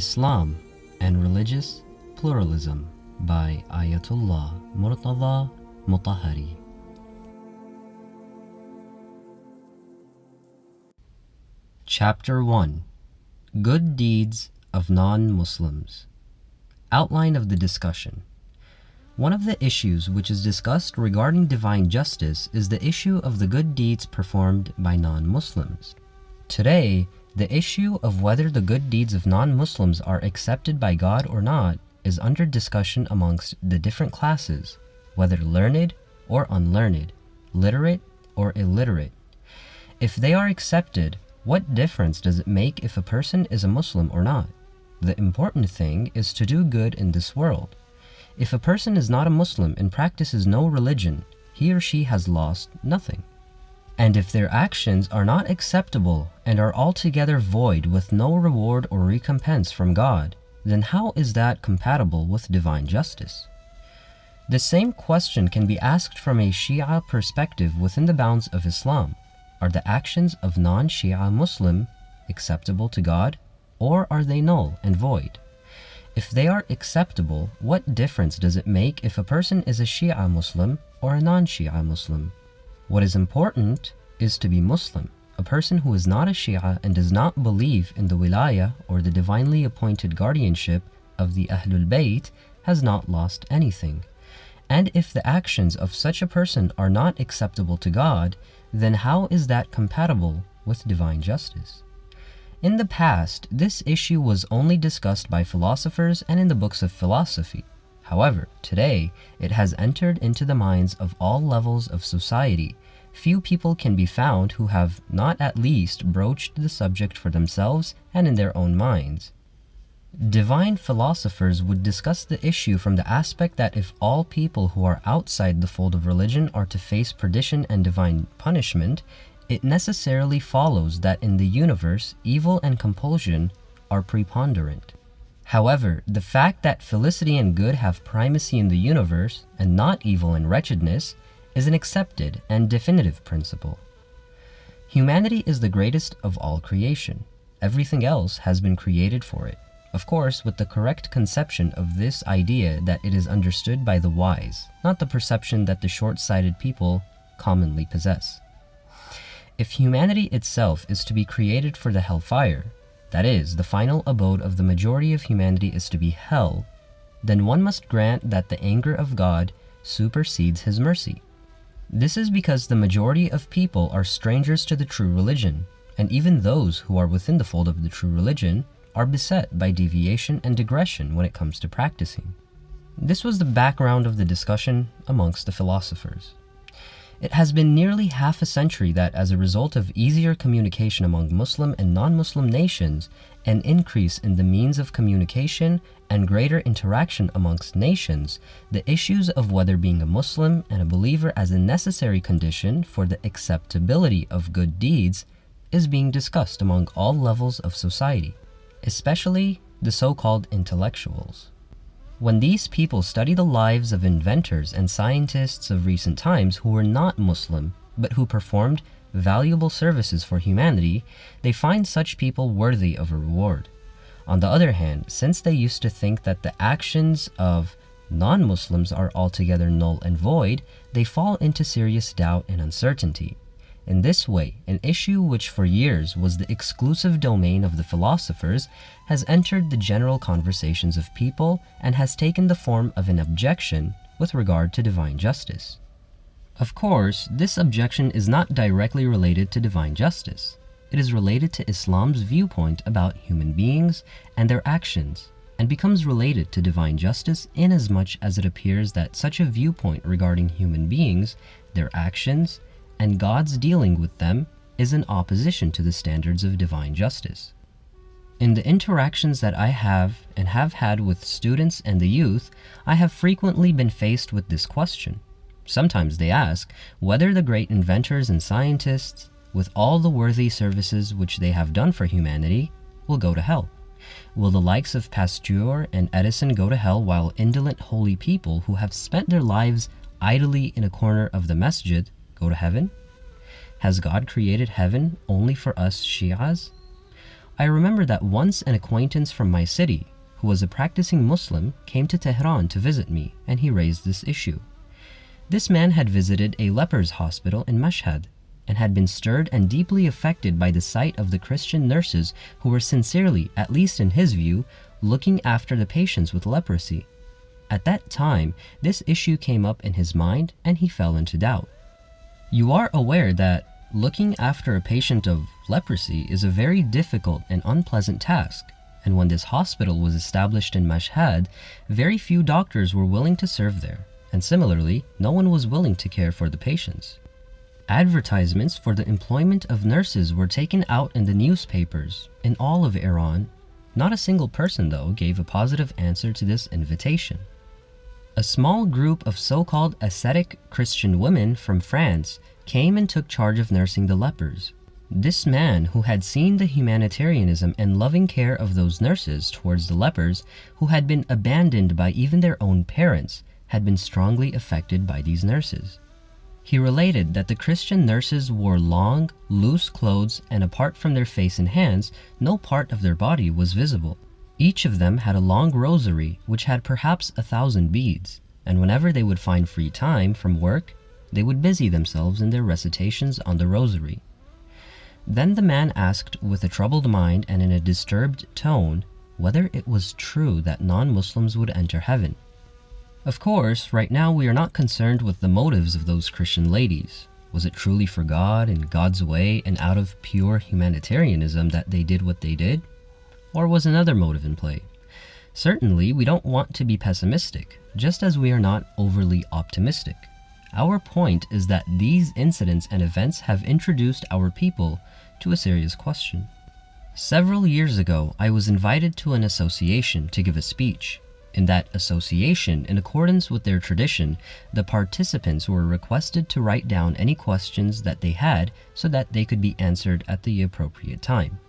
Islam and Religious Pluralism by Ayatollah Murtadha Mutahhari. Chapter 1. Good Deeds of Non-Muslims. Outline of the discussion. One of the issues which is discussed regarding divine justice is the issue of the good deeds performed by non-Muslims. Today, the issue of whether the good deeds of non-Muslims are accepted by God or not is under discussion amongst the different classes, whether learned or unlearned, literate or illiterate. If they are accepted, what difference does it make if a person is a Muslim or not? The important thing is to do good in this world. If a person is not a Muslim and practices no religion, he or she has lost nothing. And if their actions are not acceptable and are altogether void with no reward or recompense from God, then how is that compatible with divine justice? The same question can be asked from a Shia perspective within the bounds of Islam. Are the actions of non-Shia Muslim acceptable to God, or are they null and void? If they are acceptable, what difference does it make if a person is a Shia Muslim or a non-Shia Muslim? What is important is to be Muslim. A person who is not a Shia and does not believe in the wilayah or the divinely appointed guardianship of the Ahlul Bayt has not lost anything. And if the actions of such a person are not acceptable to God, then how is that compatible with divine justice? In the past, this issue was only discussed by philosophers and in the books of philosophy. However, today, it has entered into the minds of all levels of society. Few people can be found who have not at least broached the subject for themselves and in their own minds. Divine philosophers would discuss the issue from the aspect that if all people who are outside the fold of religion are to face perdition and divine punishment, it necessarily follows that in the universe, evil and compulsion are preponderant. However, the fact that felicity and good have primacy in the universe, and not evil and wretchedness, is an accepted and definitive principle. Humanity is the greatest of all creation. Everything else has been created for it. Of course, with the correct conception of this idea that it is understood by the wise, not the perception that the short-sighted people commonly possess. If humanity itself is to be created for the hellfire, that is, the final abode of the majority of humanity is to be hell, then one must grant that the anger of God supersedes his mercy. This is because the majority of people are strangers to the true religion, and even those who are within the fold of the true religion are beset by deviation and digression when it comes to practicing. This was the background of the discussion amongst the philosophers. It has been nearly half a century that, as a result of easier communication among Muslim and non-Muslim nations, an increase in the means of communication and greater interaction amongst nations, the issues of whether being a Muslim and a believer as a necessary condition for the acceptability of good deeds is being discussed among all levels of society, especially the so-called intellectuals. When these people study the lives of inventors and scientists of recent times who were not Muslim, but who performed valuable services for humanity, they find such people worthy of a reward. On the other hand, since they used to think that the actions of non-Muslims are altogether null and void, they fall into serious doubt and uncertainty. In this way, an issue which for years was the exclusive domain of the philosophers has entered the general conversations of people and has taken the form of an objection with regard to divine justice. Of course, this objection is not directly related to divine justice. It is related to Islam's viewpoint about human beings and their actions, and becomes related to divine justice inasmuch as it appears that such a viewpoint regarding human beings, their actions, and God's dealing with them is in opposition to the standards of divine justice. In the interactions that I have and have had with students and the youth, I have frequently been faced with this question. Sometimes they ask whether the great inventors and scientists, with all the worthy services which they have done for humanity, will go to hell. Will the likes of Pasteur and Edison go to hell, while indolent holy people who have spent their lives idly in a corner of the Masjid go to heaven? Has God created heaven only for us Shias? I remember that once an acquaintance from my city, who was a practicing Muslim, came to Tehran to visit me, and he raised this issue. This man had visited a lepers hospital in Mashhad, and had been stirred and deeply affected by the sight of the Christian nurses who were sincerely, at least in his view, looking after the patients with leprosy. At that time, this issue came up in his mind, and he fell into doubt. You are aware that looking after a patient of leprosy is a very difficult and unpleasant task, and when this hospital was established in Mashhad, very few doctors were willing to serve there, and similarly, no one was willing to care for the patients. Advertisements for the employment of nurses were taken out in the newspapers in all of Iran. Not a single person, though, gave a positive answer to this invitation. A small group of so-called ascetic Christian women from France came and took charge of nursing the lepers. This man, who had seen the humanitarianism and loving care of those nurses towards the lepers who had been abandoned by even their own parents, had been strongly affected by these nurses. He related that the Christian nurses wore long, loose clothes, and apart from their face and hands, no part of their body was visible. Each of them had a long rosary which had perhaps 1,000 beads, and whenever they would find free time from work, they would busy themselves in their recitations on the rosary. Then the man asked with a troubled mind and in a disturbed tone whether it was true that non-Muslims would enter heaven. Of course, right now we are not concerned with the motives of those Christian ladies. Was it truly for God and God's way and out of pure humanitarianism that they did what they did? Or was another motive in play? Certainly, we don't want to be pessimistic, just as we are not overly optimistic. Our point is that these incidents and events have introduced our people to a serious question. Several years ago, I was invited to an association to give a speech. In that association, in accordance with their tradition, the participants were requested to write down any questions that they had so that they could be answered at the appropriate time.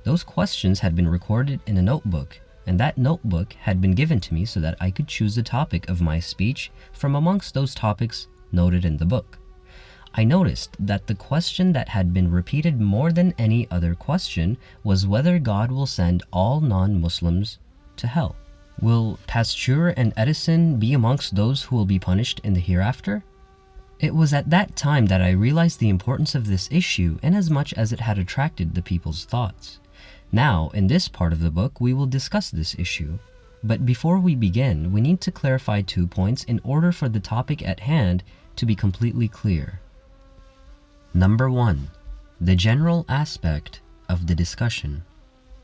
Those questions had been recorded in a notebook, and that notebook had been given to me so that I could choose the topic of my speech from amongst those topics noted in the book. I noticed that the question that had been repeated more than any other question was whether God will send all non-Muslims to hell. Will Pasteur and Edison be amongst those who will be punished in the hereafter? It was at that time that I realized the importance of this issue inasmuch as it had attracted the people's thoughts. Now, in this part of the book, we will discuss this issue. But before we begin, we need to clarify 2 points in order for the topic at hand to be completely clear. Number 1. The general aspect of the discussion.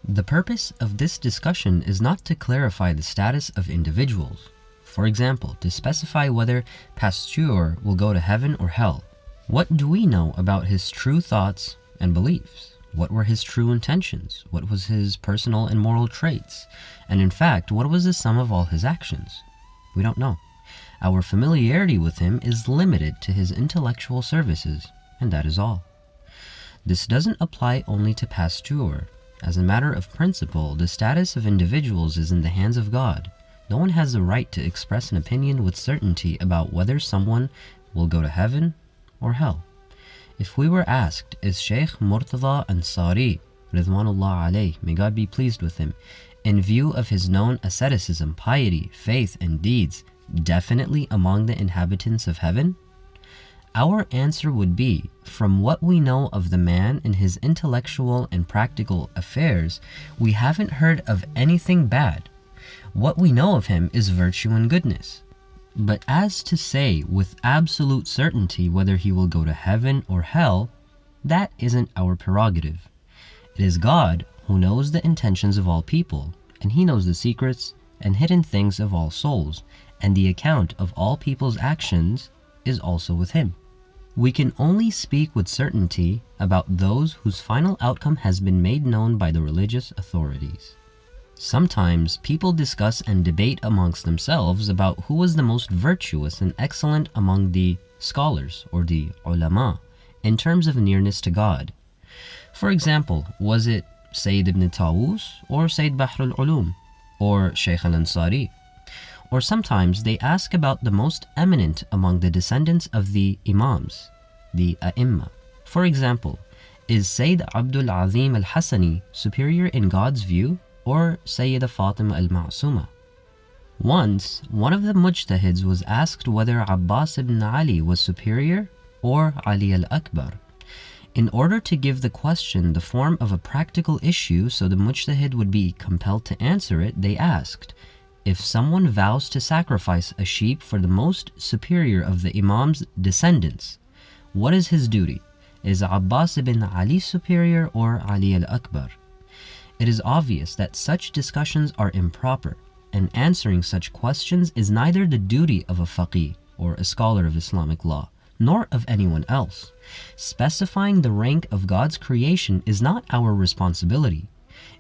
The purpose of this discussion is not to clarify the status of individuals. For example, to specify whether Pasteur will go to heaven or hell. What do we know about his true thoughts and beliefs? What were his true intentions? What was his personal and moral traits? And in fact, what was the sum of all his actions? We don't know. Our familiarity with him is limited to his intellectual services, and that is all. This doesn't apply only to Pasteur. As a matter of principle, the status of individuals is in the hands of God. No one has the right to express an opinion with certainty about whether someone will go to heaven or hell. If we were asked, is Sheikh Murtadha Ansari, Ridwanullah alayh, may God be pleased with him, in view of his known asceticism, piety, faith, and deeds, definitely among the inhabitants of heaven? Our answer would be, from what we know of the man in his intellectual and practical affairs, we haven't heard of anything bad. What we know of him is virtue and goodness. But as to say with absolute certainty whether he will go to heaven or hell, that isn't our prerogative. It is God who knows the intentions of all people, and he knows the secrets and hidden things of all souls, and the account of all people's actions is also with him. We can only speak with certainty about those whose final outcome has been made known by the religious authorities. Sometimes people discuss and debate amongst themselves about who was the most virtuous and excellent among the scholars or the ulama in terms of nearness to God. For example, was it Sayyid ibn Tawus or Sayyid Bahr al-Ulum or Shaykh al-Ansari? Or sometimes they ask about the most eminent among the descendants of the Imams, the A'imma. For example, Is Sayyid Abdul Azim al-Hassani superior in God's view, or Sayyida Fatima al-Ma'suma? Once, one of the mujtahids was asked whether Abbas ibn Ali was superior or Ali al-Akbar. In order to give the question the form of a practical issue so the mujtahid would be compelled to answer it, they asked, if someone vows to sacrifice a sheep for the most superior of the Imam's descendants, what is his duty? Is Abbas ibn Ali superior or Ali al-Akbar? It is obvious that such discussions are improper, and answering such questions is neither the duty of a faqih or a scholar of Islamic law, nor of anyone else. Specifying the rank of God's creation is not our responsibility.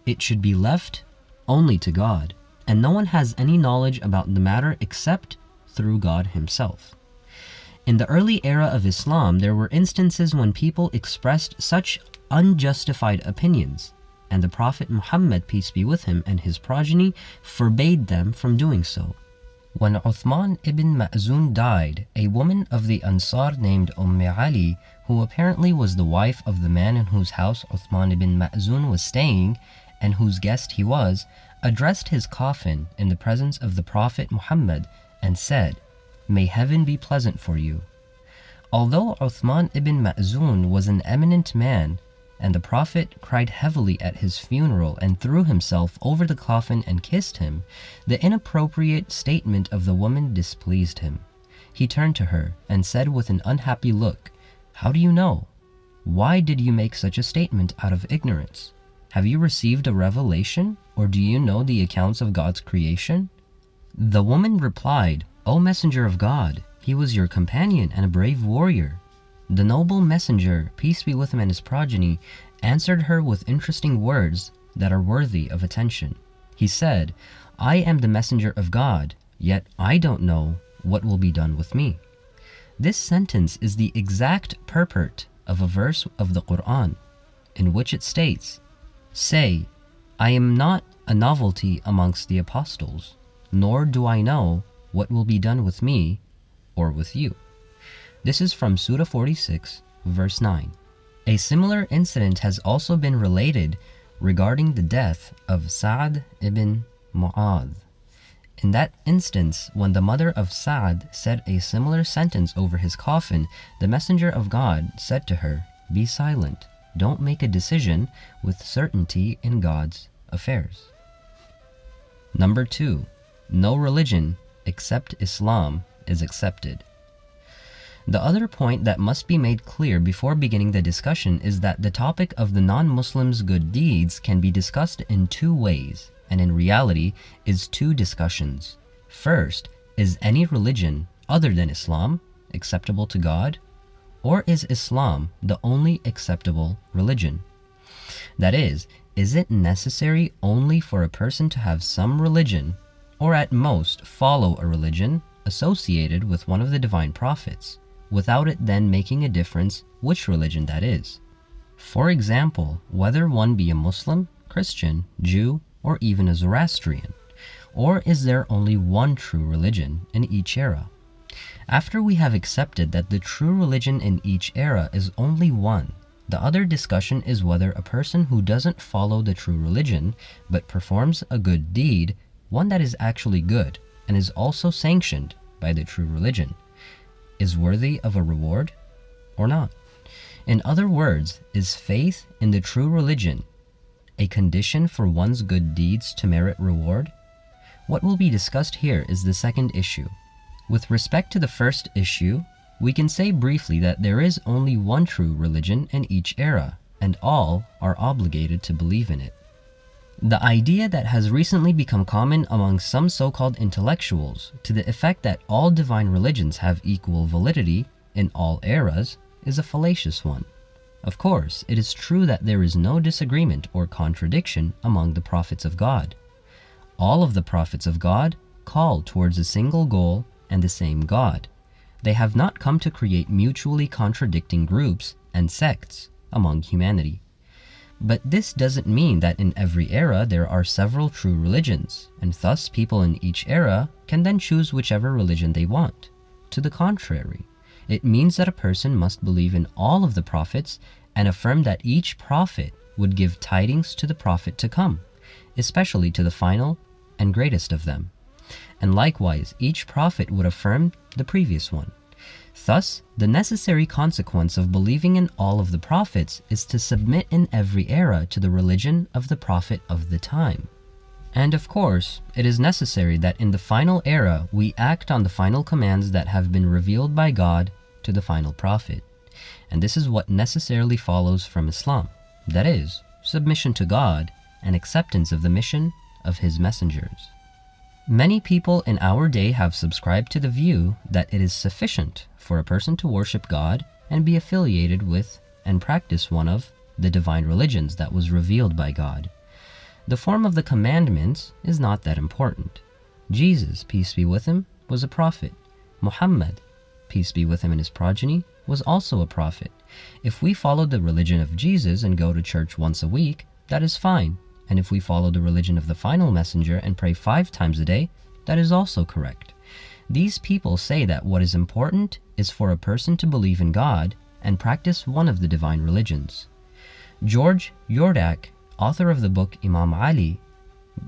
It should be left only to God, and no one has any knowledge about the matter except through God Himself. In the early era of Islam, there were instances when people expressed such unjustified opinions, and the Prophet Muhammad, peace be with him, and his progeny forbade them from doing so. When Uthman ibn Ma'zun died, a woman of the Ansar named Ali, who apparently was the wife of the man in whose house Uthman ibn Ma'zun was staying, and whose guest he was, addressed his coffin in the presence of the Prophet Muhammad and said, "May heaven be pleasant for you." Although Uthman ibn Ma'zun was an eminent man, and the Prophet cried heavily at his funeral and threw himself over the coffin and kissed him, the inappropriate statement of the woman displeased him. He turned to her and said with an unhappy look, "How do you know? Why did you make such a statement out of ignorance? Have you received a revelation, or do you know the accounts of God's creation?" The woman replied, "O Messenger of God, he was your companion and a brave warrior." The noble messenger, peace be with him and his progeny, answered her with interesting words that are worthy of attention. He said, "I am the messenger of God, yet I don't know what will be done with me." This sentence is the exact purport of a verse of the Quran, in which it states, "Say, I am not a novelty amongst the apostles, nor do I know what will be done with me or with you." This is from Surah 46, verse 9. A similar incident has also been related regarding the death of Sa'd ibn Mu'adh. In that instance, when the mother of Sa'd said a similar sentence over his coffin, the Messenger of God said to her, "Be silent. Don't make a decision with certainty in God's affairs." Number 2. No religion except Islam is accepted. The other point that must be made clear before beginning the discussion is that the topic of the non-Muslims' good deeds can be discussed in two ways, and in reality is two discussions. First, is any religion other than Islam acceptable to God? Or is Islam the only acceptable religion? That is it necessary only for a person to have some religion, or at most follow a religion associated with one of the divine prophets, without it then making a difference which religion that is? For example, whether one be a Muslim, Christian, Jew, or even a Zoroastrian, or is there only one true religion in each era? After we have accepted that the true religion in each era is only one, the other discussion is whether a person who doesn't follow the true religion, but performs a good deed, one that is actually good, and is also sanctioned by the true religion, is worthy of a reward or not. In other words, is faith in the true religion a condition for one's good deeds to merit reward? What will be discussed here is the second issue. With respect to the first issue, we can say briefly that there is only one true religion in each era, and all are obligated to believe in it. The idea that has recently become common among some so-called intellectuals, to the effect that all divine religions have equal validity in all eras, is a fallacious one. Of course, it is true that there is no disagreement or contradiction among the prophets of God. All of the prophets of God call towards a single goal and the same God. They have not come to create mutually contradicting groups and sects among humanity. But this doesn't mean that in every era there are several true religions, and thus people in each era can then choose whichever religion they want. To the contrary, it means that a person must believe in all of the prophets and affirmed that each prophet would give tidings to the prophet to come, especially to the final and greatest of them. And likewise, each prophet would affirm the previous one. Thus, the necessary consequence of believing in all of the prophets is to submit in every era to the religion of the prophet of the time. And of course, it is necessary that in the final era we act on the final commands that have been revealed by God to the final prophet. And this is what necessarily follows from Islam, that is, submission to God and acceptance of the mission of His messengers. Many people in our day have subscribed to the view that it is sufficient for a person to worship God and be affiliated with and practice one of the divine religions that was revealed by God. The form of the commandments is not that important. Jesus, peace be with him, was a prophet. Muhammad, peace be with him and his progeny, was also a prophet. If we follow the religion of Jesus and go to church once a week, that is fine. And if we follow the religion of the final messenger and pray 5 times a day, that is also correct. These people say that what is important is for a person to believe in God and practice one of the divine religions. George Yordak, author of the book Imam Ali,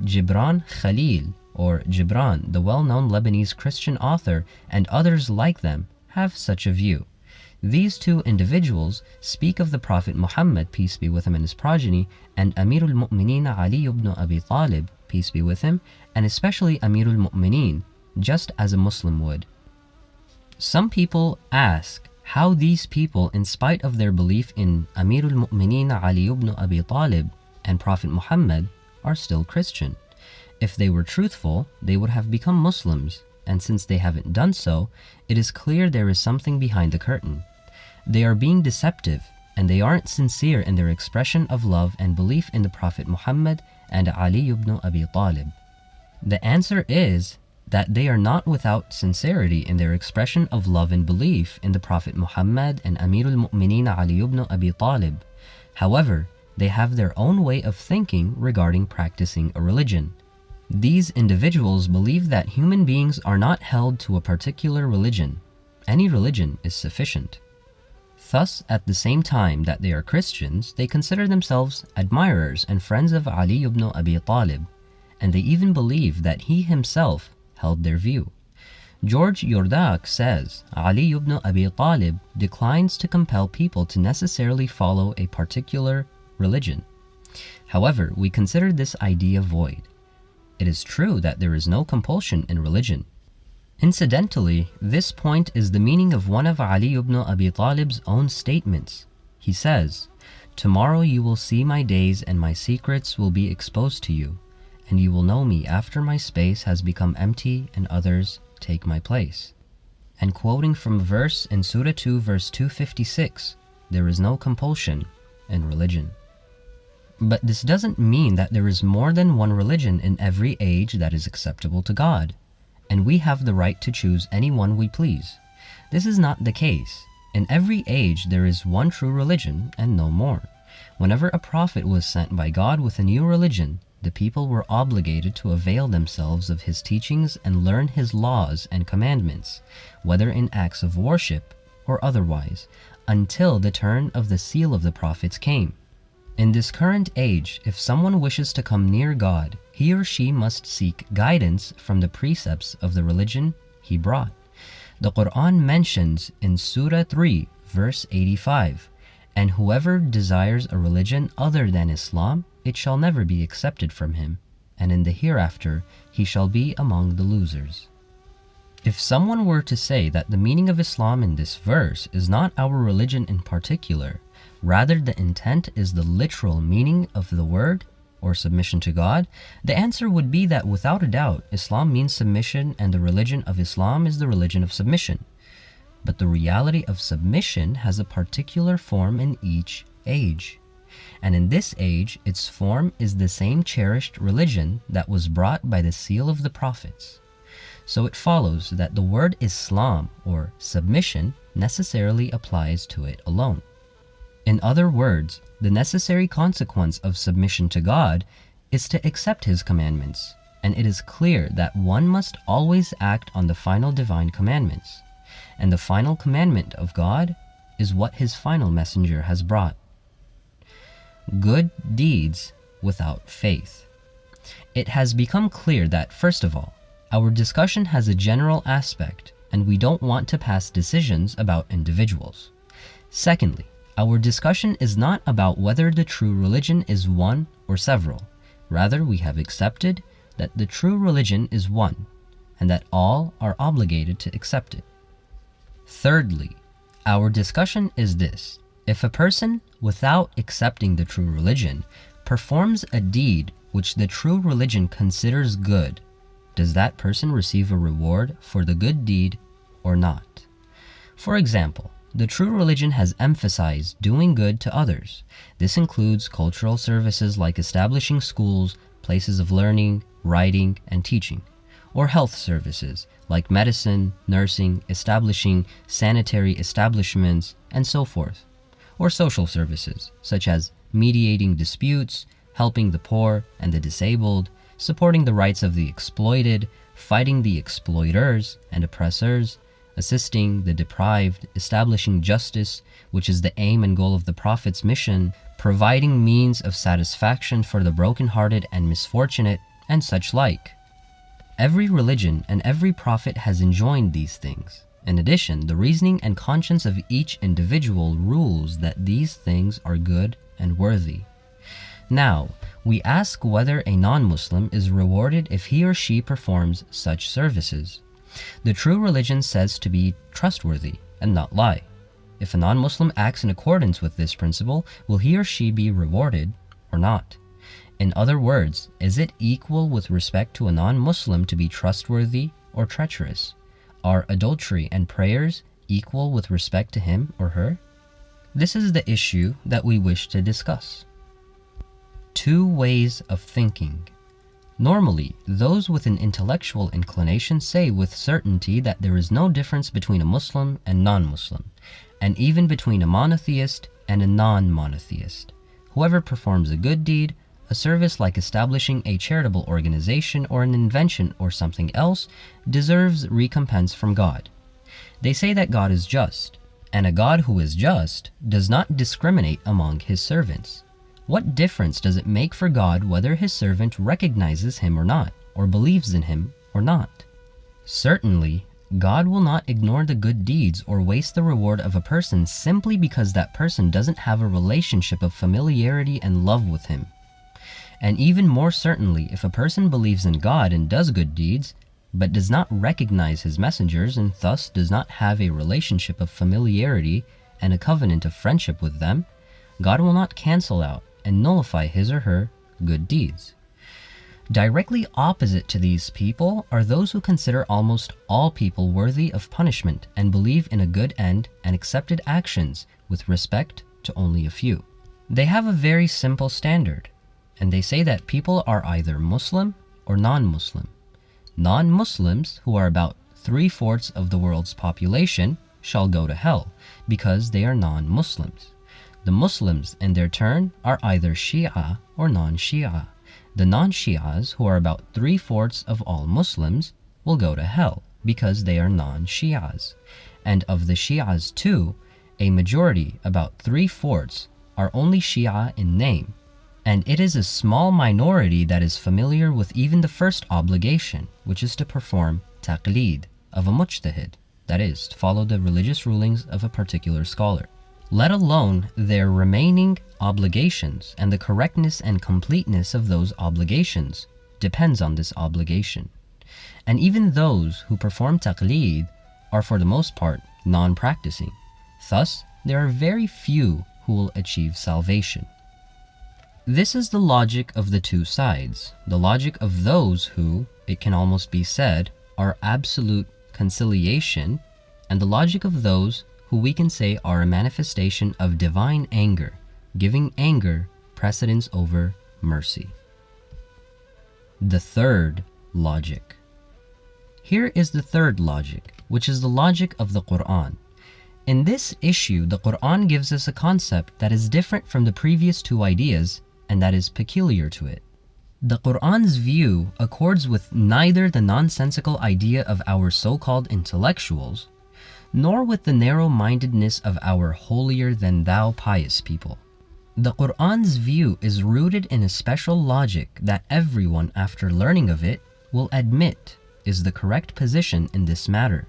Gibran Khalil, or Gibran, the well-known Lebanese Christian author, and others like them, have such a view. These two individuals speak of the Prophet Muhammad, peace be with him and his progeny, and Amirul Mu'mineen Ali ibn Abi Talib, peace be with him, and especially Amirul Mu'mineen, just as a Muslim would. Some people ask how these people, in spite of their belief in Amirul Mu'mineen Ali ibn Abi Talib and Prophet Muhammad, are still Christian. If they were truthful, they would have become Muslims, and since they haven't done so, it is clear there is something behind the curtain. They are being deceptive, and they aren't sincere in their expression of love and belief in the Prophet Muhammad and Ali ibn Abi Talib. The answer is that they are not without sincerity in their expression of love and belief in the Prophet Muhammad and Amirul Mu'mineen Ali ibn Abi Talib. However, they have their own way of thinking regarding practicing a religion. These individuals believe that human beings are not held to a particular religion. Any religion is sufficient. Thus, at the same time that they are Christians, they consider themselves admirers and friends of Ali ibn Abi Talib, and they even believe that he himself held their view. George Yordak says Ali ibn Abi Talib declines to compel people to necessarily follow a particular religion. However, we consider this idea void. It is true that there is no compulsion in religion. Incidentally, this point is the meaning of one of Ali ibn Abi Talib's own statements. He says, "Tomorrow you will see my days and my secrets will be exposed to you, and you will know me after my space has become empty and others take my place." And quoting from a verse in Surah 2 verse 256, there is no compulsion in religion. But this doesn't mean that there is more than one religion in every age that is acceptable to God, and we have the right to choose any one we please. This is not the case. In every age there is one true religion and no more. Whenever a prophet was sent by God with a new religion, the people were obligated to avail themselves of his teachings and learn his laws and commandments, whether in acts of worship or otherwise, until the turn of the seal of the prophets came. In this current age, if someone wishes to come near God, he or she must seek guidance from the precepts of the religion he brought. The Quran mentions in Surah 3, verse 85, "And whoever desires a religion other than Islam, it shall never be accepted from him, and in the hereafter he shall be among the losers." If someone were to say that the meaning of Islam in this verse is not our religion in particular, rather the intent is the literal meaning of the word, or submission to God, the answer would be that without a doubt, Islam means submission and the religion of Islam is the religion of submission. But the reality of submission has a particular form in each age. And in this age, its form is the same cherished religion that was brought by the seal of the prophets. So it follows that the word Islam, or submission, necessarily applies to it alone. In other words, the necessary consequence of submission to God is to accept His commandments, and it is clear that one must always act on the final divine commandments. And the final commandment of God is what His final messenger has brought, good deeds without faith. It has become clear that, first of all, our discussion has a general aspect, and we don't want to pass decisions about individuals. Secondly, our discussion is not about whether the true religion is one or several. Rather, we have accepted that the true religion is one, and that all are obligated to accept it. Thirdly, our discussion is this: if a person, without accepting the true religion, performs a deed which the true religion considers good, does that person receive a reward for the good deed or not? For example, the true religion has emphasized doing good to others. This includes cultural services like establishing schools, places of learning, writing, and teaching, or health services like medicine, nursing, establishing sanitary establishments, and so forth, or social services such as mediating disputes, helping the poor and the disabled, supporting the rights of the exploited, fighting the exploiters and oppressors, assisting the deprived, establishing justice, which is the aim and goal of the Prophet's mission, providing means of satisfaction for the brokenhearted and misfortunate, and such like. Every religion and every prophet has enjoined these things. In addition, the reasoning and conscience of each individual rules that these things are good and worthy. Now, we ask whether a non-Muslim is rewarded if he or she performs such services. The true religion says to be trustworthy and not lie. If a non-Muslim acts in accordance with this principle, will he or she be rewarded or not? In other words, is it equal with respect to a non-Muslim to be trustworthy or treacherous? Are adultery and prayers equal with respect to him or her? This is the issue that we wish to discuss. Two ways of thinking. Normally, those with an intellectual inclination say with certainty that there is no difference between a Muslim and non-Muslim, and even between a monotheist and a non-monotheist. Whoever performs a good deed, a service like establishing a charitable organization or an invention or something else, deserves recompense from God. They say that God is just, and a God who is just does not discriminate among his servants. What difference does it make for God whether his servant recognizes him or not, or believes in him or not? Certainly, God will not ignore the good deeds or waste the reward of a person simply because that person doesn't have a relationship of familiarity and love with him. And even more certainly, if a person believes in God and does good deeds, but does not recognize his messengers and thus does not have a relationship of familiarity and a covenant of friendship with them, God will not cancel out and nullify his or her good deeds. Directly opposite to these people are those who consider almost all people worthy of punishment and believe in a good end and accepted actions with respect to only a few. They have a very simple standard, and they say that people are either Muslim or non-Muslim. Non-Muslims, who are about 3/4 of the world's population, shall go to hell because they are non-Muslims. The Muslims, in their turn, are either Shia or non-Shia. The non-Shias, who are about 3/4 of all Muslims, will go to hell because they are non-Shias. And of the Shias too, a majority, about 3/4, are only Shia in name. And it is a small minority that is familiar with even the first obligation, which is to perform taqlid of a mujtahid, that is, to follow the religious rulings of a particular scholar, let alone their remaining obligations, and the correctness and completeness of those obligations depends on this obligation. And even those who perform taqlid are for the most part non-practicing. Thus, there are very few who will achieve salvation. This is the logic of the two sides, the logic of those who, it can almost be said, are absolute conciliation, and the logic of those who we can say are a manifestation of divine anger, giving anger precedence over mercy. The third logic. Here is the third logic, which is the logic of the Quran. In this issue, the Quran gives us a concept that is different from the previous two ideas, and that is peculiar to it. The Quran's view accords with neither the nonsensical idea of our so-called intellectuals, nor with the narrow-mindedness of our holier-than-thou pious people. The Qur'an's view is rooted in a special logic that everyone after learning of it will admit is the correct position in this matter.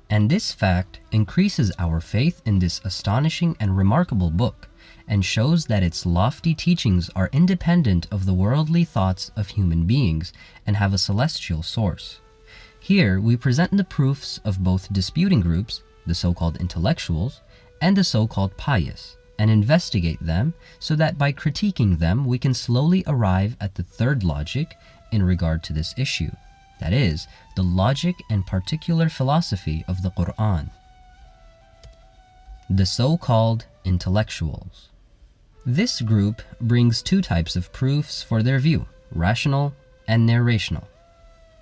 And this fact increases our faith in this astonishing and remarkable book, and shows that its lofty teachings are independent of the worldly thoughts of human beings and have a celestial source. Here we present the proofs of both disputing groups, the so-called intellectuals, and the so-called pious, and investigate them so that by critiquing them we can slowly arrive at the third logic in regard to this issue, that is, the logic and particular philosophy of the Qur'an. The so-called intellectuals. This group brings two types of proofs for their view, rational and narrational.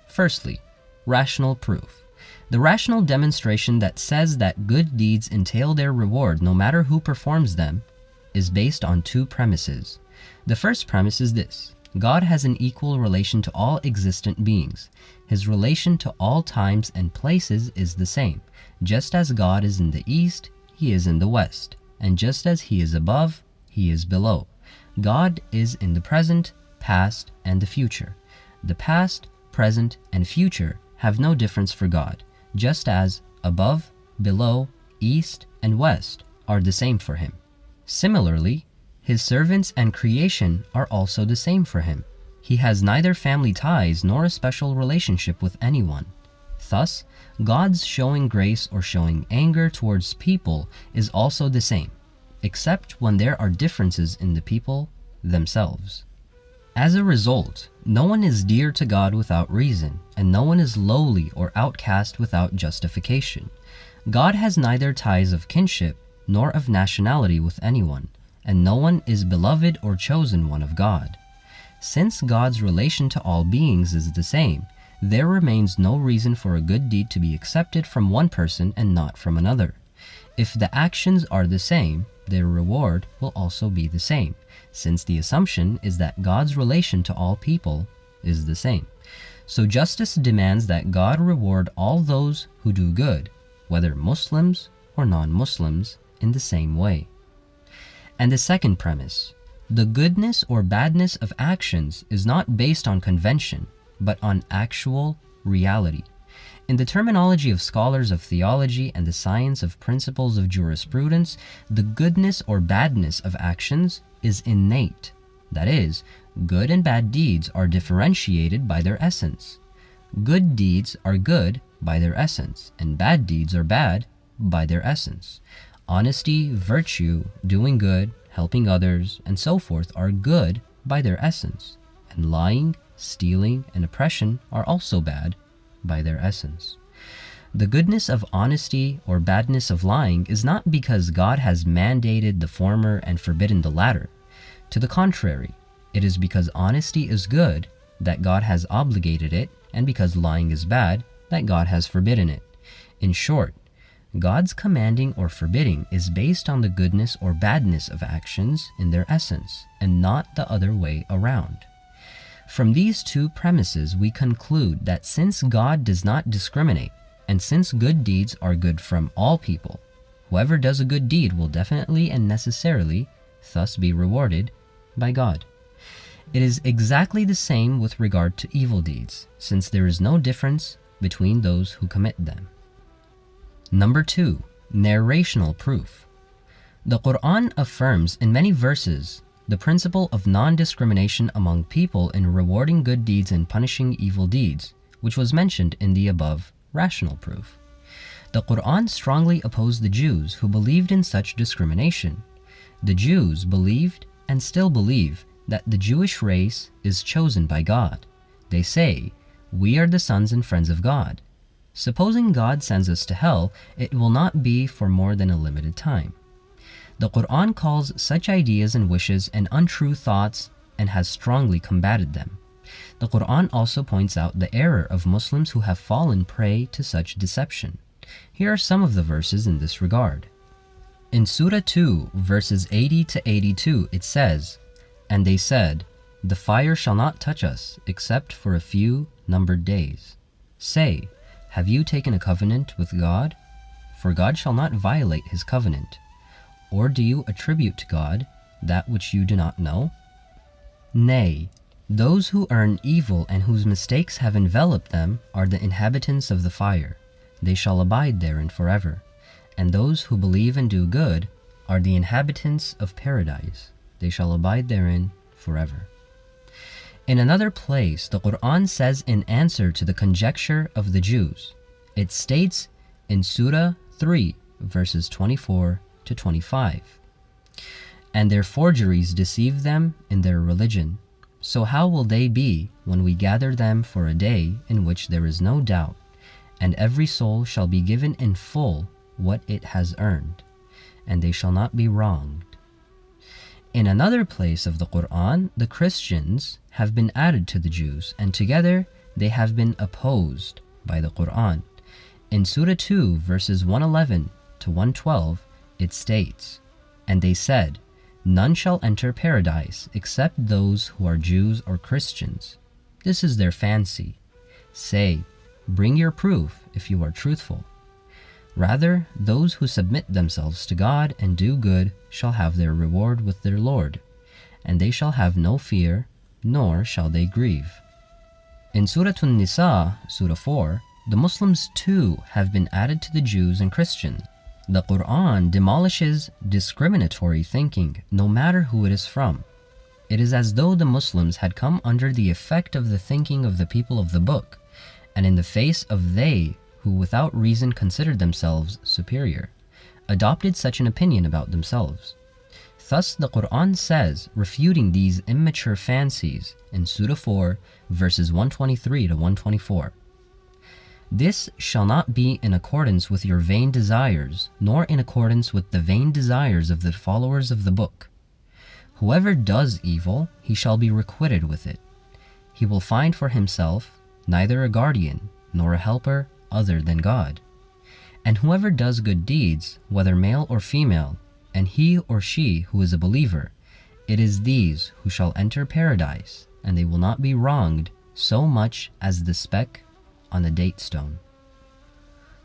Firstly, rational proof. The rational demonstration that says that good deeds entail their reward no matter who performs them is based on two premises. The first premise is this: God has an equal relation to all existent beings. His relation to all times and places is the same. Just as God is in the east, he is in the west. And just as he is above, he is below. God is in the present, past, and the future. The past, present, and future have no difference for God, just as above, below, east, and west are the same for him. Similarly, his servants and creation are also the same for him. He has neither family ties nor a special relationship with anyone. Thus, God's showing grace or showing anger towards people is also the same, except when there are differences in the people themselves. As a result, no one is dear to God without reason, and no one is lowly or outcast without justification. God has neither ties of kinship nor of nationality with anyone, and no one is beloved or chosen one of God. Since God's relation to all beings is the same, there remains no reason for a good deed to be accepted from one person and not from another. If the actions are the same, their reward will also be the same, since the assumption is that God's relation to all people is the same. So justice demands that God reward all those who do good, whether Muslims or non-Muslims, in the same way. And the second premise: the goodness or badness of actions is not based on convention, but on actual reality. In the terminology of scholars of theology and the science of principles of jurisprudence, the goodness or badness of actions is innate. That is, good and bad deeds are differentiated by their essence. Good deeds are good by their essence, and bad deeds are bad by their essence. Honesty, virtue, doing good, helping others, and so forth are good by their essence, and lying, stealing, and oppression are also bad by their essence. The goodness of honesty or badness of lying is not because God has mandated the former and forbidden the latter. To the contrary, it is because honesty is good that God has obligated it, and because lying is bad that God has forbidden it. In short, God's commanding or forbidding is based on the goodness or badness of actions in their essence, and not the other way around. From these two premises, we conclude that since God does not discriminate, and since good deeds are good from all people, whoever does a good deed will definitely and necessarily thus be rewarded by God. It is exactly the same with regard to evil deeds, since there is no difference between those who commit them. Number 2, narrational proof. The Qur'an affirms in many verses the principle of non-discrimination among people in rewarding good deeds and punishing evil deeds, which was mentioned in the above rational proof. The Qur'an strongly opposed the Jews who believed in such discrimination. The Jews believed and still believe that the Jewish race is chosen by God. They say, "We are the sons and friends of God." Supposing God sends us to hell, it will not be for more than a limited time. The Qur'an calls such ideas and wishes and untrue thoughts and has strongly combated them. The Qur'an also points out the error of Muslims who have fallen prey to such deception. Here are some of the verses in this regard. In Surah 2, verses 80 to 82, it says, "And they said, 'The fire shall not touch us except for a few numbered days.' Say, have you taken a covenant with God? For God shall not violate his covenant. Or do you attribute to God that which you do not know? Nay, those who earn evil and whose mistakes have enveloped them are the inhabitants of the fire. They shall abide therein forever. And those who believe and do good are the inhabitants of paradise. They shall abide therein forever. In another place, the Quran says in answer to the conjecture of the Jews, it states in Surah 3, verses 24 to 25, "And their forgeries deceive them in their religion. So how will they be when we gather them for a day in which there is no doubt, and every soul shall be given in full what it has earned, and they shall not be wronged." In another place of the Quran, the Christians have been added to the Jews, and together they have been opposed by the Quran. In Surah 2, verses 111 to 112, it states, "And they said, None shall enter paradise except those who are Jews or Christians. This is their fancy. Say, bring your proof if you are truthful. Rather, those who submit themselves to God and do good shall have their reward with their Lord, and they shall have no fear, nor shall they grieve." In Surah An-Nisa, Surah 4, the Muslims too have been added to the Jews and Christians. The Quran demolishes discriminatory thinking, no matter who it is from. It is as though the Muslims had come under the effect of the thinking of the people of the book, and in the face of they who without reason considered themselves superior, adopted such an opinion about themselves. Thus the Quran says, refuting these immature fancies in Surah 4, verses 123 to 124, "This shall not be in accordance with your vain desires, nor in accordance with the vain desires of the followers of the book. Whoever does evil, he shall be requited with it. He will find for himself neither a guardian nor a helper other than God. And whoever does good deeds, whether male or female, and he or she who is a believer, it is these who shall enter paradise, and they will not be wronged so much as the speck on the date stone."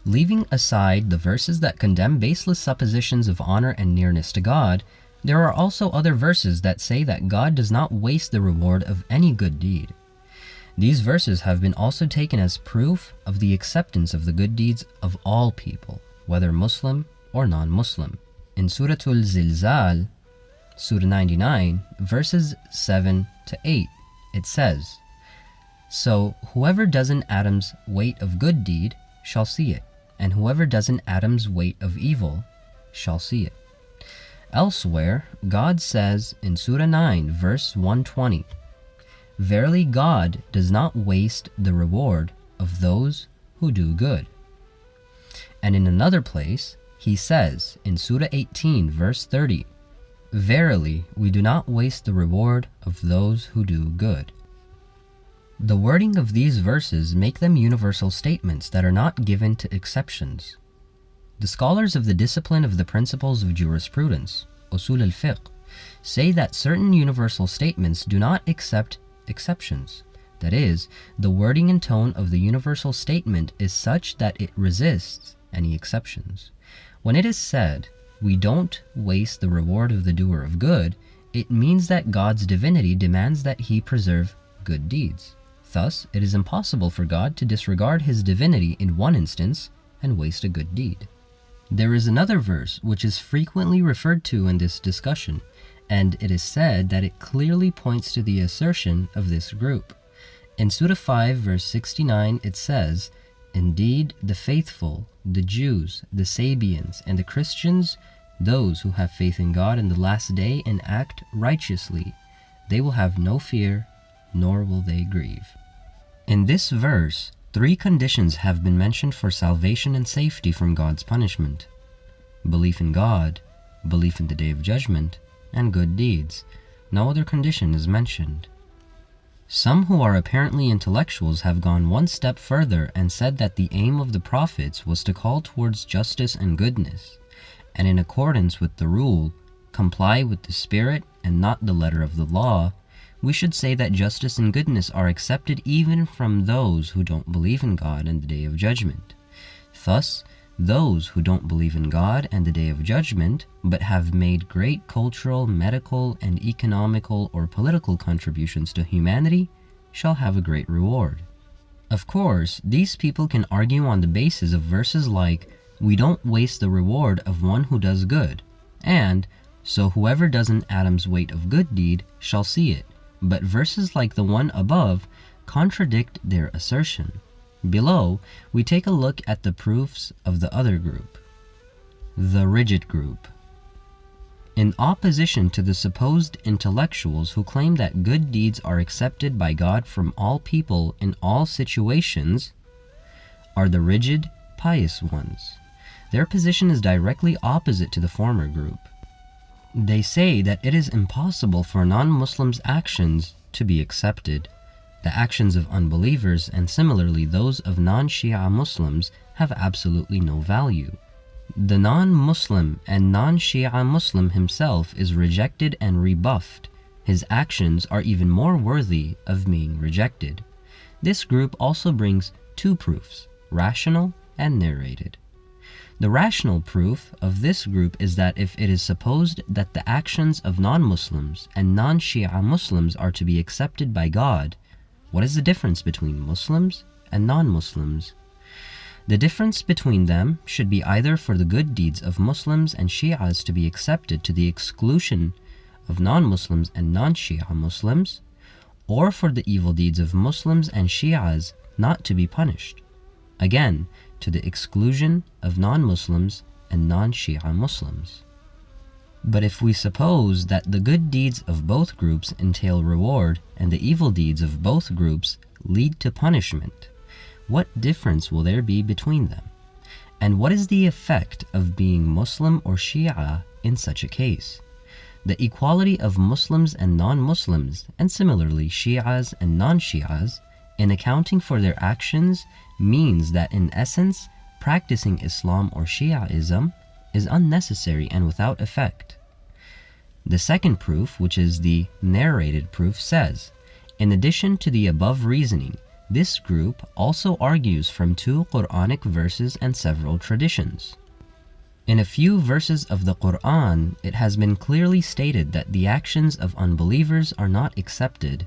Leaving aside the verses that condemn baseless suppositions of honor and nearness to God, there are also other verses that say that God does not waste the reward of any good deed. These verses have been also taken as proof of the acceptance of the good deeds of all people, whether Muslim or non-Muslim. In Suratul Zilzal, Surah 99, verses 7 to 8, it says, "So whoever does an atom's weight of good deed shall see it, and whoever does an atom's weight of evil shall see it." Elsewhere, God says in Surah 9, verse 120, "Verily God does not waste the reward of those who do good." And in another place, he says in Surah 18, verse 30, "Verily we do not waste the reward of those who do good." The wording of these verses make them universal statements that are not given to exceptions. The scholars of the discipline of the principles of jurisprudence, Usul al-Fiqh, say that certain universal statements do not accept exceptions. That is, the wording and tone of the universal statement is such that it resists any exceptions. When it is said, "We don't waste the reward of the doer of good," it means that God's divinity demands that he preserve good deeds. Thus, it is impossible for God to disregard his divinity in one instance and waste a good deed. There is another verse which is frequently referred to in this discussion, and it is said that it clearly points to the assertion of this group. In Surah 5, verse 69, it says, "Indeed, the faithful, the Jews, the Sabians, and the Christians, those who have faith in God in the last day and act righteously, they will have no fear, nor will they grieve." In this verse, 3 conditions have been mentioned for salvation and safety from God's punishment: belief in God, belief in the Day of Judgment, and good deeds. No other condition is mentioned. Some who are apparently intellectuals have gone one step further and said that the aim of the prophets was to call towards justice and goodness, and in accordance with the rule, comply with the spirit and not the letter of the law, we should say that justice and goodness are accepted even from those who don't believe in God and the Day of Judgment. Thus, Those who don't believe in God and the Day of Judgment, but have made great cultural, medical, and economical or political contributions to humanity, shall have a great reward. Of course, these people can argue on the basis of verses like, "We don't waste the reward of one who does good," and "So whoever does an atom's weight of good deed shall see it." But verses like the one above contradict their assertion. Below, we take a look at the proofs of the other group, the rigid group. In opposition to the supposed intellectuals who claim that good deeds are accepted by God from all people in all situations, are the rigid, pious ones. Their position is directly opposite to the former group. They say that it is impossible for non-Muslims' actions to be accepted. The actions of unbelievers and similarly those of non-Shia Muslims have absolutely no value. The non-Muslim and non-Shia Muslim himself is rejected and rebuffed. His actions are even more worthy of being rejected. This group also brings two proofs, rational and narrated. The rational proof of this group is that if it is supposed that the actions of non-Muslims and non-Shia Muslims are to be accepted by God, what is the difference between Muslims and non-Muslims? The difference between them should be either for the good deeds of Muslims and Shias to be accepted to the exclusion of non-Muslims and non-Shia Muslims, or for the evil deeds of Muslims and Shias not to be punished, again, to the exclusion of non-Muslims and non-Shia Muslims. But if we suppose that the good deeds of both groups entail reward and the evil deeds of both groups lead to punishment, what difference will there be between them? And what is the effect of being Muslim or Shia in such a case? The equality of Muslims and non-Muslims, and similarly Shias and non-Shias, in accounting for their actions means that in essence, practicing Islam or Shiaism is unnecessary and without effect. The second proof, which is the narrated proof, says, in addition to the above reasoning, this group also argues from two Quranic verses and several traditions. In a few verses of the Quran, it has been clearly stated that the actions of unbelievers are not accepted.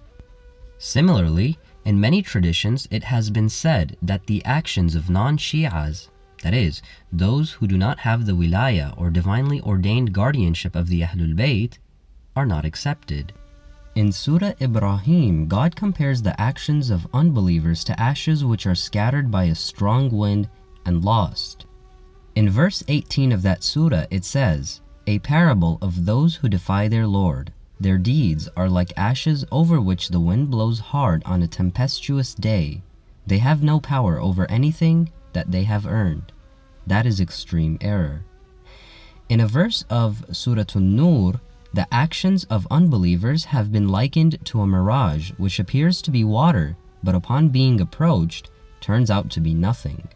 Similarly, in many traditions, it has been said that the actions of non-Shi'as, that is, those who do not have the wilaya or divinely ordained guardianship of the Ahlul Bayt, are not accepted. In Surah Ibrahim, God compares the actions of unbelievers to ashes which are scattered by a strong wind and lost. In verse 18 of that surah, it says, "A parable of those who defy their Lord. Their deeds are like ashes over which the wind blows hard on a tempestuous day. They have no power over anything that they have earned." That is extreme error. In a verse of Surah An-Nur, the actions of unbelievers have been likened to a mirage which appears to be water, but upon being approached, turns out to be nothing.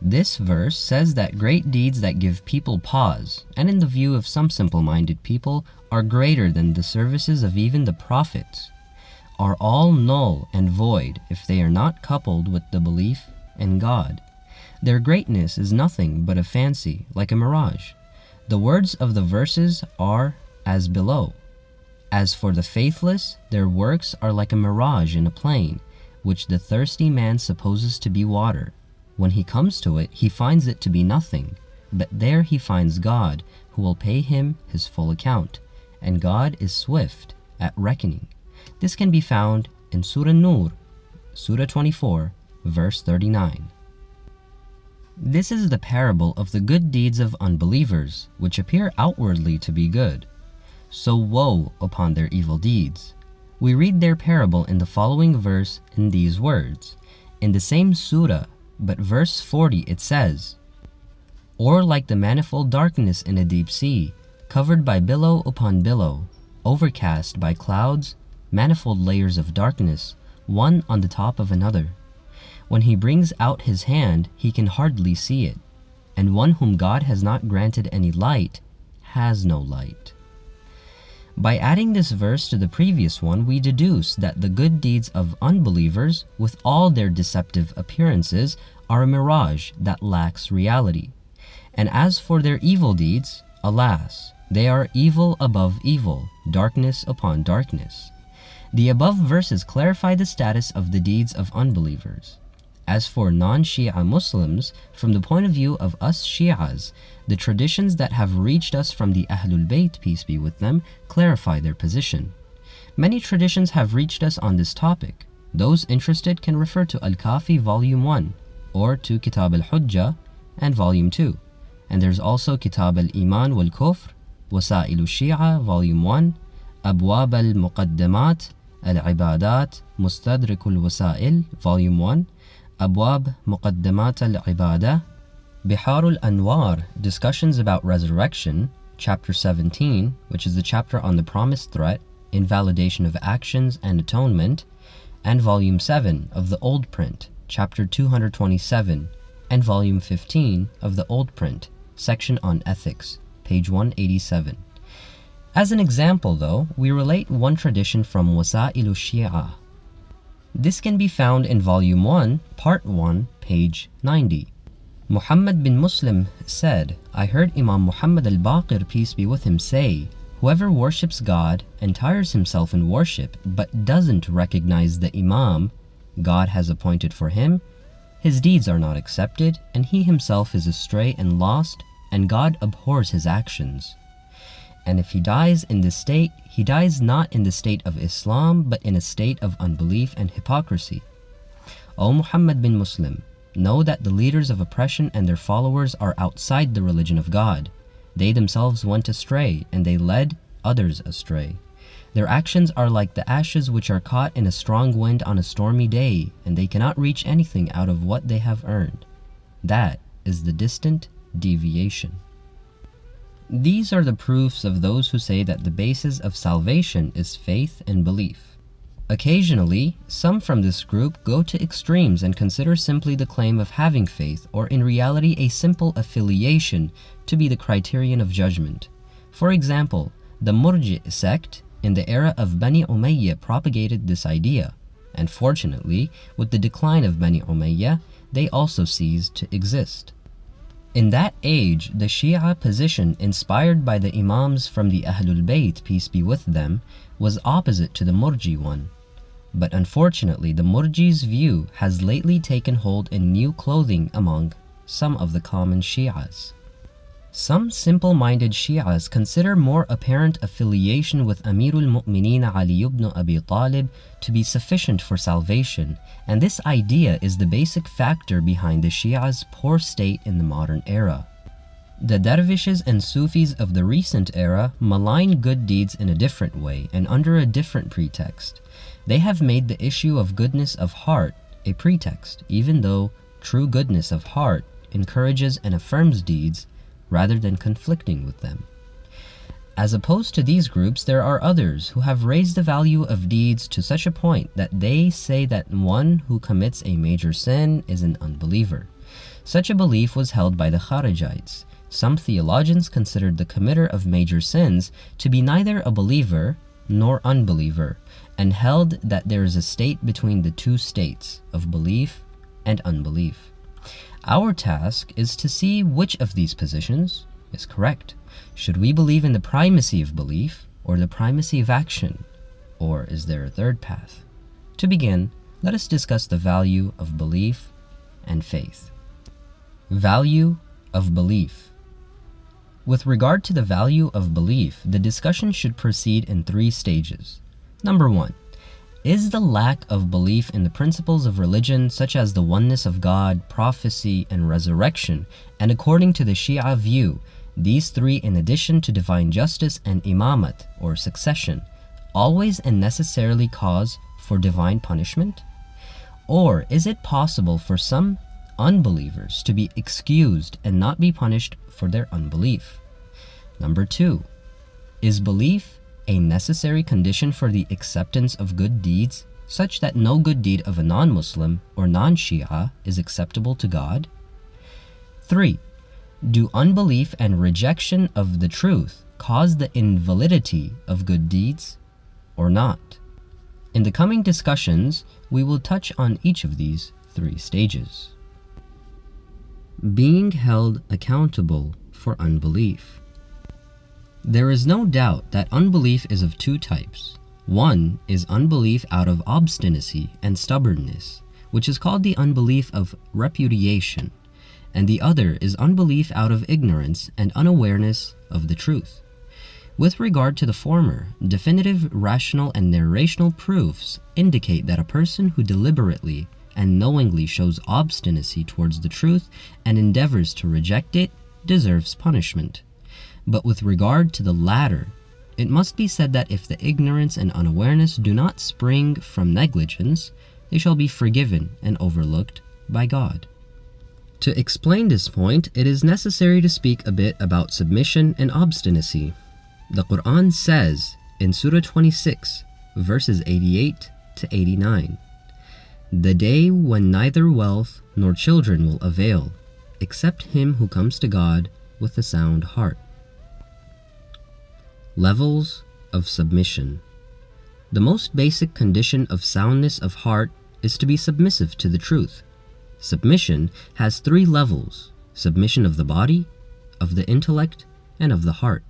This verse says that great deeds that give people pause, and in the view of some simple-minded people, are greater than the services of even the prophets, are all null and void if they are not coupled with the belief in God. Their greatness is nothing but a fancy, like a mirage. The words of the verses are as below. As for the faithless, their works are like a mirage in a plain, which the thirsty man supposes to be water. When he comes to it, he finds it to be nothing, but there he finds God, who will pay him his full account, and God is swift at reckoning. This can be found in Surah Nur, Surah 24, verse 39. This is the parable of the good deeds of unbelievers, which appear outwardly to be good. So woe upon their evil deeds. We read their parable in the following verse in these words. In the same surah, but verse 40, it says, "Or like the manifold darkness in a deep sea, covered by billow upon billow, overcast by clouds, manifold layers of darkness, one on the top of another. When he brings out his hand, he can hardly see it, and one whom God has not granted any light has no light." By adding this verse to the previous one, we deduce that the good deeds of unbelievers, with all their deceptive appearances, are a mirage that lacks reality. And as for their evil deeds, alas, they are evil above evil, darkness upon darkness. The above verses clarify the status of the deeds of unbelievers. As for non-Shia Muslims, from the point of view of us Shias, the traditions that have reached us from the Ahlul Bayt, peace be with them, clarify their position. Many traditions have reached us on this topic. Those interested can refer to Al-Kafi Volume 1, or to Kitab al-Hujjah and Volume 2. And there's also Kitab al-Iman wal-Kufr, Wasa'il al-Shia, Volume 1, Abwab al-Muqaddamat, Al-Ibadat, Mustadrik al-Wasa'il, Volume 1, Abwab Muqaddamat al-Ibadah, Bihar al-Anwar, Discussions about Resurrection, Chapter 17, which is the chapter on the promised threat, Invalidation of Actions and Atonement, and Volume 7 of the Old Print, Chapter 227, and Volume 15 of the Old Print, Section on Ethics, page 187. As an example, though, we relate one tradition from Wasa'il al-Shia. This can be found in Volume 1, Part 1, page 90. Muhammad bin Muslim said, I heard Imam Muhammad al-Baqir, peace be with him, say, whoever worships God and tires himself in worship but doesn't recognize the Imam God has appointed for him, his deeds are not accepted, and he himself is astray and lost, and God abhors his actions. And if he dies in this state, he dies not in the state of Islam, but in a state of unbelief and hypocrisy. O Muhammad bin Muslim, know that the leaders of oppression and their followers are outside the religion of God. They themselves went astray, and they led others astray. Their actions are like the ashes which are caught in a strong wind on a stormy day, and they cannot reach anything out of what they have earned. That is the distant deviation. These are the proofs of those who say that the basis of salvation is faith and belief. Occasionally, some from this group go to extremes and consider simply the claim of having faith, or in reality a simple affiliation, to be the criterion of judgment. For example, the Murji sect in the era of Bani Umayyah propagated this idea, and fortunately, with the decline of Bani Umayyah, they also ceased to exist. In that age, the Shia position, inspired by the Imams from the Ahlul Bayt, peace be with them, was opposite to the Murji one. But unfortunately, the Murji's view has lately taken hold in new clothing among some of the common Shias. Some simple-minded Shias consider more apparent affiliation with Amirul Mu'mineen Ali ibn Abi Talib to be sufficient for salvation, and this idea is the basic factor behind the Shias' poor state in the modern era. The dervishes and Sufis of the recent era malign good deeds in a different way and under a different pretext. They have made the issue of goodness of heart a pretext, even though true goodness of heart encourages and affirms deeds rather than conflicting with them. As opposed to these groups, there are others who have raised the value of deeds to such a point that they say that one who commits a major sin is an unbeliever. Such a belief was held by the Kharijites. Some theologians considered the committer of major sins to be neither a believer nor unbeliever, and held that there is a state between the two states of belief and unbelief. Our task is to see which of these positions is correct. Should we believe in the primacy of belief or the primacy of action? Or is there a third path? To begin, let us discuss the value of belief and faith. Value of belief. With regard to the value of belief, the discussion should proceed in 3 stages. Number 1. Is the lack of belief in the principles of religion, such as the oneness of God, prophecy, and resurrection, and according to the Shia view, these 3 in addition to divine justice and imamat, or succession, always and necessarily cause for divine punishment? Or is it possible for some unbelievers to be excused and not be punished for their unbelief? Number 2. Is belief a necessary condition for the acceptance of good deeds, such that no good deed of a non-Muslim or non-Shia is acceptable to God? 3. Do unbelief and rejection of the truth cause the invalidity of good deeds or not? In the coming discussions, we will touch on each of these 3 stages. Being held accountable for unbelief. There is no doubt that unbelief is of 2 types. One is unbelief out of obstinacy and stubbornness, which is called the unbelief of repudiation, and the other is unbelief out of ignorance and unawareness of the truth. With regard to the former, definitive rational and narrational proofs indicate that a person who deliberately and knowingly shows obstinacy towards the truth and endeavors to reject it deserves punishment. But with regard to the latter, it must be said that if the ignorance and unawareness do not spring from negligence, they shall be forgiven and overlooked by God. To explain this point, it is necessary to speak a bit about submission and obstinacy. The Quran says in Surah 26, verses 88 to 89, "The day when neither wealth nor children will avail, except him who comes to God with a sound heart." Levels of submission. The most basic condition of soundness of heart is to be submissive to the truth. Submission has 3 levels: submission of the body, of the intellect, and of the heart.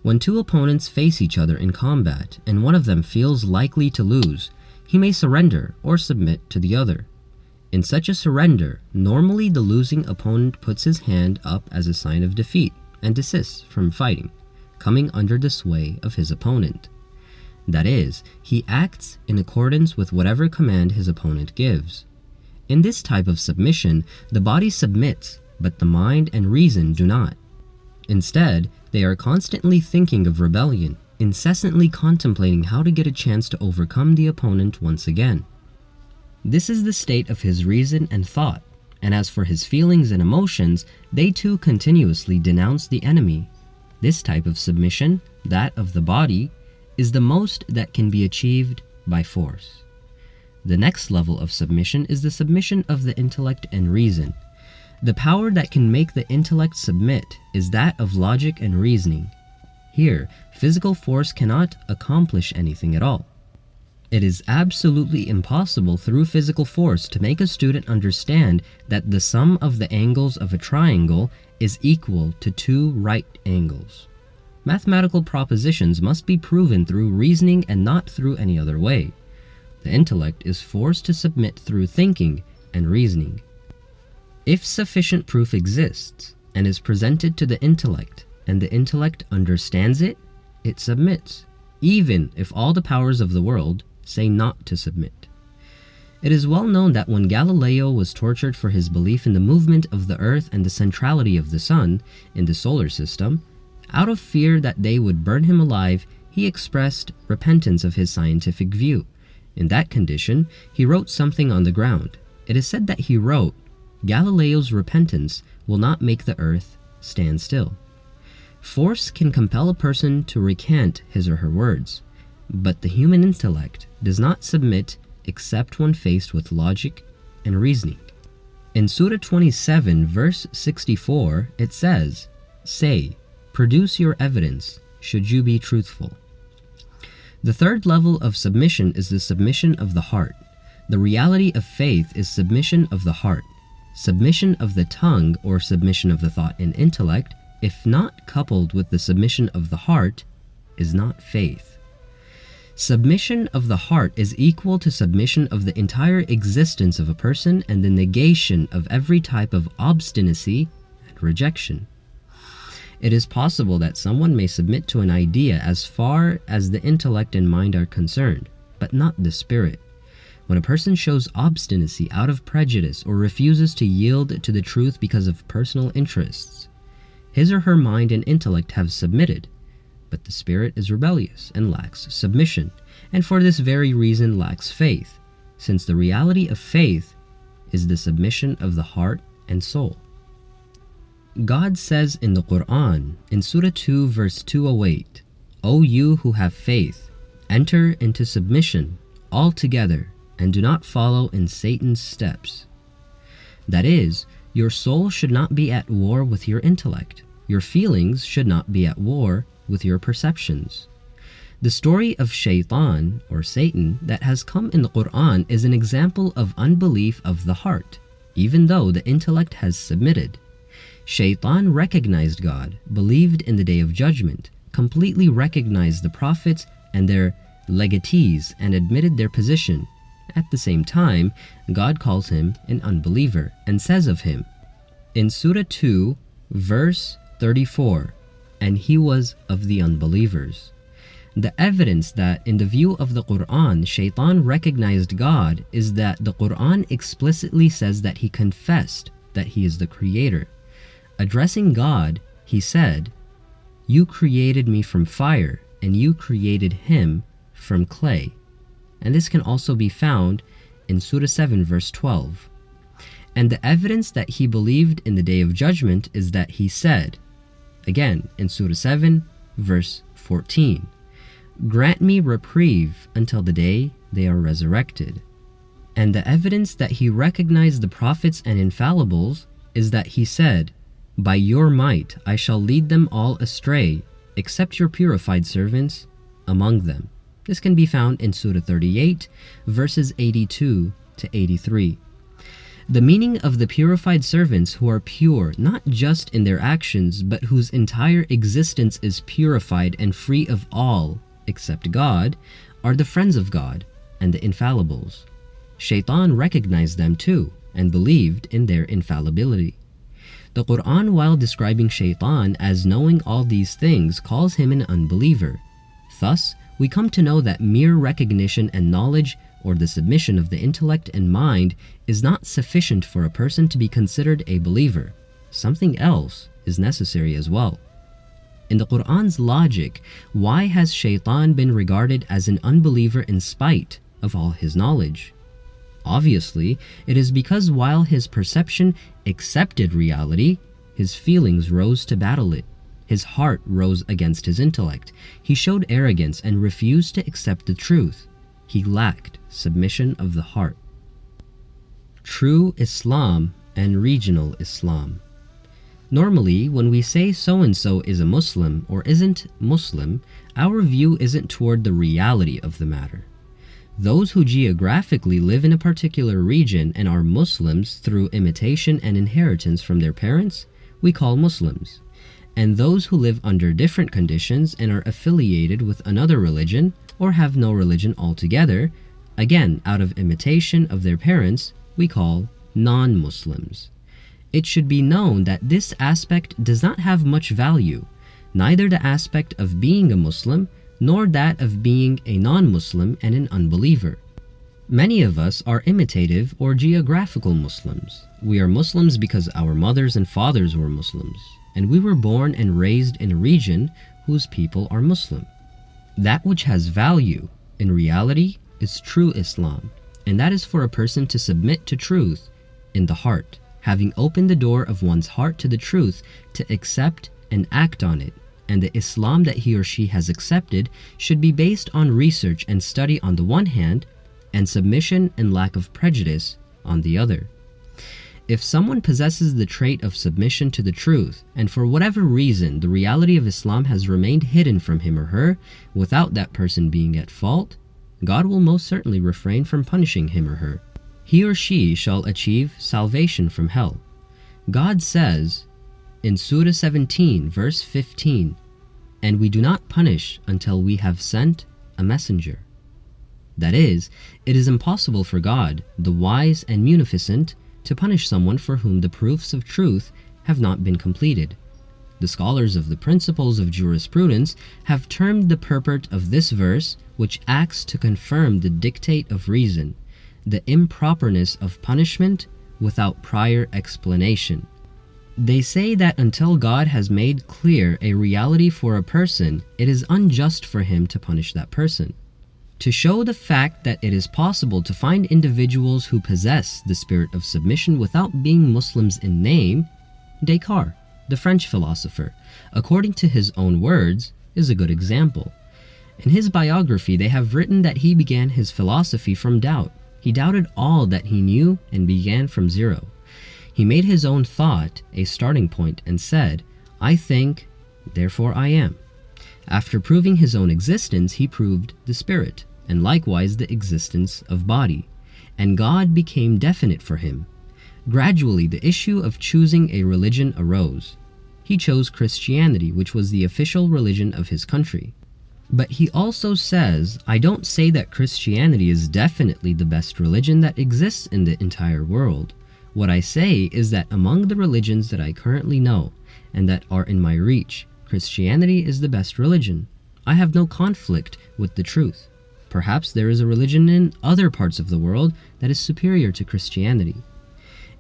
When 2 opponents face each other in combat and one of them feels likely to lose, he may surrender or submit to the other. In such a surrender, normally the losing opponent puts his hand up as a sign of defeat and desists from fighting, coming under the sway of his opponent. That is, he acts in accordance with whatever command his opponent gives. In this type of submission, the body submits, but the mind and reason do not. Instead, they are constantly thinking of rebellion, incessantly contemplating how to get a chance to overcome the opponent once again. This is the state of his reason and thought, and as for his feelings and emotions, they too continuously denounce the enemy. This type of submission, that of the body, is the most that can be achieved by force. The next level of submission is the submission of the intellect and reason. The power that can make the intellect submit is that of logic and reasoning. Here, physical force cannot accomplish anything at all. It is absolutely impossible through physical force to make a student understand that the sum of the angles of a triangle is equal to 2 right angles. Mathematical propositions must be proven through reasoning and not through any other way. The intellect is forced to submit through thinking and reasoning. If sufficient proof exists and is presented to the intellect, and the intellect understands it, it submits, even if all the powers of the world say not to submit. It is well known that when Galileo was tortured for his belief in the movement of the earth and the centrality of the sun in the solar system, out of fear that they would burn him alive, he expressed repentance of his scientific view. In that condition, he wrote something on the ground. It is said that he wrote, "Galileo's repentance will not make the earth stand still." Force can compel a person to recant his or her words, but the human intellect does not submit except when faced with logic and reasoning. In Surah 27, verse 64, it says, "Say, produce your evidence, should you be truthful." The third level of submission is the submission of the heart. The reality of faith is submission of the heart. Submission of the tongue, or submission of the thought and intellect, if not coupled with the submission of the heart, is not faith. Submission of the heart is equal to submission of the entire existence of a person and the negation of every type of obstinacy and rejection. It is possible that someone may submit to an idea as far as the intellect and mind are concerned, but not the spirit. When a person shows obstinacy out of prejudice or refuses to yield to the truth because of personal interests, his or her mind and intellect have submitted, but the spirit is rebellious and lacks submission, and for this very reason lacks faith, since the reality of faith is the submission of the heart and soul. God says in the Quran, in Surah 2, verse 208, "O you who have faith, enter into submission altogether, and do not follow in Satan's steps." That is, your soul should not be at war with your intellect. Your feelings should not be at war with your perceptions. The story of Shaitan, or Satan, that has come in the Quran is an example of unbelief of the heart, even though the intellect has submitted. Shaitan recognized God, believed in the Day of Judgment, completely recognized the prophets and their legatees, and admitted their position. At the same time, God calls him an unbeliever and says of him, in Surah 2, verse 34, "And he was of the unbelievers." The evidence that in the view of the Quran, Shaitan recognized God is that the Quran explicitly says that he confessed that he is the creator. Addressing God, he said, "You created me from fire, and you created him from clay." And this can also be found in Surah 7, verse 12. And the evidence that he believed in the Day of Judgment is that he said, again in Surah 7, verse 14, "Grant me reprieve until the day they are resurrected." And the evidence that he recognized the prophets and infallibles is that he said, "By your might I shall lead them all astray, except your purified servants among them." This can be found in Surah 38, verses 82 to 83. The meaning of the purified servants who are pure not just in their actions, but whose entire existence is purified and free of all except God, are the friends of God and the infallibles. Shaitan recognized them too and believed in their infallibility. The Quran, while describing Shaitan as knowing all these things, calls him an unbeliever. Thus, we come to know that mere recognition and knowledge, or the submission of the intellect and mind, is not sufficient for a person to be considered a believer. Something else is necessary as well. In the Quran's logic, why has Shaitan been regarded as an unbeliever in spite of all his knowledge? Obviously, it is because while his perception accepted reality, his feelings rose to battle it. His heart rose against his intellect. He showed arrogance and refused to accept the truth. He lacked submission of the heart. True Islam and regional Islam. Normally, when we say so-and-so is a Muslim or isn't Muslim, our view isn't toward the reality of the matter. Those who geographically live in a particular region and are Muslims through imitation and inheritance from their parents, we call Muslims. And those who live under different conditions and are affiliated with another religion or have no religion altogether, again out of imitation of their parents, we call non-Muslims. It should be known that this aspect does not have much value, neither the aspect of being a Muslim nor that of being a non-Muslim and an unbeliever. Many of us are imitative or geographical Muslims. We are Muslims because our mothers and fathers were Muslims, and we were born and raised in a region whose people are Muslim. That which has value, in reality, is true Islam, and that is for a person to submit to truth in the heart, having opened the door of one's heart to the truth, to accept and act on it. And the Islam that he or she has accepted should be based on research and study on the one hand, and submission and lack of prejudice on the other. If someone possesses the trait of submission to the truth, and for whatever reason the reality of Islam has remained hidden from him or her, without that person being at fault, God will most certainly refrain from punishing him or her. He or she shall achieve salvation from hell. God says in Surah 17, verse 15, "And we do not punish until we have sent a messenger." That is, it is impossible for God, the wise and munificent, to punish someone for whom the proofs of truth have not been completed. The scholars of the principles of jurisprudence have termed the purport of this verse, which acts to confirm the dictate of reason, the improperness of punishment without prior explanation. They say that until God has made clear a reality for a person, it is unjust for him to punish that person. To show the fact that it is possible to find individuals who possess the spirit of submission without being Muslims in name, Descartes, the French philosopher, according to his own words, is a good example. In his biography, they have written that he began his philosophy from doubt. He doubted all that he knew and began from zero. He made his own thought a starting point and said, I think, therefore I am. After proving his own existence, he proved the spirit, and likewise the existence of body, and God became definite for him. Gradually, the issue of choosing a religion arose. He chose Christianity, which was the official religion of his country. But he also says, I don't say that Christianity is definitely the best religion that exists in the entire world. What I say is that among the religions that I currently know and that are in my reach, Christianity is the best religion. I have no conflict with the truth. Perhaps there is a religion in other parts of the world that is superior to Christianity.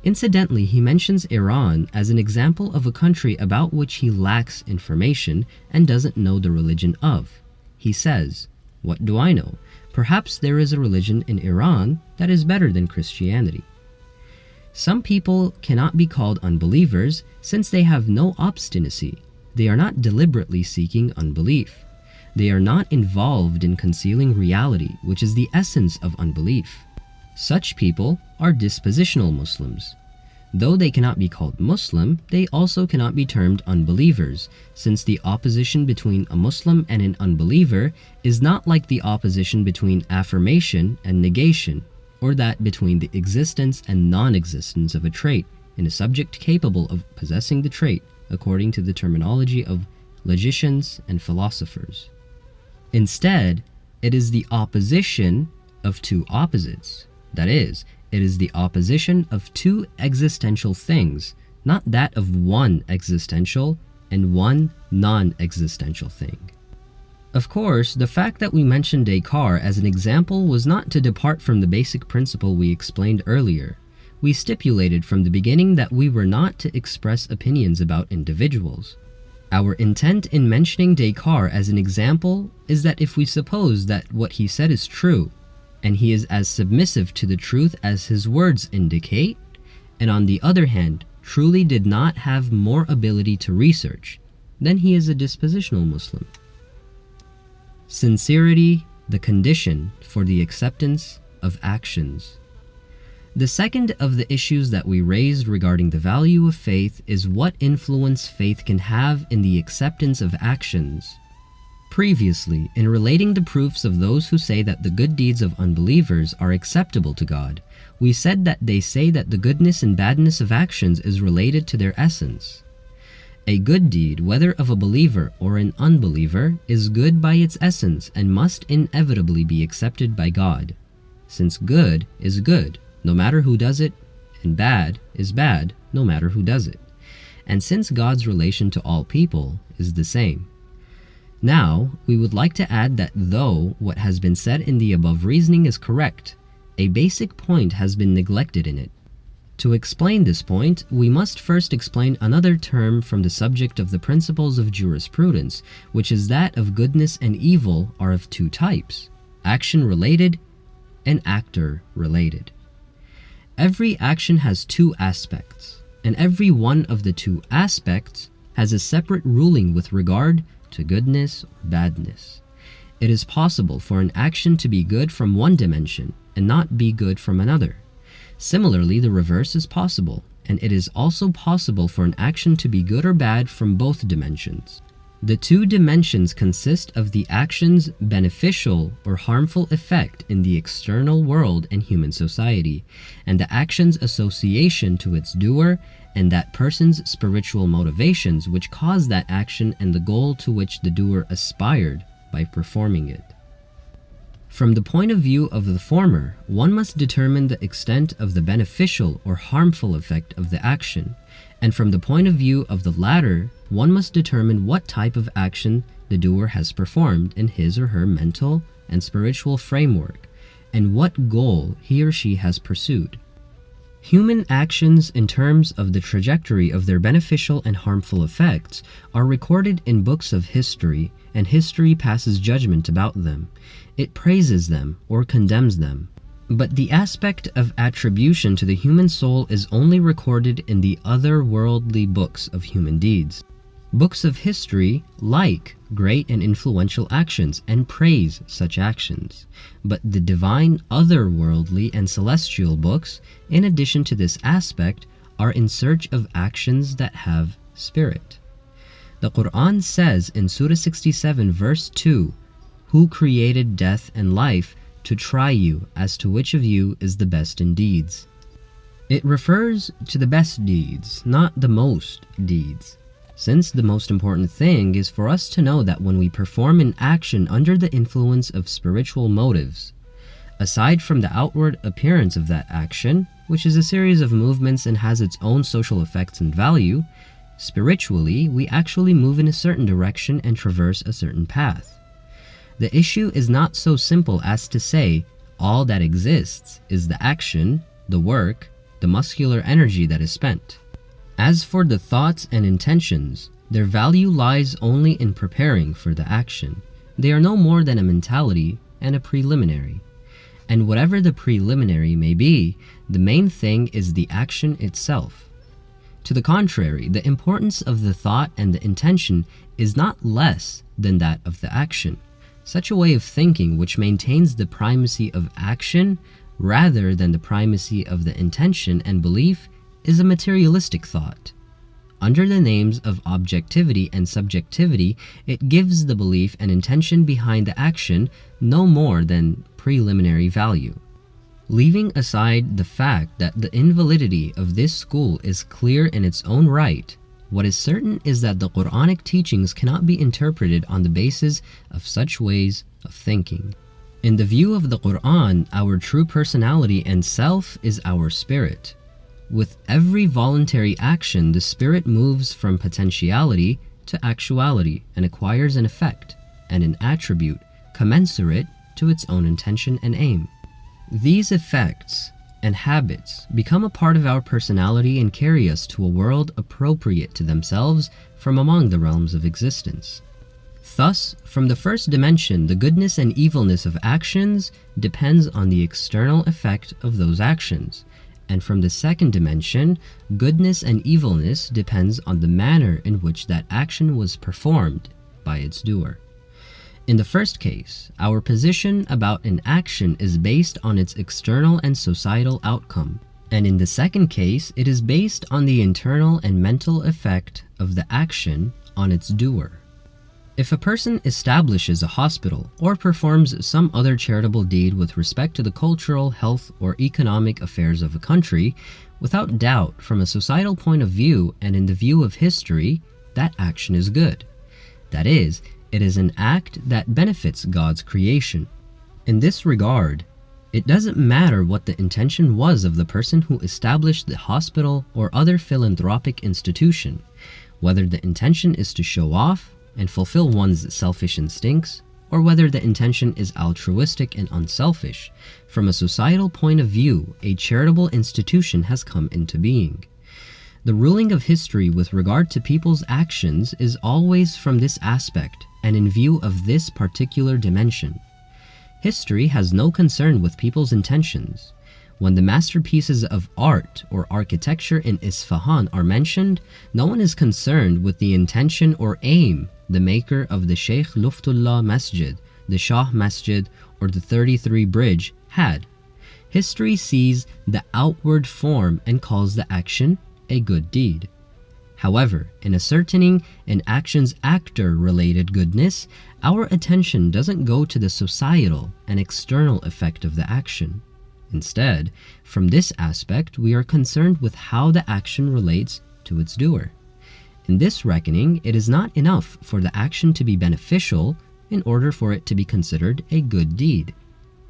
Incidentally, he mentions Iran as an example of a country about which he lacks information and doesn't know the religion of. He says, what do I know? Perhaps there is a religion in Iran that is better than Christianity. Some people cannot be called unbelievers since they have no obstinacy. They are not deliberately seeking unbelief. They are not involved in concealing reality, which is the essence of unbelief. Such people are dispositional Muslims. Though they cannot be called Muslim, they also cannot be termed unbelievers, since the opposition between a Muslim and an unbeliever is not like the opposition between affirmation and negation, or that between the existence and non-existence of a trait in a subject capable of possessing the trait, according to the terminology of logicians and philosophers. Instead, it is the opposition of two opposites. That is, it is the opposition of two existential things, not that of one existential and one non-existential thing. Of course, the fact that we mentioned Descartes as an example was not to depart from the basic principle we explained earlier. We stipulated from the beginning that we were not to express opinions about individuals. Our intent in mentioning Descartes as an example is that if we suppose that what he said is true, and he is as submissive to the truth as his words indicate, and on the other hand, truly did not have more ability to research, then he is a dispositional Muslim. Sincerity, the condition for the acceptance of actions. The second of the issues that we raised regarding the value of faith is what influence faith can have in the acceptance of actions. Previously, in relating the proofs of those who say that the good deeds of unbelievers are acceptable to God, we said that they say that the goodness and badness of actions is related to their essence. A good deed, whether of a believer or an unbeliever, is good by its essence and must inevitably be accepted by God, since good is good, no matter who does it, and bad is bad, no matter who does it, and since God's relation to all people is the same. Now, we would like to add that though what has been said in the above reasoning is correct, a basic point has been neglected in it. To explain this point, we must first explain another term from the subject of the principles of jurisprudence, which is that of goodness and evil are of two types, action-related and actor-related. Every action has two aspects, and every one of the two aspects has a separate ruling with regard to goodness or badness. It is possible for an action to be good from one dimension and not be good from another. Similarly, the reverse is possible, and it is also possible for an action to be good or bad from both dimensions. The two dimensions consist of the action's beneficial or harmful effect in the external world and human society, and the action's association to its doer and that person's spiritual motivations which cause that action and the goal to which the doer aspired by performing it. From the point of view of the former, one must determine the extent of the beneficial or harmful effect of the action, and from the point of view of the latter, one must determine what type of action the doer has performed in his or her mental and spiritual framework, and what goal he or she has pursued. Human actions in terms of the trajectory of their beneficial and harmful effects are recorded in books of history, and history passes judgment about them. It praises them or condemns them. But the aspect of attribution to the human soul is only recorded in the otherworldly books of human deeds. Books of history like great and influential actions and praise such actions, but the divine otherworldly and celestial books, in addition to this aspect, are in search of actions that have spirit. The Quran says in Surah 67 verse 2, "Who created death and life to try you as to which of you is the best in deeds." It refers to the best deeds, not the most deeds, since the most important thing is for us to know that when we perform an action under the influence of spiritual motives, aside from the outward appearance of that action, which is a series of movements and has its own social effects and value, spiritually we actually move in a certain direction and traverse a certain path. The issue is not so simple as to say all that exists is the action, the work, the muscular energy that is spent. As for the thoughts and intentions, their value lies only in preparing for the action. They are no more than a mentality and a preliminary. And whatever the preliminary may be, the main thing is the action itself. To the contrary, the importance of the thought and the intention is not less than that of the action. Such a way of thinking which maintains the primacy of action rather than the primacy of the intention and belief is a materialistic thought. Under the names of objectivity and subjectivity, it gives the belief and intention behind the action no more than preliminary value. Leaving aside the fact that the invalidity of this school is clear in its own right, what is certain is that the Quranic teachings cannot be interpreted on the basis of such ways of thinking. In the view of the Quran, our true personality and self is our spirit. With every voluntary action, the spirit moves from potentiality to actuality and acquires an effect and an attribute commensurate to its own intention and aim. These effects and habits become a part of our personality and carry us to a world appropriate to themselves from among the realms of existence. Thus, from the first dimension, the goodness and evilness of actions depends on the external effect of those actions. And from the second dimension, goodness and evilness depends on the manner in which that action was performed by its doer. In the first case, our position about an action is based on its external and societal outcome. And in the second case, it is based on the internal and mental effect of the action on its doer. If a person establishes a hospital or performs some other charitable deed with respect to the cultural, health, or economic affairs of a country, without doubt, from a societal point of view and in the view of history, that action is good. That is, it is an act that benefits God's creation. In this regard, it doesn't matter what the intention was of the person who established the hospital or other philanthropic institution, whether the intention is to show off and fulfill one's selfish instincts, or whether the intention is altruistic and unselfish. From a societal point of view, a charitable institution has come into being. The ruling of history with regard to people's actions is always from this aspect and in view of this particular dimension. History has no concern with people's intentions. When the masterpieces of art or architecture in Isfahan are mentioned, no one is concerned with the intention or aim the maker of the Sheikh Luftullah Masjid, the Shah Masjid, or the 33 Bridge had. History sees the outward form and calls the action a good deed. However, in ascertaining an action's actor-related goodness, our attention doesn't go to the societal and external effect of the action. Instead, from this aspect, we are concerned with how the action relates to its doer. In this reckoning, it is not enough for the action to be beneficial in order for it to be considered a good deed.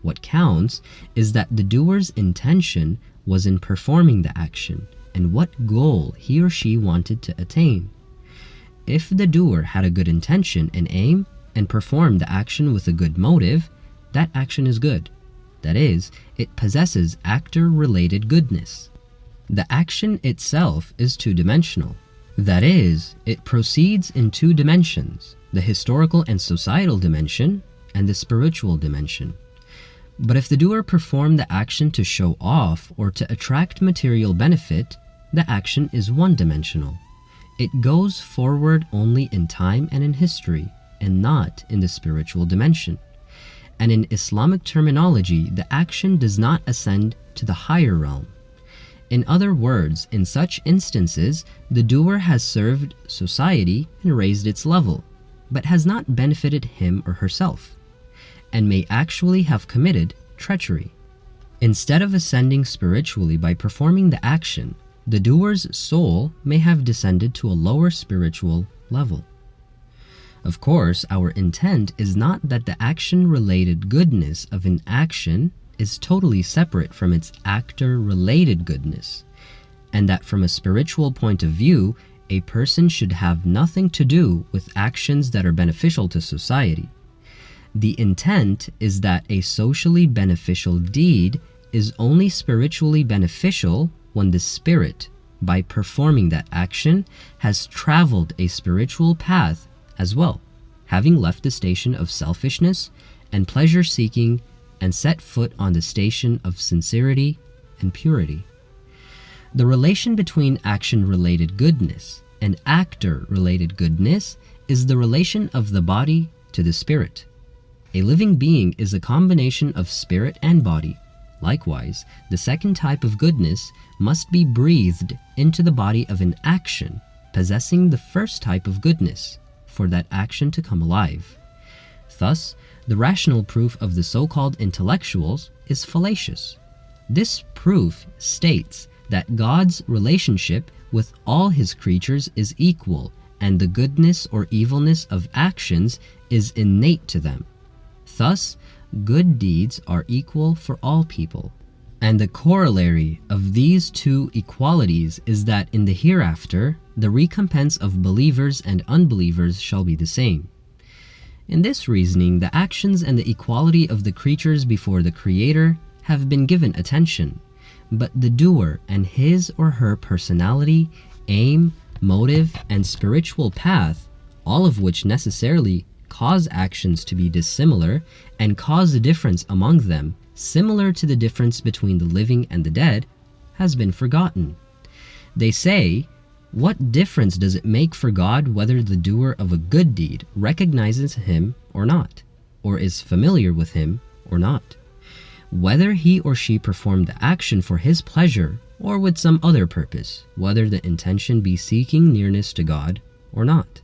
What counts is that the doer's intention was in performing the action and what goal he or she wanted to attain. If the doer had a good intention and aim and performed the action with a good motive, that action is good. That is, it possesses actor-related goodness. The action itself is two-dimensional. That is, it proceeds in two dimensions, the historical and societal dimension and the spiritual dimension. But if the doer performed the action to show off or to attract material benefit, the action is one-dimensional. It goes forward only in time and in history, and not in the spiritual dimension. And in Islamic terminology, the action does not ascend to the higher realm. In other words, in such instances, the doer has served society and raised its level, but has not benefited him or herself, and may actually have committed treachery. Instead of ascending spiritually by performing the action, the doer's soul may have descended to a lower spiritual level. Of course, our intent is not that the action-related goodness of an action is totally separate from its actor-related goodness, and that from a spiritual point of view, a person should have nothing to do with actions that are beneficial to society. The intent is that a socially beneficial deed is only spiritually beneficial when the spirit, by performing that action, has traveled a spiritual path as well, having left the station of selfishness and pleasure-seeking and set foot on the station of sincerity and purity. The relation between action-related goodness and actor-related goodness is the relation of the body to the spirit. A living being is a combination of spirit and body. Likewise, the second type of goodness must be breathed into the body of an action possessing the first type of goodness for that action to come alive. Thus, the rational proof of the so-called intellectuals is fallacious. This proof states that God's relationship with all his creatures is equal, and the goodness or evilness of actions is innate to them. Thus, good deeds are equal for all people. And the corollary of these two equalities is that in the hereafter, the recompense of believers and unbelievers shall be the same. In this reasoning, the actions and the equality of the creatures before the Creator have been given attention, but the doer and his or her personality, aim, motive, and spiritual path, all of which necessarily cause actions to be dissimilar and cause a difference among them, similar to the difference between the living and the dead, has been forgotten. They say, what difference does it make for God whether the doer of a good deed recognizes him or not, or is familiar with him or not? Whether he or she performed the action for his pleasure or with some other purpose, whether the intention be seeking nearness to God or not?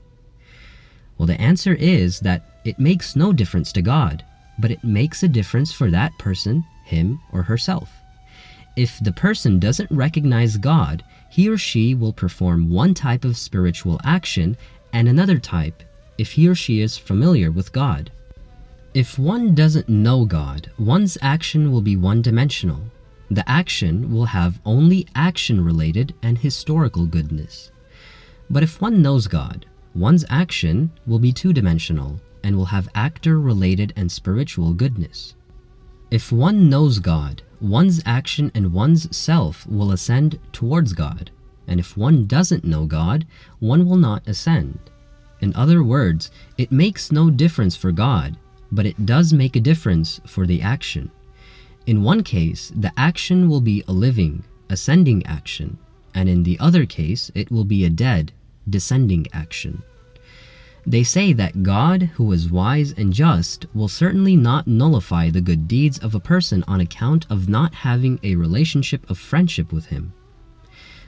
Well, the answer is that it makes no difference to God, but it makes a difference for that person, him or herself. If the person doesn't recognize God, he or she will perform one type of spiritual action and another type if he or she is familiar with God. If one doesn't know God, one's action will be one-dimensional. The action will have only action-related and historical goodness. But if one knows God, one's action will be two-dimensional and will have actor-related and spiritual goodness. If one knows God, one's action and one's self will ascend towards God, and if one doesn't know God, one will not ascend. In other words, it makes no difference for God, but it does make a difference for the action. In one case, the action will be a living, ascending action, and in the other case, it will be a dead, descending action. They say that God, who is wise and just, will certainly not nullify the good deeds of a person on account of not having a relationship of friendship with him.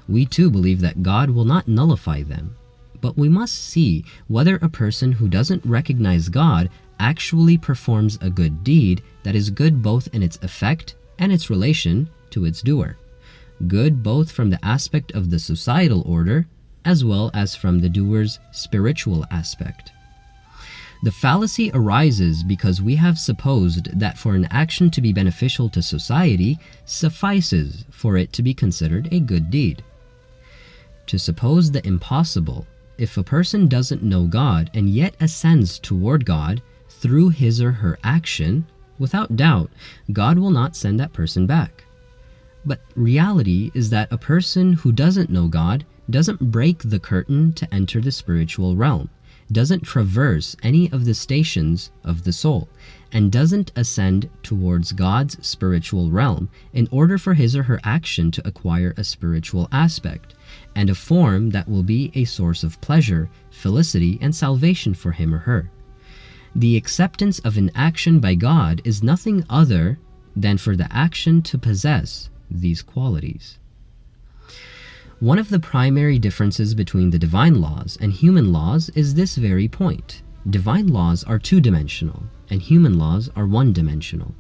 We too believe that God will not nullify them, but we must see whether a person who doesn't recognize God actually performs a good deed that is good both in its effect and its relation to its doer, good both from the aspect of the societal order as well as from the doer's spiritual aspect. The fallacy arises because we have supposed that for an action to be beneficial to society suffices for it to be considered a good deed. To suppose the impossible, if a person doesn't know God and yet ascends toward God through his or her action, without doubt, God will not send that person back. But reality is that a person who doesn't know God doesn't break the curtain to enter the spiritual realm, doesn't traverse any of the stations of the soul, and doesn't ascend towards God's spiritual realm in order for his or her action to acquire a spiritual aspect, and a form that will be a source of pleasure, felicity, and salvation for him or her. The acceptance of an action by God is nothing other than for the action to possess these qualities. One of the primary differences between the divine laws and human laws is this very point. Divine laws are two-dimensional, and human laws are one-dimensional.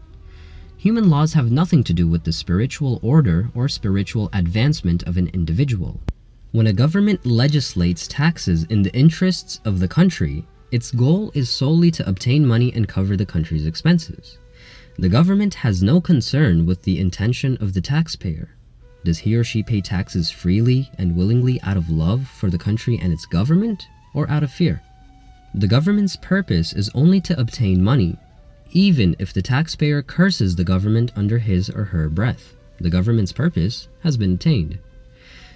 Human laws have nothing to do with the spiritual order or spiritual advancement of an individual. When a government legislates taxes in the interests of the country, its goal is solely to obtain money and cover the country's expenses. The government has no concern with the intention of the taxpayer. Does he or she pay taxes freely and willingly out of love for the country and its government, or out of fear? The government's purpose is only to obtain money, even if the taxpayer curses the government under his or her breath. The government's purpose has been attained.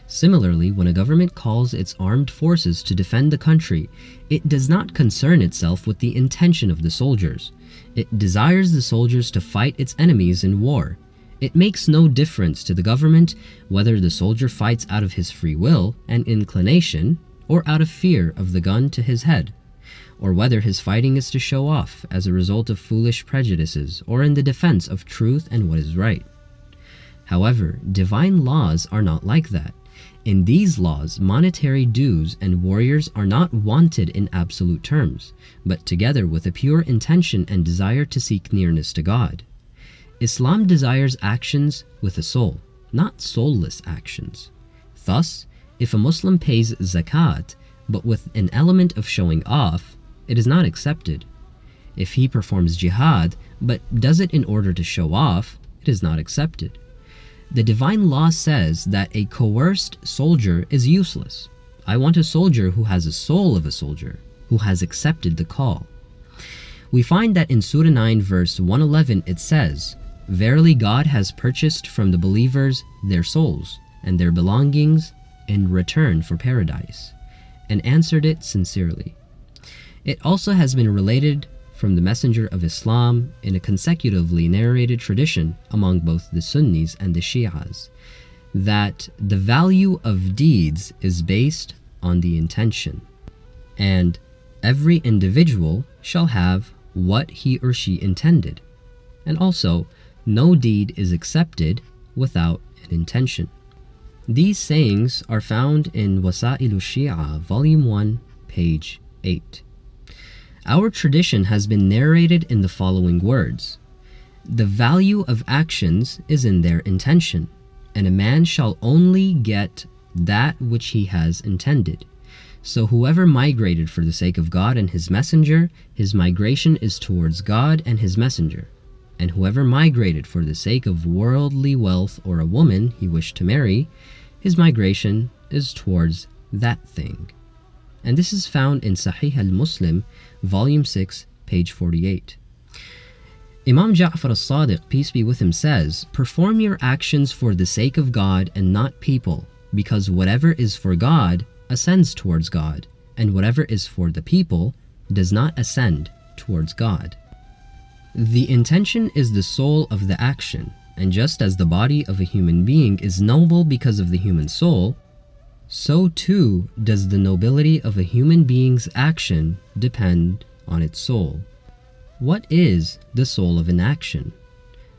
Similarly, when a government calls its armed forces to defend the country, it does not concern itself with the intention of the soldiers. It desires the soldiers to fight its enemies in war. It makes no difference to the government whether the soldier fights out of his free will and inclination or out of fear of the gun to his head, or whether his fighting is to show off as a result of foolish prejudices or in the defense of truth and what is right. However, divine laws are not like that. In these laws, monetary dues and warriors are not wanted in absolute terms, but together with a pure intention and desire to seek nearness to God. Islam desires actions with a soul, not soulless actions. Thus, if a Muslim pays zakat, but with an element of showing off, it is not accepted. If he performs jihad, but does it in order to show off, it is not accepted. The divine law says that a coerced soldier is useless. I want a soldier who has a soul of a soldier, who has accepted the call. We find that in Surah 9 verse 111 it says, "Verily God has purchased from the believers their souls and their belongings in return for paradise, and answered it sincerely." It also has been related from the Messenger of Islam in a consecutively narrated tradition among both the Sunnis and the Shi'as that the value of deeds is based on the intention, and every individual shall have what he or she intended, and also no deed is accepted without an intention. These sayings are found in Wasailu Shia, Volume 1, page 8. Our tradition has been narrated in the following words: "The value of actions is in their intention, and a man shall only get that which he has intended. So whoever migrated for the sake of God and His Messenger, his migration is towards God and His Messenger. And whoever migrated for the sake of worldly wealth or a woman he wished to marry, his migration is towards that thing." And this is found in Sahih al-Muslim, Volume 6, page 48. Imam Ja'far al-Sadiq, peace be with him, says, "Perform your actions for the sake of God and not people, because whatever is for God ascends towards God, and whatever is for the people does not ascend towards God." The intention is the soul of the action, and just as the body of a human being is noble because of the human soul, so too does the nobility of a human being's action depend on its soul. What is the soul of an action?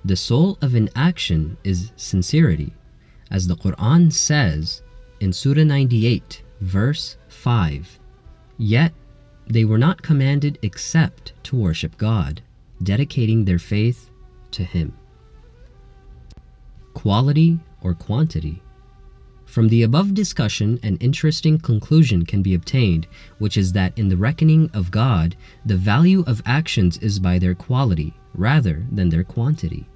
The soul of an action is sincerity, as the Quran says in Surah 98, verse 5, "Yet they were not commanded except to worship God, dedicating their faith to Him." Quality or quantity? From the above discussion, an interesting conclusion can be obtained, which is that in the reckoning of God, the value of actions is by their quality rather than their quantity.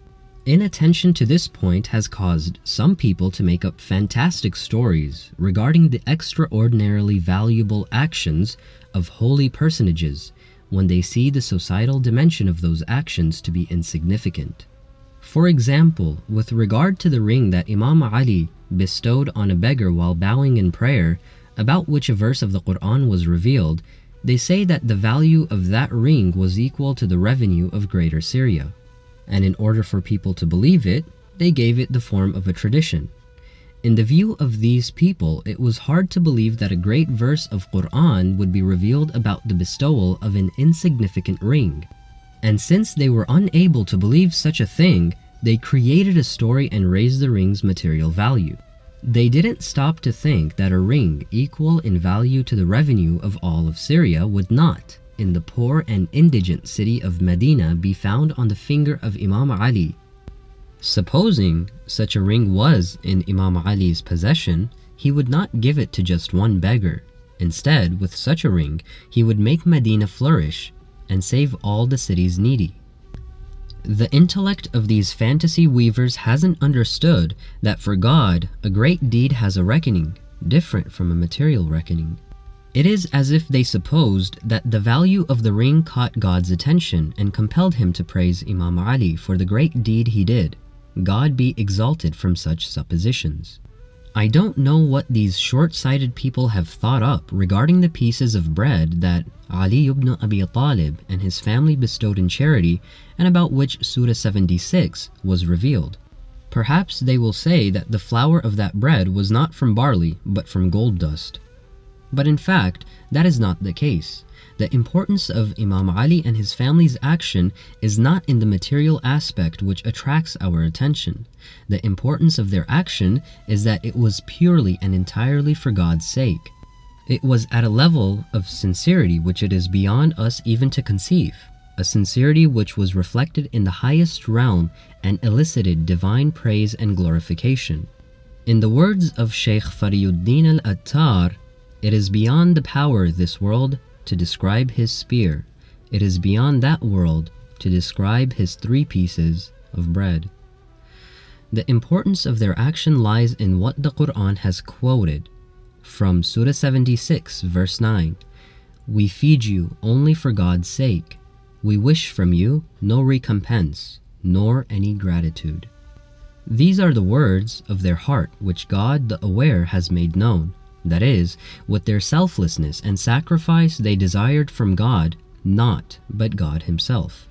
Inattention to this point has caused some people to make up fantastic stories regarding the extraordinarily valuable actions of holy personages when they see the societal dimension of those actions to be insignificant. For example, with regard to the ring that Imam Ali bestowed on a beggar while bowing in prayer, about which a verse of the Quran was revealed, they say that the value of that ring was equal to the revenue of Greater Syria. And in order for people to believe it, they gave it the form of a tradition. In the view of these people, it was hard to believe that a great verse of Quran would be revealed about the bestowal of an insignificant ring. And since they were unable to believe such a thing, they created a story and raised the ring's material value. They didn't stop to think that a ring equal in value to the revenue of all of Syria would not, in the poor and indigent city of Medina, be found on the finger of Imam Ali. Supposing such a ring was in Imam Ali's possession, he would not give it to just one beggar. Instead, with such a ring, he would make Medina flourish and save all the city's needy. The intellect of these fantasy weavers hasn't understood that for God, a great deed has a reckoning, different from a material reckoning. It is as if they supposed that the value of the ring caught God's attention and compelled him to praise Imam Ali for the great deed he did. God be exalted from such suppositions. I don't know what these short-sighted people have thought up regarding the pieces of bread that Ali ibn Abi Talib and his family bestowed in charity, and about which Surah 76 was revealed. Perhaps they will say that the flour of that bread was not from barley, but from gold dust. But in fact, that is not the case. The importance of Imam Ali and his family's action is not in the material aspect which attracts our attention. The importance of their action is that it was purely and entirely for God's sake. It was at a level of sincerity which it is beyond us even to conceive, a sincerity which was reflected in the highest realm and elicited divine praise and glorification. In the words of Shaykh Fariuddin al-Attar, it is beyond the power of this world to describe his spear. It is beyond that world to describe his 3 pieces of bread. The importance of their action lies in what the Quran has quoted from Surah 76, verse 9. We feed you only for God's sake. We wish from you no recompense, nor any gratitude. These are the words of their heart which God the Aware has made known. That is, with their selflessness and sacrifice they desired from God, not but God himself.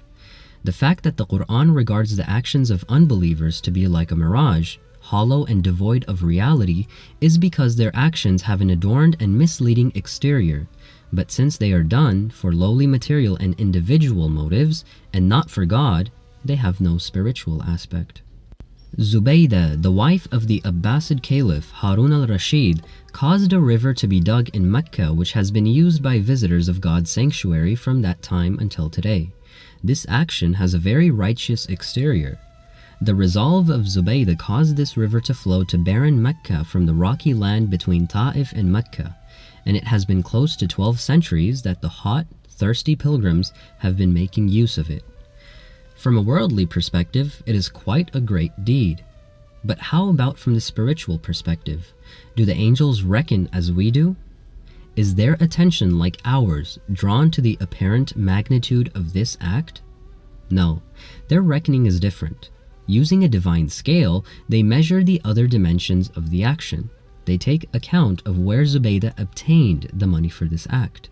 The fact that the Quran regards the actions of unbelievers to be like a mirage, hollow and devoid of reality, is because their actions have an adorned and misleading exterior. But since they are done for lowly material and individual motives, and not for God, they have no spiritual aspect. Zubaydah, the wife of the Abbasid Caliph Harun al-Rashid, caused a river to be dug in Mecca which has been used by visitors of God's sanctuary from that time until today. This action has a very righteous exterior. The resolve of Zubaydah caused this river to flow to barren Mecca from the rocky land between Ta'if and Mecca, and it has been close to 12 centuries that the hot, thirsty pilgrims have been making use of it. From a worldly perspective, it is quite a great deed. But how about from the spiritual perspective? Do the angels reckon as we do? Is their attention, like ours, drawn to the apparent magnitude of this act? No, their reckoning is different. Using a divine scale, they measure the other dimensions of the action. They take account of where Zubaydah obtained the money for this act.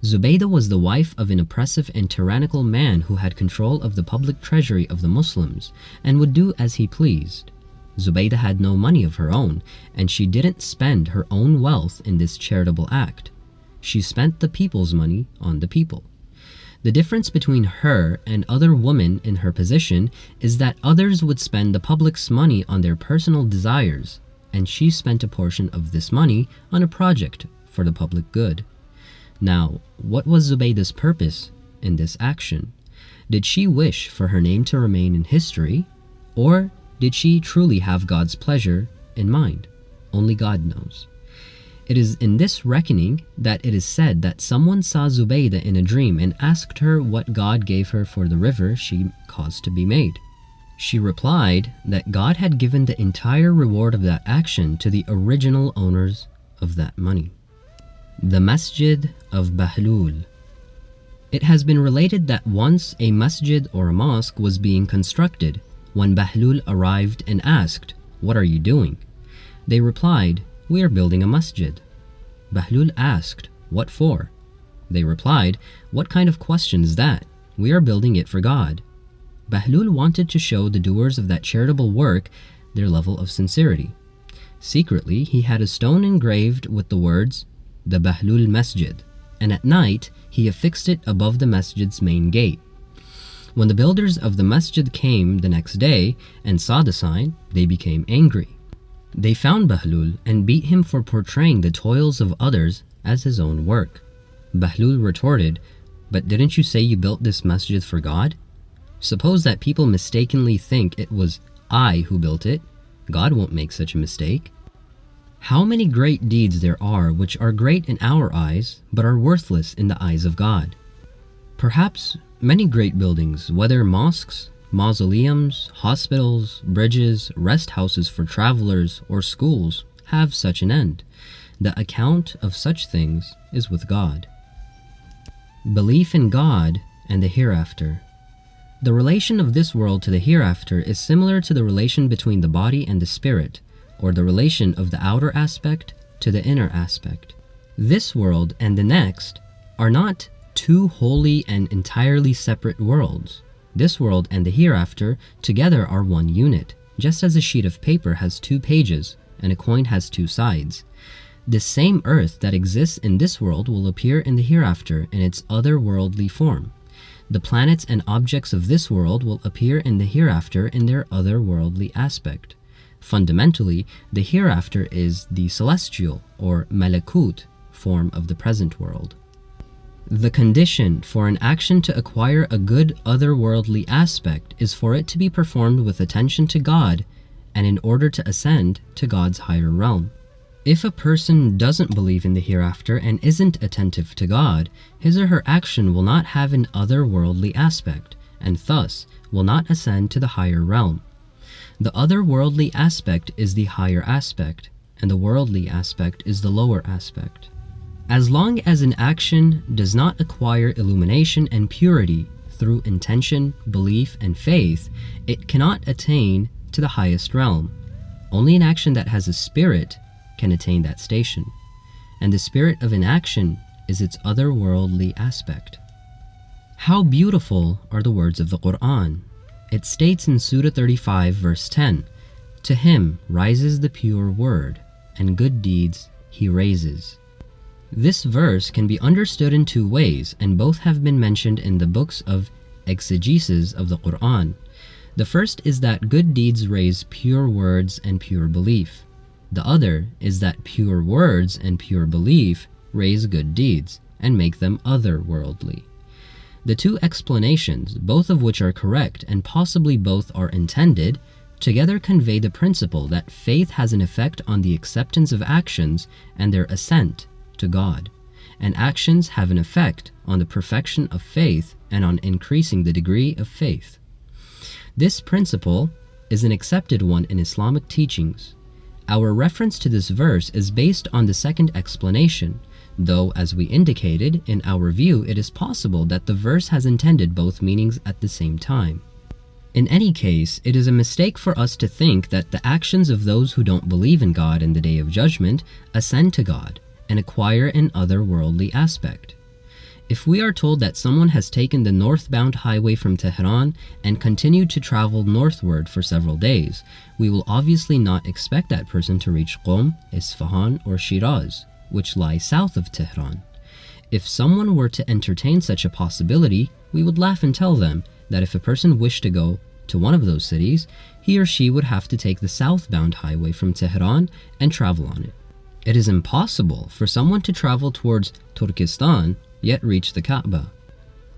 Zubaydah was the wife of an oppressive and tyrannical man who had control of the public treasury of the Muslims and would do as he pleased. Zubaydah had no money of her own, and she didn't spend her own wealth in this charitable act. She spent the people's money on the people. The difference between her and other women in her position is that others would spend the public's money on their personal desires, and she spent a portion of this money on a project for the public good. Now, what was Zubaydah's purpose in this action? Did she wish for her name to remain in history, or did she truly have God's pleasure in mind? Only God knows. It is in this reckoning that it is said that someone saw Zubaydah in a dream and asked her what God gave her for the river she caused to be made. She replied that God had given the entire reward of that action to the original owners of that money. The Masjid of Bahlul. It has been related that once a masjid or a mosque was being constructed when Bahlul arrived and asked, "What are you doing?" They replied, "We are building a masjid." Bahlul asked, "What for?" They replied, "What kind of question is that? We are building it for God." Bahlul wanted to show the doers of that charitable work their level of sincerity. Secretly, he had a stone engraved with the words, "The Bahlul Masjid," and at night he affixed it above the masjid's main gate. When the builders of the masjid came the next day and saw the sign, they became angry. They found Bahlul and beat him for portraying the toils of others as his own work. Bahlul retorted, "But didn't you say you built this masjid for God? Suppose that people mistakenly think it was I who built it. God won't make such a mistake." How many great deeds there are which are great in our eyes, but are worthless in the eyes of God. Perhaps many great buildings, whether mosques, mausoleums, hospitals, bridges, rest houses for travelers, or schools, have such an end. The account of such things is with God. Belief in God and the hereafter. The relation of this world to the hereafter is similar to the relation between the body and the spirit, or the relation of the outer aspect to the inner aspect. This world and the next are not two wholly and entirely separate worlds. This world and the hereafter together are one unit, just as a sheet of paper has two pages and a coin has two sides. This same earth that exists in this world will appear in the hereafter in its otherworldly form. The planets and objects of this world will appear in the hereafter in their otherworldly aspect. Fundamentally, the hereafter is the celestial or malakut form of the present world. The condition for an action to acquire a good otherworldly aspect is for it to be performed with attention to God and in order to ascend to God's higher realm. If a person doesn't believe in the hereafter and isn't attentive to God, his or her action will not have an otherworldly aspect, and thus will not ascend to the higher realm. The otherworldly aspect is the higher aspect, and the worldly aspect is the lower aspect. As long as an action does not acquire illumination and purity through intention, belief, and faith, it cannot attain to the highest realm. Only an action that has a spirit can attain that station, and the spirit of an action is its otherworldly aspect. How beautiful are the words of the Quran! It states in Surah 35 verse 10, "To him rises the pure word, and good deeds he raises." This verse can be understood in two ways, and both have been mentioned in the books of exegesis of the Quran. The first is that good deeds raise pure words and pure belief. The other is that pure words and pure belief raise good deeds and make them otherworldly. The two explanations, both of which are correct and possibly both are intended, together convey the principle that faith has an effect on the acceptance of actions and their ascent to God, and actions have an effect on the perfection of faith and on increasing the degree of faith. This principle is an accepted one in Islamic teachings. Our reference to this verse is based on the second explanation, though, as we indicated, in our view it is possible that the verse has intended both meanings at the same time. In any case, it is a mistake for us to think that the actions of those who don't believe in God in the Day of Judgment ascend to God and acquire an otherworldly aspect. If we are told that someone has taken the northbound highway from Tehran and continued to travel northward for several days, we will obviously not expect that person to reach Qom, Isfahan, or Shiraz, which lie south of Tehran. If someone were to entertain such a possibility, we would laugh and tell them that if a person wished to go to one of those cities, he or she would have to take the southbound highway from Tehran and travel on it. It is impossible for someone to travel towards Turkestan yet reach the Kaaba.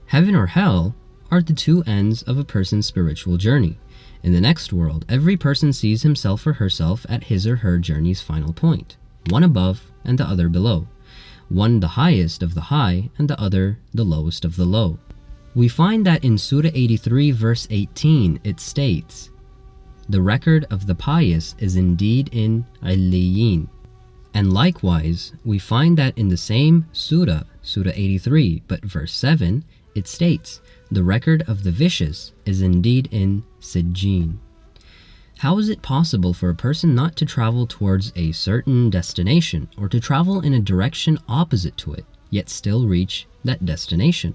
Heaven or hell are the two ends of a person's spiritual journey. In the next world, every person sees himself or herself at his or her journey's final point, one above and the other below, one the highest of the high and the other the lowest of the low. We find that in Surah 83 verse 18 it states, "The record of the pious is indeed in Illiyin." And likewise, we find that in the same Surah 83, but verse 7, it states, "The record of the vicious is indeed in Sijjin." How is it possible for a person not to travel towards a certain destination, or to travel in a direction opposite to it, yet still reach that destination?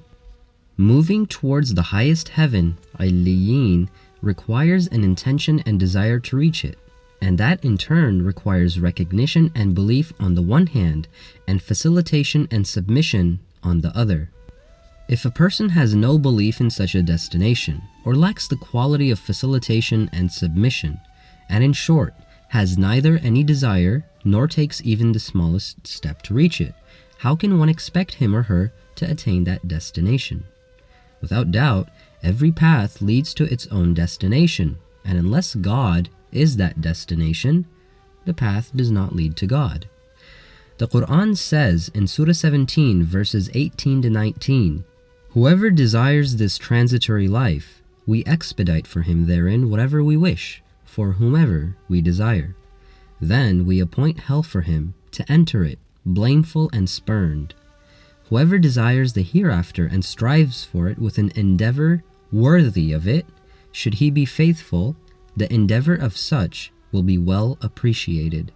Moving towards the highest heaven, Illiyin, requires an intention and desire to reach it, and that in turn requires recognition and belief on the one hand, and facilitation and submission on the other. If a person has no belief in such a destination, or lacks the quality of facilitation and submission, and in short, has neither any desire nor takes even the smallest step to reach it, how can one expect him or her to attain that destination? Without doubt, every path leads to its own destination, and unless God is that destination, the path does not lead to God. The Quran says in Surah 17, verses 18 to 19, "Whoever desires this transitory life, we expedite for him therein whatever we wish, for whomever we desire. Then we appoint hell for him to enter it, blameful and spurned. Whoever desires the hereafter and strives for it with an endeavor worthy of it, should he be faithful, the endeavor of such will be well appreciated."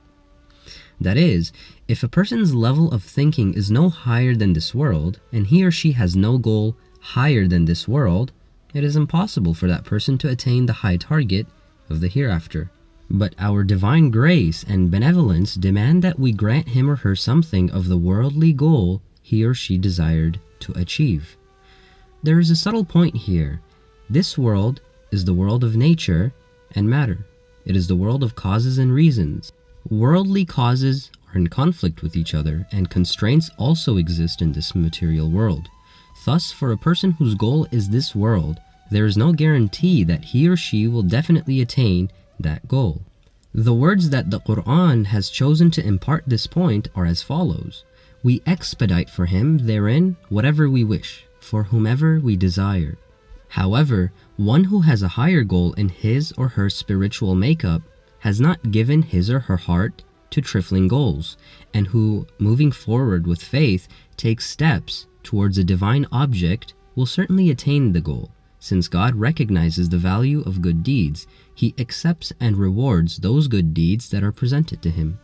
That is, if a person's level of thinking is no higher than this world, and he or she has no goal higher than this world, it is impossible for that person to attain the high target of the hereafter. But our divine grace and benevolence demand that we grant him or her something of the worldly goal he or she desired to achieve. There is a subtle point here. This world is the world of nature and matter. It is the world of causes and reasons. Worldly causes are in conflict with each other, and constraints also exist in this material world. Thus, for a person whose goal is this world, there is no guarantee that he or she will definitely attain that goal. The words that the Quran has chosen to impart this point are as follows: "We expedite for him therein whatever we wish, for whomever we desire." However, one who has a higher goal in his or her spiritual makeup has not given his or her heart to trifling goals, and who, moving forward with faith, takes steps towards a divine object, will certainly attain the goal. Since God recognizes the value of good deeds, He accepts and rewards those good deeds that are presented to Him.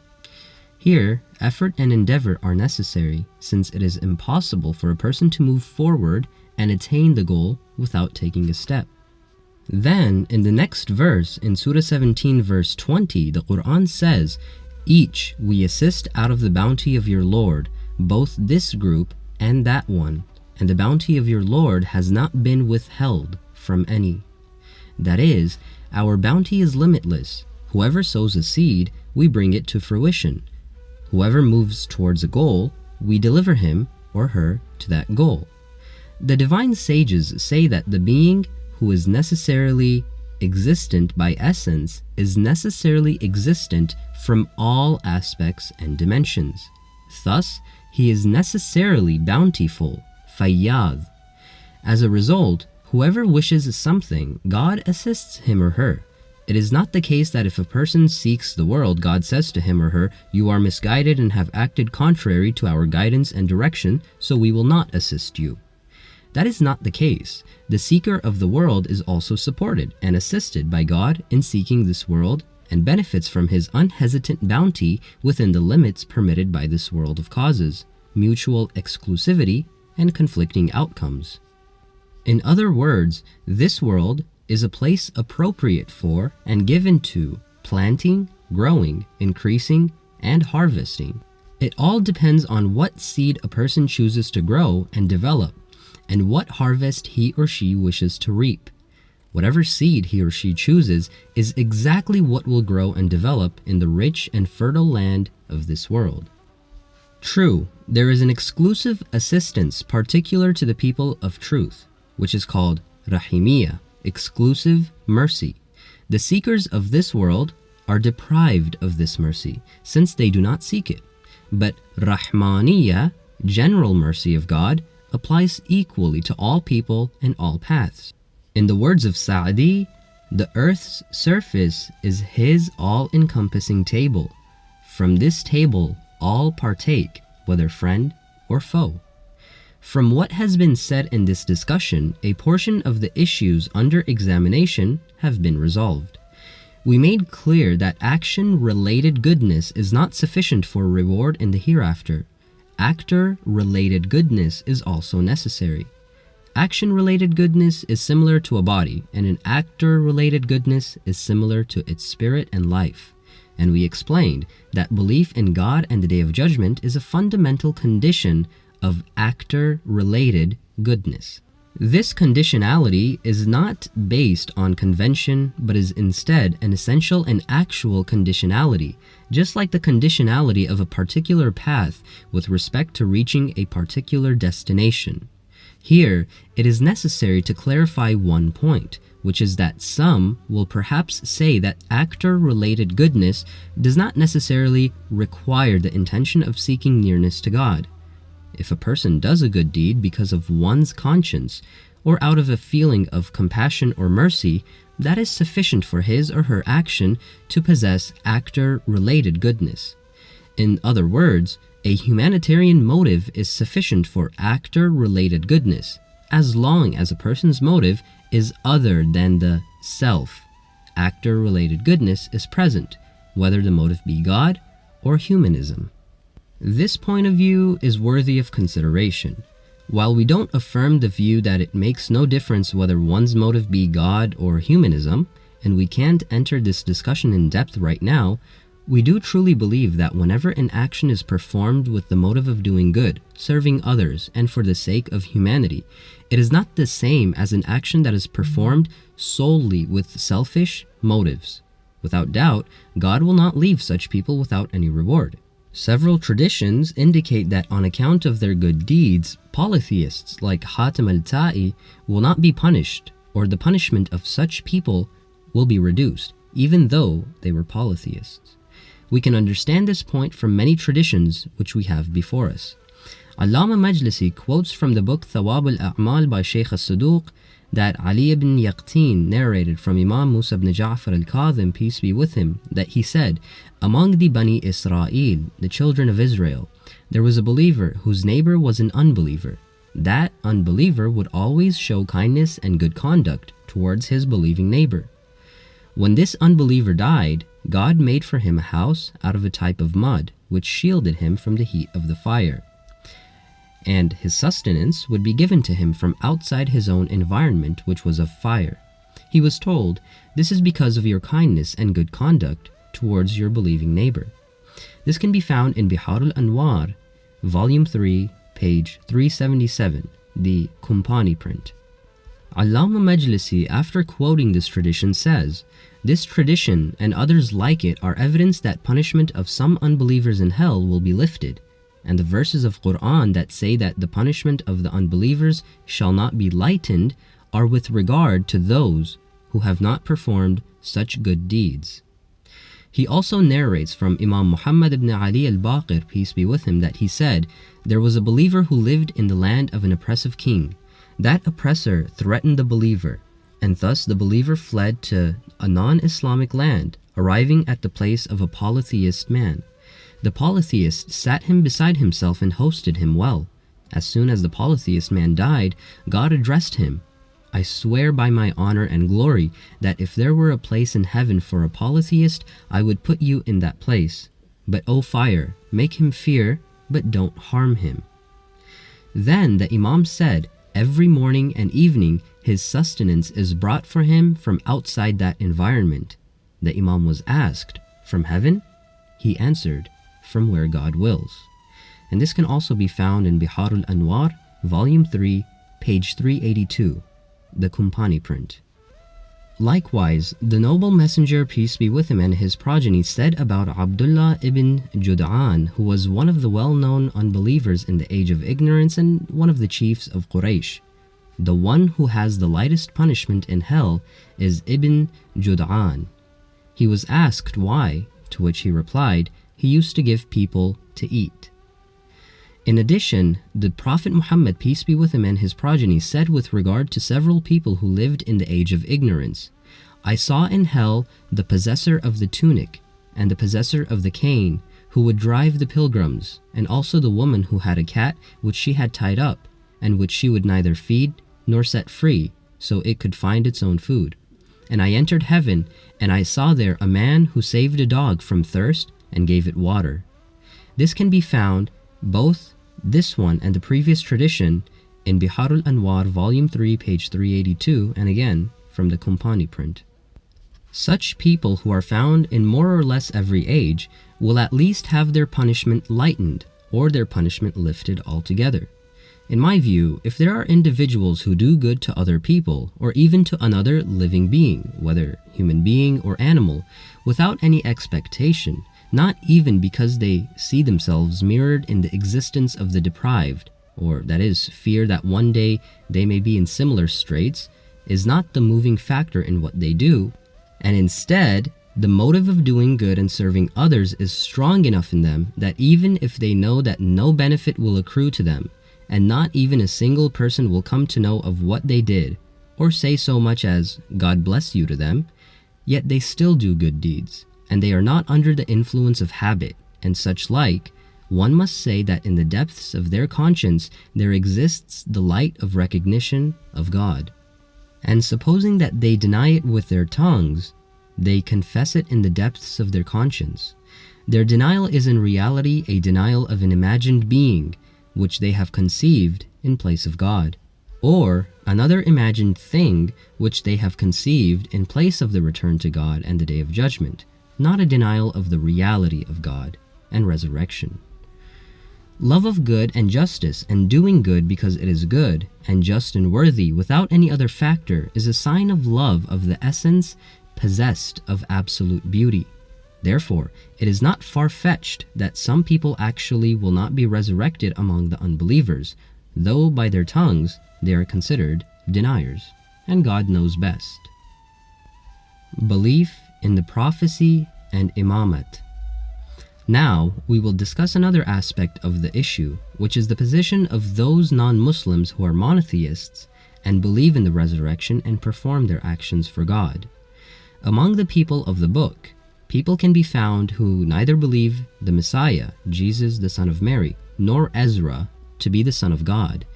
Here, effort and endeavor are necessary, since it is impossible for a person to move forward and attain the goal without taking a step. Then, in the next verse, in Surah 17 verse 20, the Quran says, "Each we assist out of the bounty of your Lord, both this group and that one, and the bounty of your Lord has not been withheld from any." That is, our bounty is limitless. Whoever sows a seed, we bring it to fruition. Whoever moves towards a goal, we deliver him or her to that goal. The divine sages say that the being who is necessarily existent by essence is necessarily existent from all aspects and dimensions. Thus, he is necessarily bountiful, fayyad. As a result, whoever wishes something, God assists him or her. It is not the case that if a person seeks the world, God says to him or her, "You are misguided and have acted contrary to our guidance and direction, so we will not assist you." That is not the case. The seeker of the world is also supported and assisted by God in seeking this world and benefits from His unhesitant bounty within the limits permitted by this world of causes, mutual exclusivity, and conflicting outcomes. In other words, this world is a place appropriate for and given to planting, growing, increasing, and harvesting. It all depends on what seed a person chooses to grow and develop, and what harvest he or she wishes to reap. Whatever seed he or she chooses is exactly what will grow and develop in the rich and fertile land of this world. True, there is an exclusive assistance particular to the people of truth, which is called Rahimiyya, exclusive mercy. The seekers of this world are deprived of this mercy, since they do not seek it. But Rahmaniyya, general mercy of God, applies equally to all people and all paths. In the words of Sa'di, the earth's surface is His all-encompassing table. From this table, all partake, whether friend or foe. From what has been said in this discussion, a portion of the issues under examination have been resolved. We made clear that action-related goodness is not sufficient for reward in the hereafter. Actor-related goodness is also necessary. Action-related goodness is similar to a body, and an actor-related goodness is similar to its spirit and life. And we explained that belief in God and the Day of Judgment is a fundamental condition of actor-related goodness. This conditionality is not based on convention, but is instead an essential and actual conditionality, just like the conditionality of a particular path with respect to reaching a particular destination. Here, it is necessary to clarify one point, which is that some will perhaps say that actor-related goodness does not necessarily require the intention of seeking nearness to God. If a person does a good deed because of one's conscience, or out of a feeling of compassion or mercy, that is sufficient for his or her action to possess actor-related goodness. In other words, a humanitarian motive is sufficient for actor-related goodness, as long as a person's motive is other than the self. Actor-related goodness is present, whether the motive be God or humanism. This point of view is worthy of consideration. While we don't affirm the view that it makes no difference whether one's motive be God or humanism, and we can't enter this discussion in depth right now, we do truly believe that whenever an action is performed with the motive of doing good, serving others, and for the sake of humanity, it is not the same as an action that is performed solely with selfish motives. Without doubt, God will not leave such people without any reward. Several traditions indicate that on account of their good deeds, polytheists like Hatim al-Ta'i will not be punished, or the punishment of such people will be reduced, even though they were polytheists. We can understand this point from many traditions which we have before us. Allama Majlisi quotes from the book Thawab al-A'mal by Shaykh al-Saduq that Ali ibn Yaqtin narrated from Imam Musa ibn Ja'far al-Kadhim, peace be with him, that he said, "Among the Bani Israel, the children of Israel, there was a believer whose neighbor was an unbeliever. That unbeliever would always show kindness and good conduct towards his believing neighbor. When this unbeliever died, God made for him a house out of a type of mud, which shielded him from the heat of the fire. And his sustenance would be given to him from outside his own environment, which was of fire. He was told, 'This is because of your kindness and good conduct towards your believing neighbor.'" This can be found in Bihar al-Anwar, Volume 3, page 377, the Kumpani print. Allama Majlisi, after quoting this tradition, says, "This tradition and others like it are evidence that punishment of some unbelievers in hell will be lifted, and the verses of Quran that say that the punishment of the unbelievers shall not be lightened are with regard to those who have not performed such good deeds." He also narrates from Imam Muhammad ibn Ali al-Baqir, peace be with him, that he said, "There was a believer who lived in the land of an oppressive king. That oppressor threatened the believer, and thus the believer fled to a non-Islamic land, arriving at the place of a polytheist man. The polytheist sat him beside himself and hosted him well. As soon as the polytheist man died, God addressed him, 'I swear by my honor and glory that if there were a place in heaven for a polytheist, I would put you in that place. But O fire, make him fear, but don't harm him.' Then the Imam said, 'Every morning and evening his sustenance is brought for him from outside that environment.' The Imam was asked, 'From heaven?' He answered, 'From where God wills.'" And this can also be found in Bihar al-Anwar, Volume 3, page 382, the Kumpani print. Likewise, the noble messenger, peace be with him, and his progeny said about Abdullah ibn Jud'an, who was one of the well-known unbelievers in the age of ignorance and one of the chiefs of Quraysh, "The one who has the lightest punishment in hell is Ibn Jud'an." He was asked why, to which he replied, "He used to give people to eat." In addition, the Prophet Muhammad, peace be with him, and his progeny said with regard to several people who lived in the age of ignorance, "I saw in hell the possessor of the tunic and the possessor of the cane, who would drive the pilgrims, and also the woman who had a cat which she had tied up, and which she would neither feed nor set free, so it could find its own food. And I entered heaven, and I saw there a man who saved a dog from thirst and gave it water." This can be found, both this one and the previous tradition, in Bihar al-Anwar, Volume 3, page 382, and again from the Kumpani print. Such people who are found in more or less every age will at least have their punishment lightened or their punishment lifted altogether. In my view, if there are individuals who do good to other people, or even to another living being, whether human being or animal, without any expectation, not even because they see themselves mirrored in the existence of the deprived, or that is, fear that one day they may be in similar straits, is not the moving factor in what they do, and instead, the motive of doing good and serving others is strong enough in them that even if they know that no benefit will accrue to them, and not even a single person will come to know of what they did, or say so much as, God bless you to them, yet they still do good deeds, and they are not under the influence of habit, and such like, one must say that in the depths of their conscience there exists the light of recognition of God. And supposing that they deny it with their tongues, they confess it in the depths of their conscience. Their denial is in reality a denial of an imagined being, which they have conceived in place of God, or another imagined thing which they have conceived in place of the return to God and the day of judgment, not a denial of the reality of God and resurrection. Love of good and justice and doing good because it is good and just and worthy without any other factor is a sign of love of the essence possessed of absolute beauty. Therefore, it is not far-fetched that some people actually will not be resurrected among the unbelievers, though by their tongues they are considered deniers, and God knows best. Belief in the prophecy and imamat. Now, we will discuss another aspect of the issue, which is the position of those non-Muslims who are monotheists and believe in the resurrection and perform their actions for God. Among the people of the book, people can be found who neither believe the Messiah, Jesus the Son of Mary, nor Ezra to be the Son of God.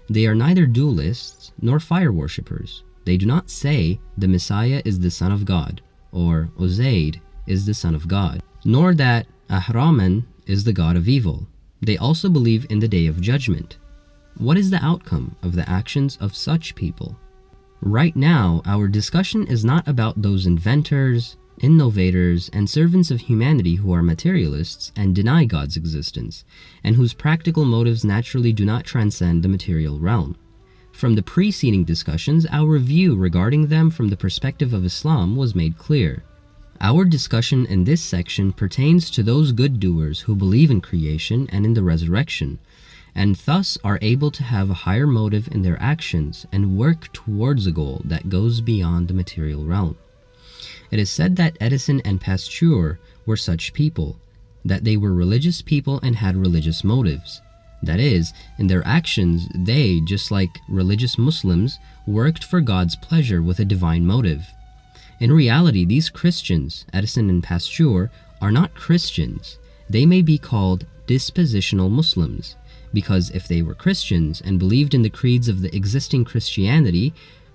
They are neither dualists nor fire worshippers. They do not say the Messiah is the Son of God, or Uzayd is the Son of God, nor that Ahraman is the god of evil. They also believe in the day of judgment. What is the outcome of the actions of such people? Right now, our discussion is not about those inventors, innovators, and servants of humanity who are materialists and deny God's existence, and whose practical motives naturally do not transcend the material realm. From the preceding discussions, our view regarding them from the perspective of Islam was made clear. Our discussion in this section pertains to those good doers who believe in creation and in the resurrection, and thus are able to have a higher motive in their actions and work towards a goal that goes beyond the material realm. It is said that Edison and Pasteur were such people, that they were religious people and had religious motives. That is, in their actions, they, just like religious Muslims, worked for God's pleasure with a divine motive. In reality, these Christians, Edison and Pasteur, are not Christians. They may be called dispositional Muslims, because if they were Christians and believed in the creeds of the existing Christianity,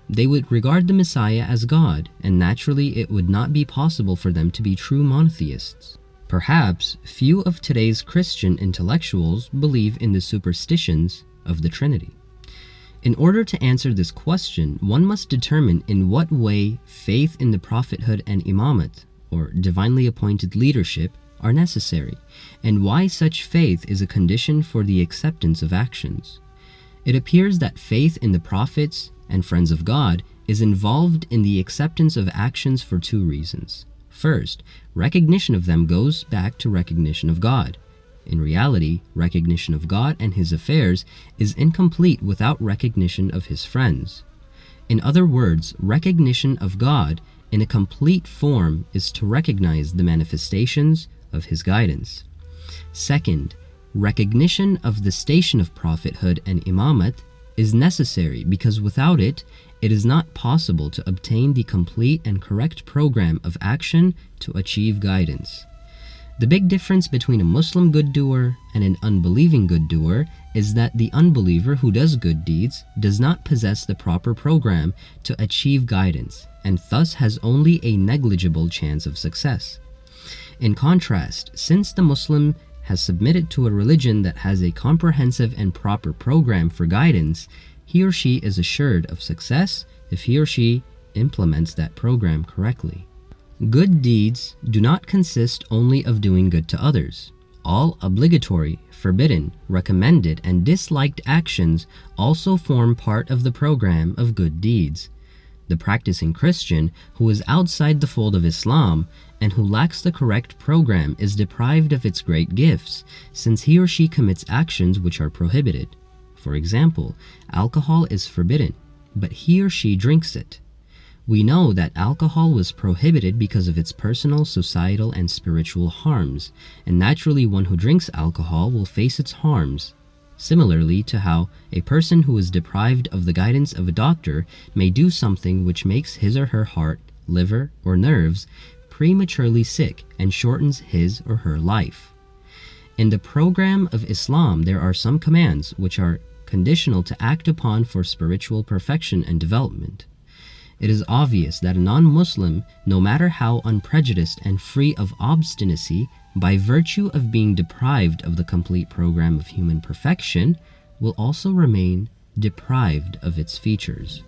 they would regard the Messiah as God, and naturally it would not be possible for them to be true monotheists. Perhaps few of today's Christian intellectuals believe in the superstitions of the Trinity. In order to answer this question, one must determine in what way faith in the prophethood and imamat, or divinely appointed leadership, are necessary, and why such faith is a condition for the acceptance of actions. It appears that faith in the prophets and friends of God is involved in the acceptance of actions for two reasons. First, recognition of them goes back to recognition of God. In reality, recognition of God and His affairs is incomplete without recognition of His friends. In other words, recognition of God in a complete form is to recognize the manifestations of His guidance. Second, recognition of the station of prophethood and imamat is necessary because without it, it is not possible to obtain the complete and correct program of action to achieve guidance. The big difference between a Muslim good doer and an unbelieving good doer is that the unbeliever who does good deeds does not possess the proper program to achieve guidance and thus has only a negligible chance of success. In contrast, since the Muslim has submitted to a religion that has a comprehensive and proper program for guidance, he or she is assured of success if he or she implements that program correctly. Good deeds do not consist only of doing good to others. All obligatory, forbidden, recommended, and disliked actions also form part of the program of good deeds. The practicing Christian who is outside the fold of Islam and who lacks the correct program is deprived of its great gifts, since he or she commits actions which are prohibited. For example, alcohol is forbidden, but he or she drinks it. We know that alcohol was prohibited because of its personal, societal, and spiritual harms, and naturally one who drinks alcohol will face its harms. Similarly to how a person who is deprived of the guidance of a doctor may do something which makes his or her heart, liver, or nerves prematurely sick and shortens his or her life. In the program of Islam, there are some commands which are conditional to act upon for spiritual perfection and development. It is obvious that a non-Muslim, no matter how unprejudiced and free of obstinacy, by virtue of being deprived of the complete program of human perfection, will also remain deprived of its features.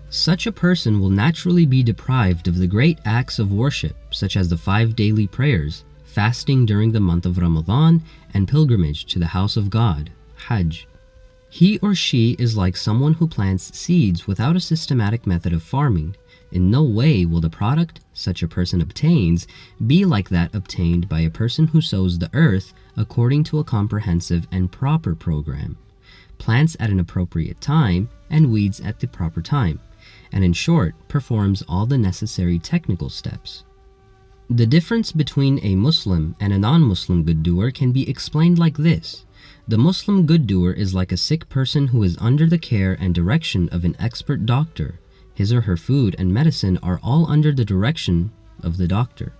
Such a person will naturally be deprived of the great acts of worship, such as the 5 daily prayers, fasting during the month of Ramadan, and pilgrimage to the house of God, Hajj. He or she is like someone who plants seeds without a systematic method of farming. In no way will the product such a person obtains be like that obtained by a person who sows the earth according to a comprehensive and proper program, plants at an appropriate time, and weeds at the proper time, and in short, performs all the necessary technical steps. The difference between a Muslim and a non-Muslim good doer can be explained like this. The Muslim good doer is like a sick person who is under the care and direction of an expert doctor. His or her food and medicine are all under the direction of the doctor.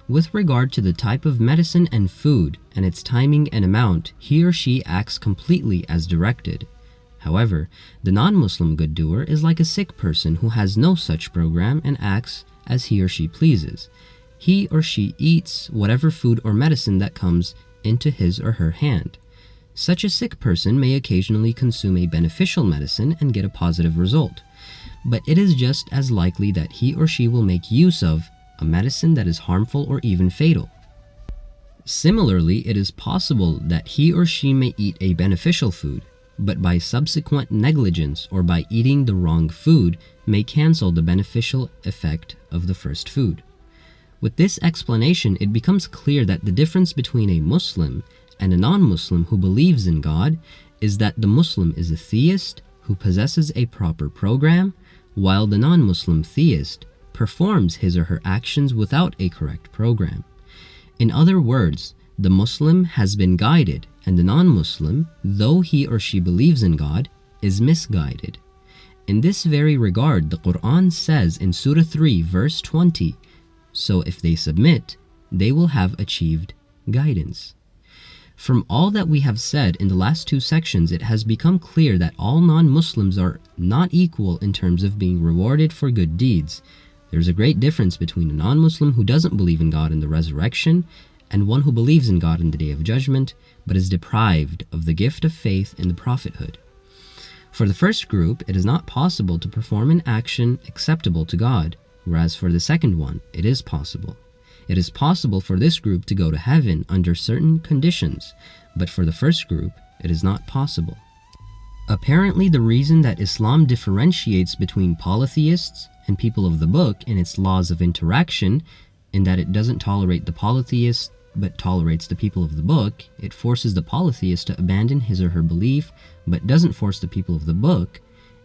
With regard to the type of medicine and food and its timing and amount, he or she acts completely as directed. However, the non-Muslim good doer is like a sick person who has no such program and acts as he or she pleases. He or she eats whatever food or medicine that comes into his or her hand. Such a sick person may occasionally consume a beneficial medicine and get a positive result, but it is just as likely that he or she will make use of a medicine that is harmful or even fatal. Similarly, it is possible that he or she may eat a beneficial food, but by subsequent negligence or by eating the wrong food may cancel the beneficial effect of the first food. With this explanation, it becomes clear that the difference between a Muslim and a non-Muslim who believes in God is that the Muslim is a theist who possesses a proper program, while the non-Muslim theist performs his or her actions without a correct program. In other words, the Muslim has been guided, and the non-Muslim, though he or she believes in God, is misguided. In this very regard, the Quran says in Surah 3, verse 20, "So if they submit, they will have achieved guidance." From all that we have said in the last 2 sections, it has become clear that all non-Muslims are not equal in terms of being rewarded for good deeds. There's a great difference between a non-Muslim who doesn't believe in God and the resurrection, and one who believes in God in the Day of Judgment, but is deprived of the gift of faith in the prophethood. For the first group, it is not possible to perform an action acceptable to God, whereas for the second one, it is possible. It is possible for this group to go to heaven under certain conditions, but for the first group, it is not possible. Apparently, the reason that Islam differentiates between polytheists and people of the book in its laws of interaction, in that it doesn't tolerate the polytheists but tolerates the people of the book, it forces the polytheist to abandon his or her belief but doesn't force the people of the book,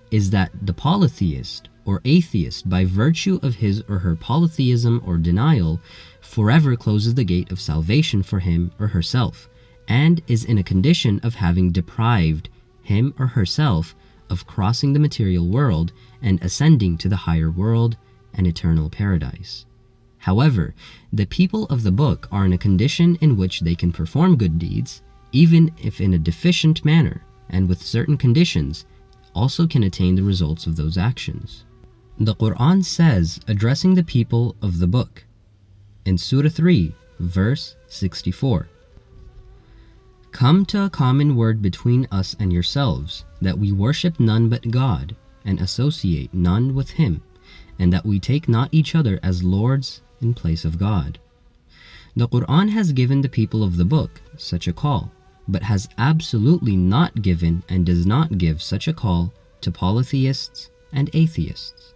is that the polytheist or atheist, by virtue of his or her polytheism or denial, forever closes the gate of salvation for him or herself, and is in a condition of having deprived him or herself of crossing the material world and ascending to the higher world and eternal paradise. However, the people of the book are in a condition in which they can perform good deeds, even if in a deficient manner, and with certain conditions, also can attain the results of those actions. The Quran says, addressing the people of the book, in Surah 3, verse 64, "Come to a common word between us and yourselves, that we worship none but God, and associate none with Him, and that we take not each other as lords in place of God." The Quran has given the people of the book such a call, but has absolutely not given and does not give such a call to polytheists and atheists.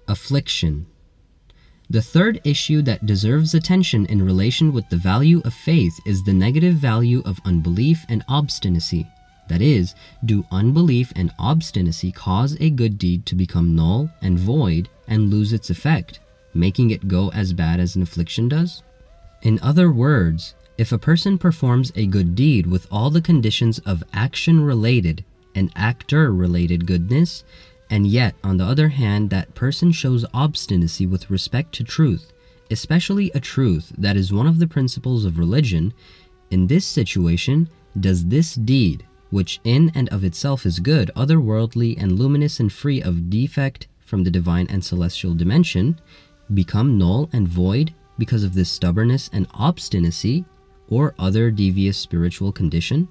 Affliction. The third issue that deserves attention in relation with the value of faith is the negative value of unbelief and obstinacy. That is, do unbelief and obstinacy cause a good deed to become null and void and lose its effect, making it go as bad as an affliction does? In other words, if a person performs a good deed with all the conditions of action-related and actor-related goodness, and yet, on the other hand, that person shows obstinacy with respect to truth, especially a truth that is one of the principles of religion, in this situation, does this deed, which in and of itself is good, otherworldly and luminous and free of defect from the divine and celestial dimension, become null and void because of this stubbornness and obstinacy or other devious spiritual condition?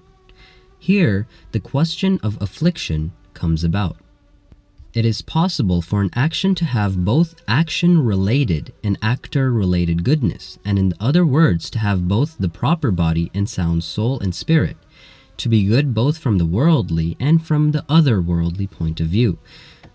Here, the question of affliction comes about. It is possible for an action to have both action-related and actor-related goodness, and in other words, to have both the proper body and sound soul and spirit, to be good both from the worldly and from the otherworldly point of view,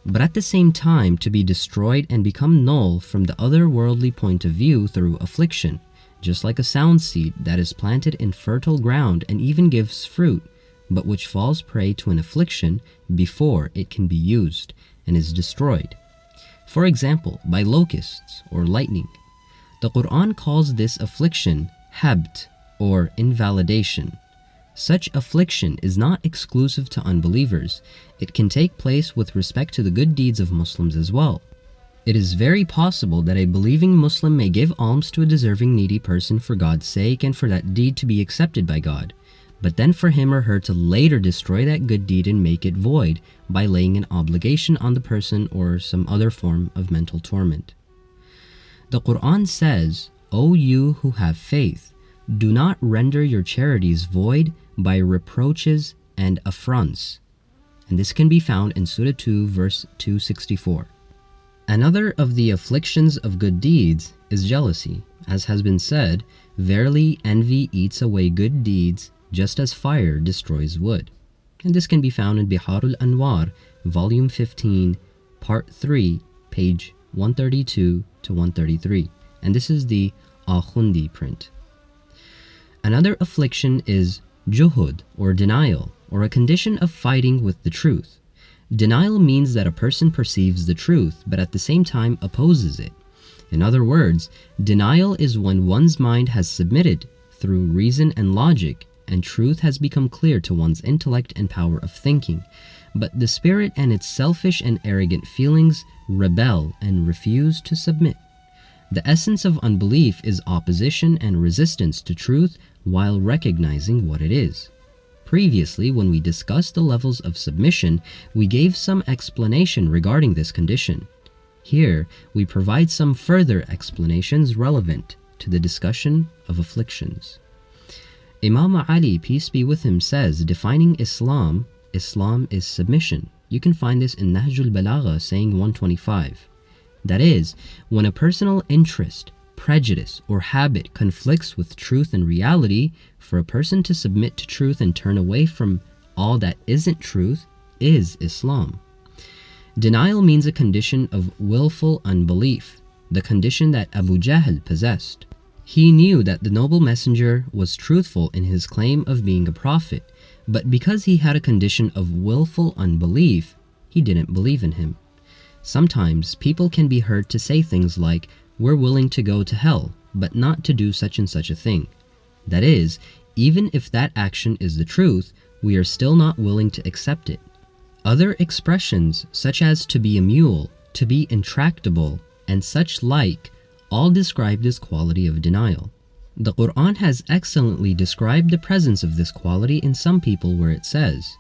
but at the same time to be destroyed and become null from the otherworldly point of view through affliction, just like a sound seed that is planted in fertile ground and even gives fruit, but which falls prey to an affliction before it can be used and is destroyed. For example, by locusts or lightning. The Quran calls this affliction habt, or invalidation. Such affliction is not exclusive to unbelievers. It can take place with respect to the good deeds of Muslims as well. It is very possible that a believing Muslim may give alms to a deserving needy person for God's sake and for that deed to be accepted by God, but then for him or her to later destroy that good deed and make it void by laying an obligation on the person or some other form of mental torment. The Quran says, "O you who have faith, do not render your charities void by reproaches and affronts." And this can be found in Surah 2, verse 264. Another of the afflictions of good deeds is jealousy. As has been said, verily envy eats away good deeds just as fire destroys wood. And this can be found in Biharul Anwar, volume 15, part 3, page 132 to 133. And this is the Akhundi print. Another affliction is juhud, or denial, or a condition of fighting with the truth. Denial means that a person perceives the truth, but at the same time opposes it. In other words, denial is when one's mind has submitted through reason and logic, and truth has become clear to one's intellect and power of thinking, but the spirit and its selfish and arrogant feelings rebel and refuse to submit. The essence of unbelief is opposition and resistance to truth while recognizing what it is. Previously, when we discussed the levels of submission, we gave some explanation regarding this condition. Here, we provide some further explanations relevant to the discussion of afflictions. Imam Ali, peace be with him, says, defining Islam, Islam is submission. You can find this in Nahjul Balagha, saying 125. That is, when a personal interest, prejudice, or habit conflicts with truth and reality, for a person to submit to truth and turn away from all that isn't truth is Islam. Denial means a condition of willful unbelief, the condition that Abu Jahl possessed. He knew that the noble messenger was truthful in his claim of being a prophet, but because he had a condition of willful unbelief, he didn't believe in him. Sometimes people can be heard to say things like, "We're willing to go to hell, but not to do such and such a thing." That is, even if that action is the truth, we are still not willing to accept it. Other expressions, such as to be a mule, to be intractable, and such like, all describe this quality of denial. The Quran has excellently described the presence of this quality in some people where it says,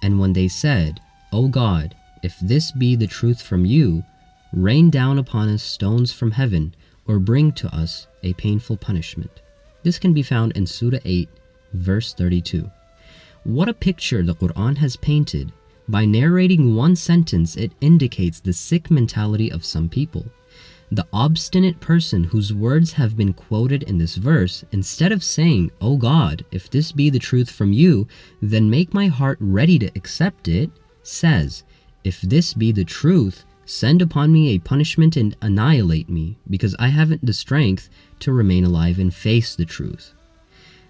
"And when they said, 'O God, if this be the truth from you, rain down upon us stones from heaven, or bring to us a painful punishment.'" This can be found in Surah 8, verse 32. What a picture the Quran has painted. By narrating one sentence, it indicates the sick mentality of some people. The obstinate person whose words have been quoted in this verse, instead of saying, "O God, if this be the truth from you, then make my heart ready to accept it," says, "If this be the truth, send upon me a punishment and annihilate me, because I haven't the strength to remain alive and face the truth."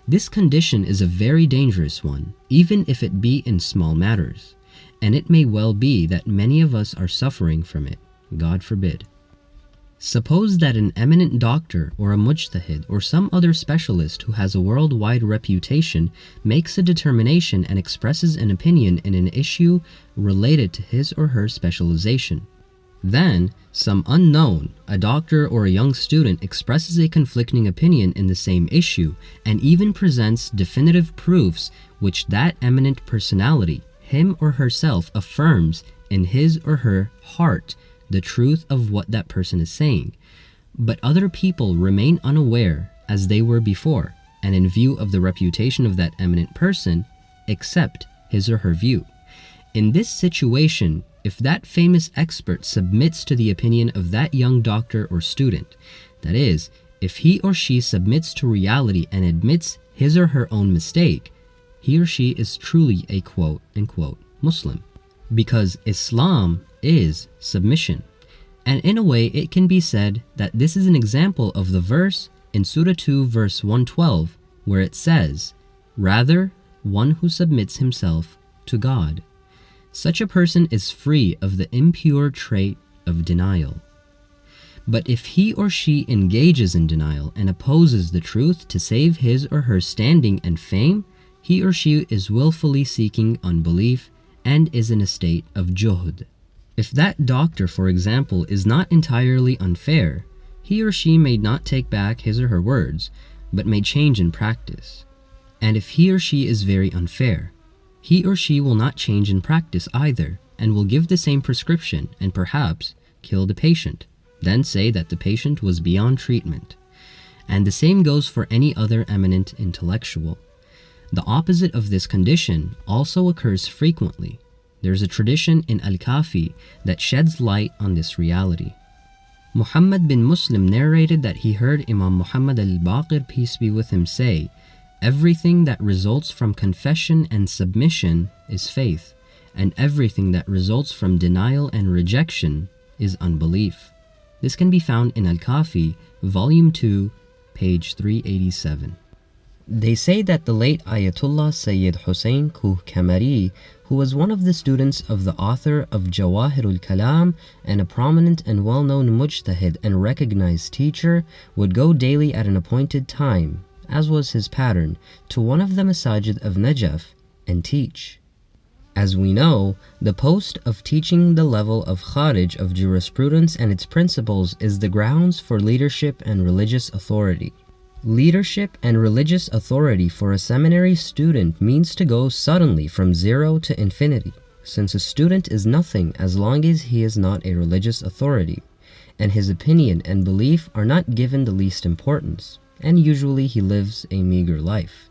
This condition is a very dangerous one, even if it be in small matters, and it may well be that many of us are suffering from it. God forbid. Suppose that an eminent doctor or a mujtahid or some other specialist who has a worldwide reputation makes a determination and expresses an opinion in an issue related to his or her specialization. Then, some unknown, a doctor or a young student, expresses a conflicting opinion in the same issue and even presents definitive proofs which that eminent personality, him or herself, affirms in his or her heart the truth of what that person is saying. But other people remain unaware as they were before, and in view of the reputation of that eminent person, accept his or her view. In this situation, if that famous expert submits to the opinion of that young doctor or student, that is, if he or she submits to reality and admits his or her own mistake, he or she is truly a quote-unquote Muslim, because Islam is submission. And in a way, it can be said that this is an example of the verse in Surah 2 verse 112, where it says, "Rather, one who submits himself to God." Such a person is free of the impure trait of denial. But if he or she engages in denial and opposes the truth to save his or her standing and fame, he or she is willfully seeking unbelief and is in a state of juhd. If that doctor, for example, is not entirely unfair, he or she may not take back his or her words, but may change in practice. And if he or she is very unfair, he or she will not change in practice either, and will give the same prescription and perhaps kill the patient, then say that the patient was beyond treatment. And the same goes for any other eminent intellectual. The opposite of this condition also occurs frequently. There's a tradition in Al-Kafi that sheds light on this reality. Muhammad bin Muslim narrated that he heard Imam Muhammad al-Baqir, peace be with him, say, "Everything that results from confession and submission is faith, and everything that results from denial and rejection is unbelief." This can be found in Al-Kafi, Volume 2, page 387. They say that the late Ayatollah Sayyid Hussein Kuh Kamari, who was one of the students of the author of Jawahirul Kalam and a prominent and well-known mujtahid and recognized teacher, would go daily at an appointed time, as was his pattern, to one of the masajid of Najaf and teach. As we know, the post of teaching the level of Kharij of jurisprudence and its principles is the grounds for leadership and religious authority. Leadership and religious authority for a seminary student means to go suddenly from zero to infinity, since a student is nothing as long as he is not a religious authority, and his opinion and belief are not given the least importance, and usually he lives a meager life.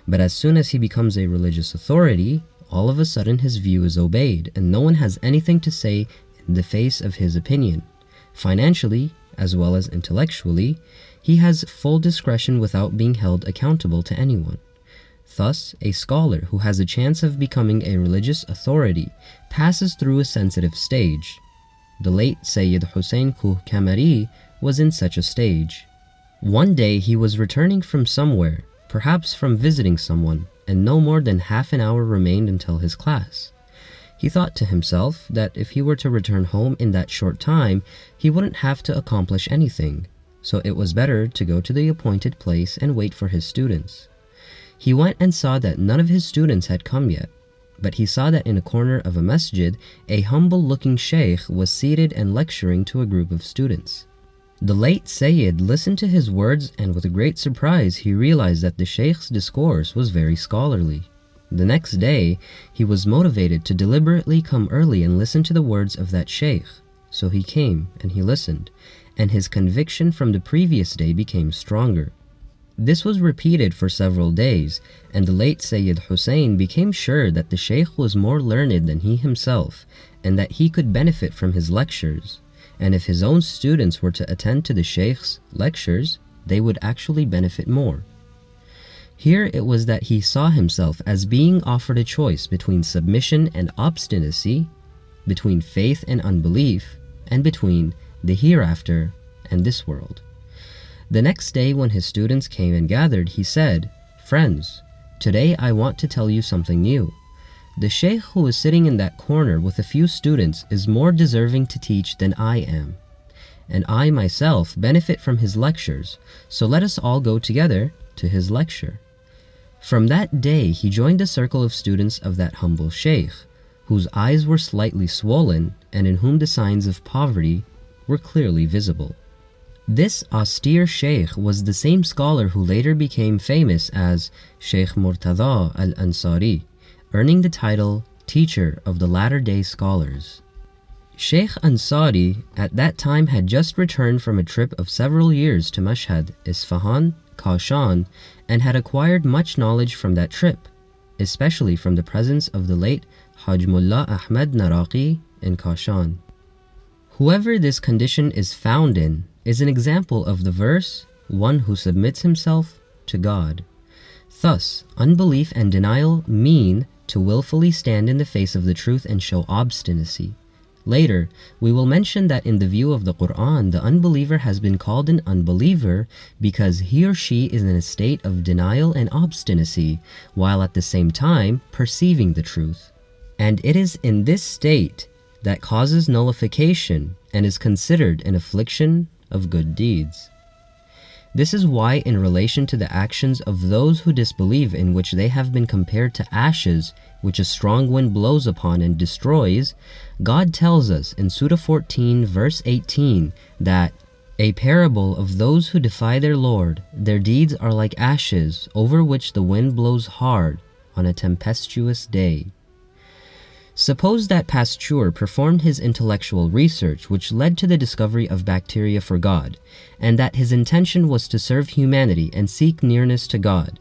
But as soon as he becomes a religious authority, all of a sudden his view is obeyed, and no one has anything to say in the face of his opinion. Financially, as well as intellectually, he has full discretion without being held accountable to anyone. Thus, a scholar who has a chance of becoming a religious authority passes through a sensitive stage. The late Sayyid Hussein Kuh Kamari was in such a stage. One day he was returning from somewhere, perhaps from visiting someone, and no more than half an hour remained until his class. He thought to himself that if he were to return home in that short time, he wouldn't have to accomplish anything, so it was better to go to the appointed place and wait for his students. He went and saw that none of his students had come yet, but he saw that in a corner of a masjid, a humble-looking sheikh was seated and lecturing to a group of students. The late Sayyid listened to his words, and with great surprise he realized that the sheikh's discourse was very scholarly. The next day, he was motivated to deliberately come early and listen to the words of that sheikh. So he came and he listened, and his conviction from the previous day became stronger. This was repeated for several days, and the late Sayyid Hussein became sure that the sheikh was more learned than he himself, and that he could benefit from his lectures. and if his own students were to attend to the Shaykh's lectures, they would actually benefit more. Here it was that he saw himself as being offered a choice between submission and obstinacy, between faith and unbelief, and between the hereafter and this world. The next day when his students came and gathered, he said, "Friends, today I want to tell you something new. The Shaykh who is sitting in that corner with a few students is more deserving to teach than I am. And I myself benefit from his lectures, so let us all go together to his lecture." From that day he joined the circle of students of that humble Shaykh, whose eyes were slightly swollen and in whom the signs of poverty were clearly visible. This austere Shaykh was the same scholar who later became famous as Shaykh Murtadha al-Ansari, earning the title Teacher of the Latter-day Scholars. Shaykh Ansari at that time had just returned from a trip of several years to Mashhad, Isfahan, Kashan, and had acquired much knowledge from that trip, especially from the presence of the late Haj Mullah Ahmad Naraqi in Kashan. Whoever this condition is found in is an example of the verse, one who submits himself to God. Thus, unbelief and denial mean to willfully stand in the face of the truth and show obstinacy. Later, we will mention that in the view of the Quran, the unbeliever has been called an unbeliever because he or she is in a state of denial and obstinacy, while at the same time perceiving the truth. And it is in this state that causes nullification and is considered an affliction of good deeds. This is why in relation to the actions of those who disbelieve, in which they have been compared to ashes which a strong wind blows upon and destroys, God tells us in Surah 14 verse 18 that a parable of those who defy their Lord, their deeds are like ashes over which the wind blows hard on a tempestuous day. Suppose that Pasteur performed his intellectual research which led to the discovery of bacteria for God, and that his intention was to serve humanity and seek nearness to God.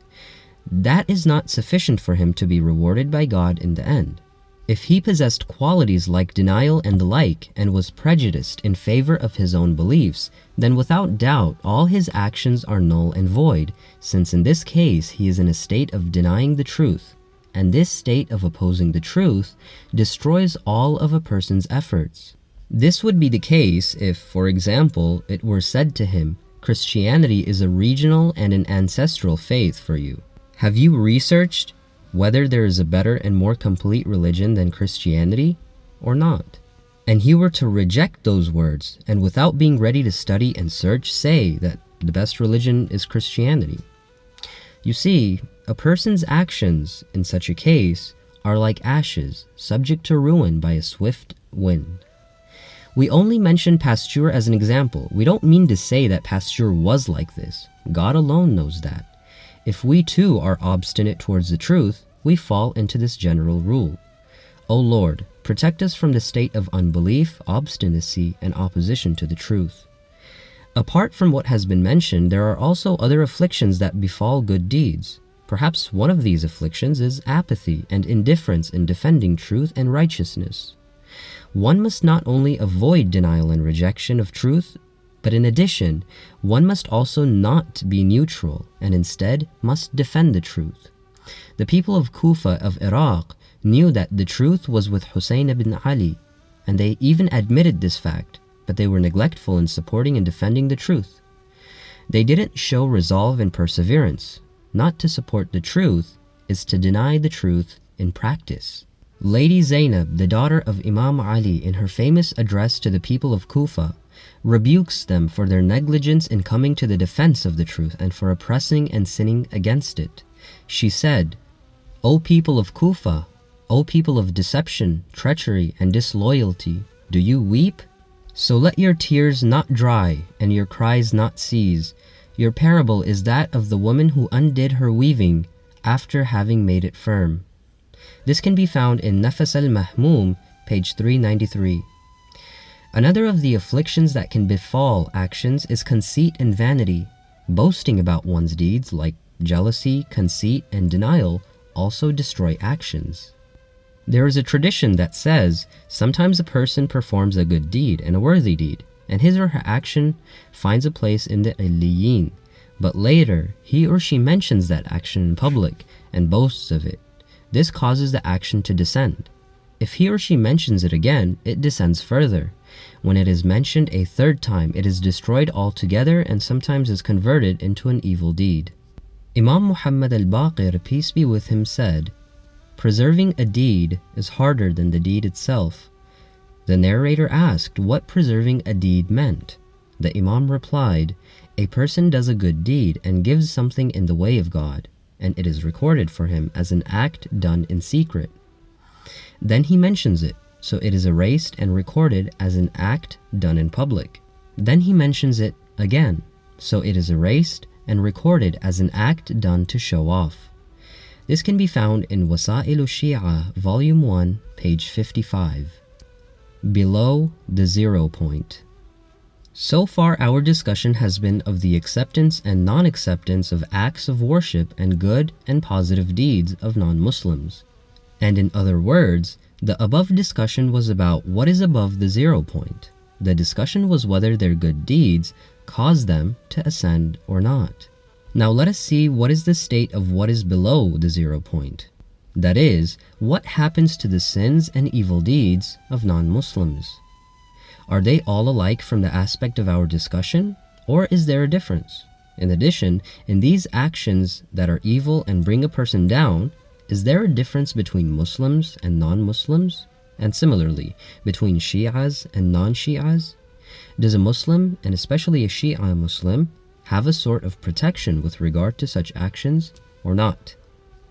That is not sufficient for him to be rewarded by God in the end. If he possessed qualities like denial and the like, and was prejudiced in favor of his own beliefs, then without doubt all his actions are null and void, since in this case he is in a state of denying the truth. And this state of opposing the truth destroys all of a person's efforts. This would be the case if, for example, it were said to him, "Christianity is a regional and an ancestral faith for you. Have you researched whether there is a better and more complete religion than Christianity or not?" And he were to reject those words and without being ready to study and search say that the best religion is Christianity. You see, a person's actions in such a case are like ashes, subject to ruin by a swift wind. We only mention Pasteur as an example. We don't mean to say that Pasteur was like this. God alone knows that. If we too are obstinate towards the truth, we fall into this general rule. O Lord, protect us from the state of unbelief, obstinacy, and opposition to the truth. Apart from what has been mentioned, there are also other afflictions that befall good deeds. Perhaps one of these afflictions is apathy and indifference in defending truth and righteousness. One must not only avoid denial and rejection of truth, but in addition, one must also not be neutral and instead must defend the truth. The people of Kufa of Iraq knew that the truth was with Hussein ibn Ali, and they even admitted this fact, but they were neglectful in supporting and defending the truth. They didn't show resolve and perseverance. Not to support the truth is to deny the truth in practice. Lady Zainab, the daughter of Imam Ali, in her famous address to the people of Kufa, rebukes them for their negligence in coming to the defense of the truth and for oppressing and sinning against it. She said, "O people of Kufa, O people of deception, treachery, and disloyalty, do you weep? So let your tears not dry and your cries not cease. Your parable is that of the woman who undid her weaving after having made it firm." This can be found in Nafas al-Mahmum, page 393. Another of the afflictions that can befall actions is conceit and vanity. Boasting about one's deeds, like jealousy, conceit, and denial, also destroy actions. There is a tradition that says sometimes a person performs a good deed and a worthy deed, and his or her action finds a place in the Illiyin, but later he or she mentions that action in public and boasts of it. This causes the action to descend. If he or she mentions it again, it descends further. When it is mentioned a third time, it is destroyed altogether and sometimes is converted into an evil deed. Imam Muhammad al-Baqir, peace be with him, said, "Preserving a deed is harder than the deed itself." The narrator asked what preserving a deed meant. The Imam replied, "A person does a good deed and gives something in the way of God, and it is recorded for him as an act done in secret. Then he mentions it, so it is erased and recorded as an act done in public. Then he mentions it again, so it is erased and recorded as an act done to show off." This can be found in Wasailu Shia, Volume 1, page 55. Below the 0 point. So far our discussion has been of the acceptance and non-acceptance of acts of worship and good and positive deeds of non-Muslims. And in other words, the above discussion was about what is above the 0 point. The discussion was whether their good deeds cause them to ascend or not. Now let us see what is the state of what is below the 0 point. That is, what happens to the sins and evil deeds of non-Muslims. Are they all alike from the aspect of our discussion, or is there a difference? In addition, in these actions that are evil and bring a person down, is there a difference between Muslims and non-Muslims? And similarly, between Shi'as and non-Shi'as? Does a Muslim, and especially a Shi'a Muslim, have a sort of protection with regard to such actions, or not?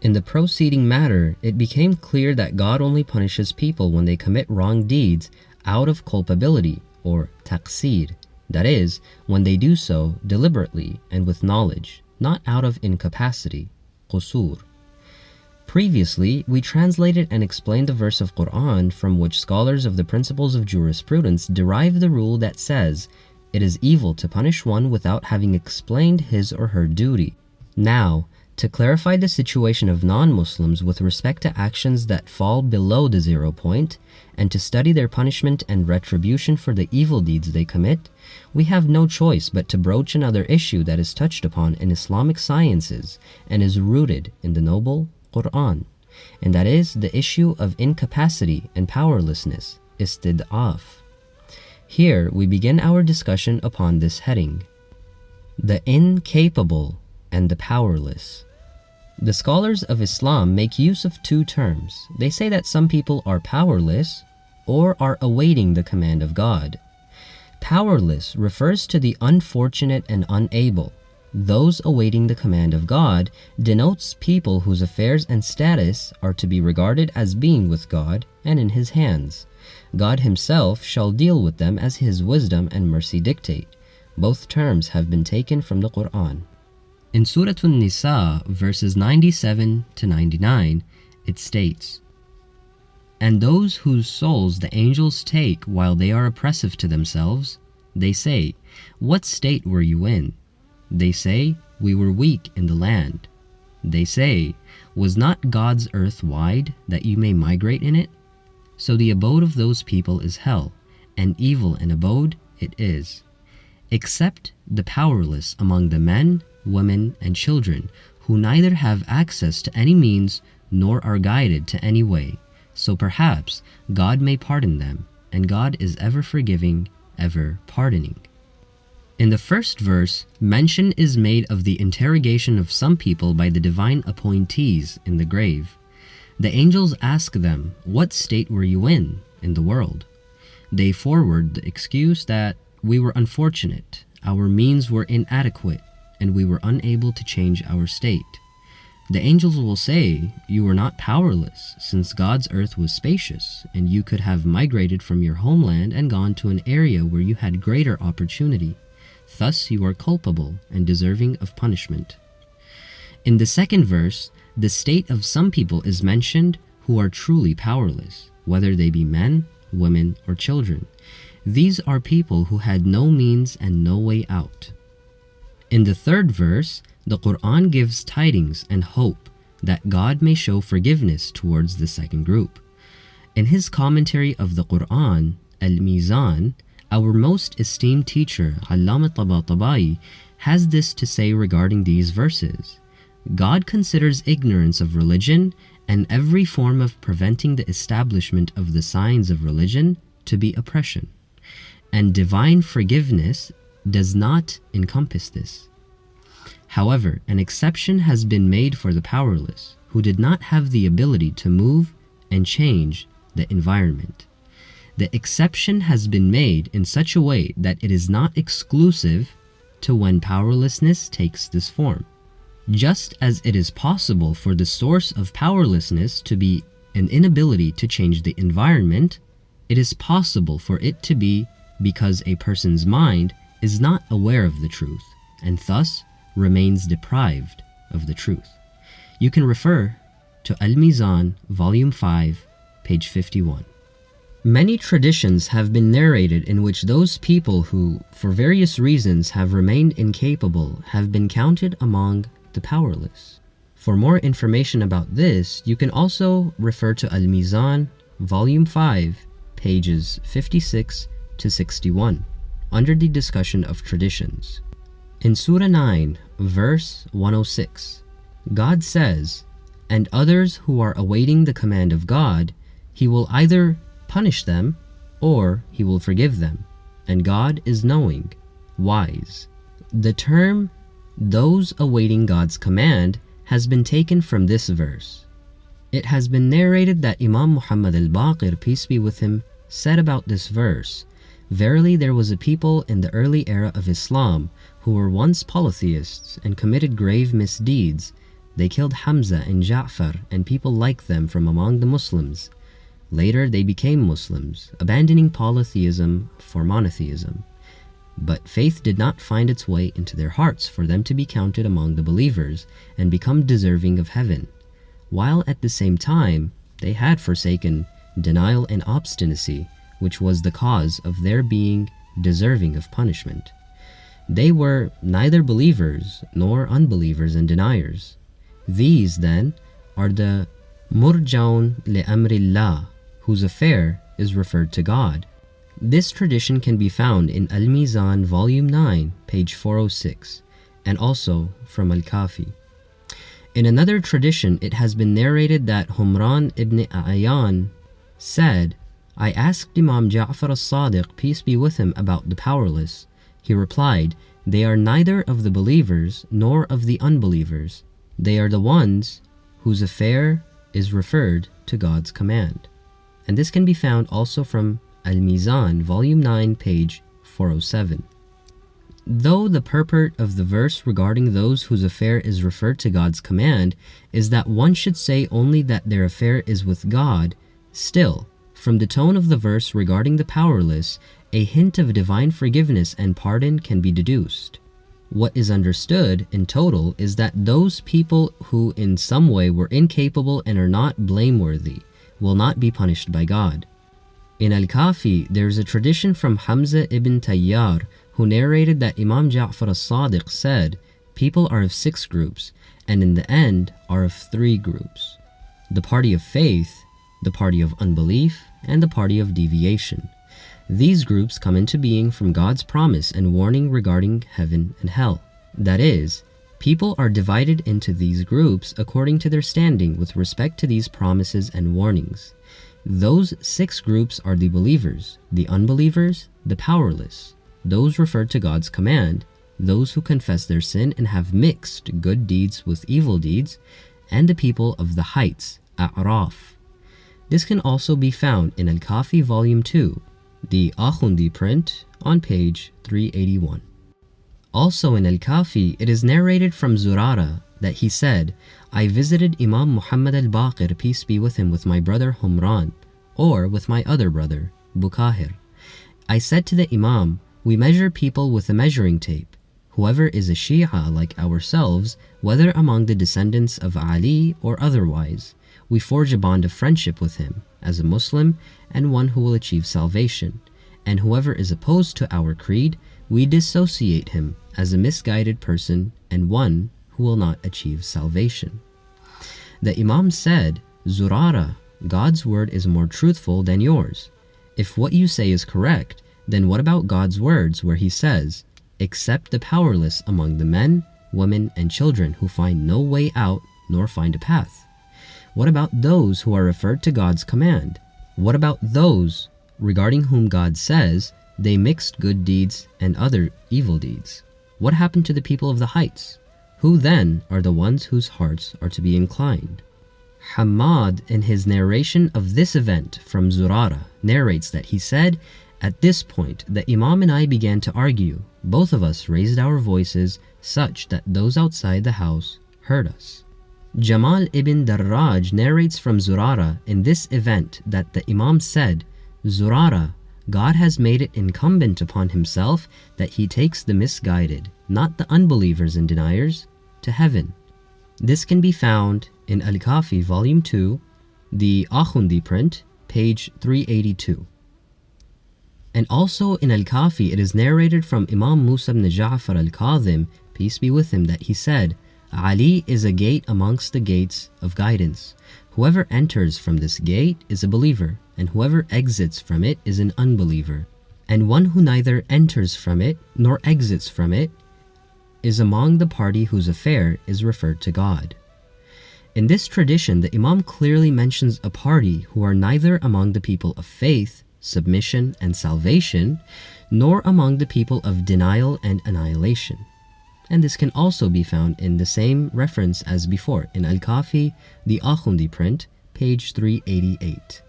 In the preceding matter, it became clear that God only punishes people when they commit wrong deeds out of culpability, or taqsir, that is, when they do so deliberately and with knowledge, not out of incapacity, qusur. Previously, we translated and explained the verse of Quran from which scholars of the principles of jurisprudence derive the rule that says, "It is evil to punish one without having explained his or her duty." Now, to clarify the situation of non-Muslims with respect to actions that fall below the 0 point, and to study their punishment and retribution for the evil deeds they commit, we have no choice but to broach another issue that is touched upon in Islamic sciences and is rooted in the noble Quran, and that is the issue of incapacity and powerlessness, istid'af. Here we begin our discussion upon this heading: the incapable and the powerless. The scholars of Islam make use of two terms. They say that some people are powerless or are awaiting the command of God. Powerless refers to the unfortunate and unable. Those awaiting the command of God denotes people whose affairs and status are to be regarded as being with God and in His hands. God Himself shall deal with them as His wisdom and mercy dictate. Both terms have been taken from the Quran. In Surah An-Nisa, verses 97 to 99, it states, "And those whose souls the angels take while they are oppressive to themselves, they say, 'What state were you in?' They say, 'We were weak in the land.' They say, 'Was not God's earth wide, that you may migrate in it?' So the abode of those people is hell, and evil an abode it is. Except the powerless among the men, women, and children, who neither have access to any means nor are guided to any way. So perhaps God may pardon them, and God is ever forgiving, ever pardoning." In the first verse, mention is made of the interrogation of some people by the divine appointees in the grave. The angels ask them, "What state were you in the world?" They forward the excuse that we were unfortunate, our means were inadequate, and we were unable to change our state. The angels will say, "You were not powerless, since God's earth was spacious, and you could have migrated from your homeland and gone to an area where you had greater opportunity. Thus you are culpable and deserving of punishment." In the second verse, the state of some people is mentioned who are truly powerless, whether they be men, women, or children. These are people who had no means and no way out. In the third verse, the Quran gives tidings and hope that God may show forgiveness towards the second group. In his commentary of the Quran, Al-Mizan, Our most esteemed teacher, Allama Tabatabai, has this to say regarding these verses. God considers ignorance of religion and every form of preventing the establishment of the signs of religion to be oppression, and divine forgiveness does not encompass this. However, an exception has been made for the powerless, who did not have the ability to move and change the environment. The exception has been made in such a way that it is not exclusive to when powerlessness takes this form. Just as it is possible for the source of powerlessness to be an inability to change the environment, it is possible for it to be because a person's mind is not aware of the truth and thus remains deprived of the truth. You can refer to Al-Mizan, Volume 5, page 51. Many traditions have been narrated in which those people who, for various reasons, have remained incapable have been counted among the powerless. For more information about this, you can also refer to Al-Mizan, Volume 5, pages 56 to 61, under the discussion of traditions. In Surah 9, verse 106, God says, "And others who are awaiting the command of God, He will either punish them or He will forgive them, and God is knowing, wise." The term "those awaiting God's command" has been taken from this verse. It has been narrated that Imam Muhammad al-Baqir, peace be with him, said about this verse, "Verily there was a people in the early era of Islam who were once polytheists and committed grave misdeeds. They killed Hamza and Ja'far and people like them from among the Muslims. Later they became Muslims, abandoning polytheism for monotheism. But faith did not find its way into their hearts for them to be counted among the believers and become deserving of heaven, while at the same time they had forsaken denial and obstinacy, which was the cause of their being deserving of punishment. They were neither believers nor unbelievers and deniers. These, then, are the Murjaun li-amrillah, whose affair is referred to God. This tradition can be found in Al-Mizan, Volume 9, page 406, and also from Al-Kafi. In another tradition, it has been narrated that Humran ibn A'yan said, "I asked Imam Ja'far as-Sadiq, peace be with him, about the powerless. He replied, 'They are neither of the believers nor of the unbelievers. They are the ones whose affair is referred to God's command.'" And this can be found also from Al-Mizan, Volume 9, page 407. Though the purport of the verse regarding those whose affair is referred to God's command is that one should say only that their affair is with God, still, from the tone of the verse regarding the powerless, a hint of divine forgiveness and pardon can be deduced. What is understood in total is that those people who in some way were incapable and are not blameworthy will not be punished by God. In Al-Kafi, there is a tradition from Hamza ibn Tayyar who narrated that Imam Ja'far as-Sadiq said, "People are of 6 groups, and in the end are of 3 groups. The party of faith, the party of unbelief, and the party of deviation. These groups come into being from God's promise and warning regarding heaven and hell. That is, people are divided into these groups according to their standing with respect to these promises and warnings. Those 6 groups are the believers, the unbelievers, the powerless, those referred to God's command, those who confess their sin and have mixed good deeds with evil deeds, and the people of the heights, A'raf." This can also be found in Al-Kafi Volume 2, the Akhundi print, on page 381. Also in Al-Kafi, it is narrated from Zurara that he said, "I visited Imam Muhammad al-Baqir, peace be with him, with my brother Humran, or with my other brother, Bukahir. I said to the Imam, 'We measure people with a measuring tape. Whoever is a Shia like ourselves, whether among the descendants of Ali or otherwise, we forge a bond of friendship with him, as a Muslim and one who will achieve salvation. And whoever is opposed to our creed, we dissociate him as a misguided person and one who will not achieve salvation.'" The Imam said, "Zurara, God's word is more truthful than yours. If what you say is correct, Then what about God's words where he says, "Except the powerless among the men, women, and children who find no way out nor find a path"? What about those who are referred to God's command? What about those regarding whom God says they mixed good deeds and other evil deeds? What happened to the people of the heights? Who then are the ones whose hearts are to be inclined? Hamad, in his narration of this event from Zurara, narrates that he said, "At this point, the Imam and I began to argue. Both of us raised our voices such that those outside the house heard us." Jamal ibn Darraj narrates from Zurara in this event that the Imam said, "Zurara, God has made it incumbent upon himself that he takes the misguided, not the unbelievers and deniers, to heaven." This can be found in Al-Kafi, Volume 2, the Akhundi print, page 382. And also in Al-Kafi, it is narrated from Imam Musa ibn Ja'far al-Kadhim, peace be with him, that he said, "Ali is a gate amongst the gates of guidance. Whoever enters from this gate is a believer, and whoever exits from it is an unbeliever. And one who neither enters from it nor exits from it is among the party whose affair is referred to God." In this tradition, the Imam clearly mentions a party who are neither among the people of faith, submission, and salvation, nor among the people of denial and annihilation. And this can also be found in the same reference as before, in Al-Kafi, the Akhundi print, page 388.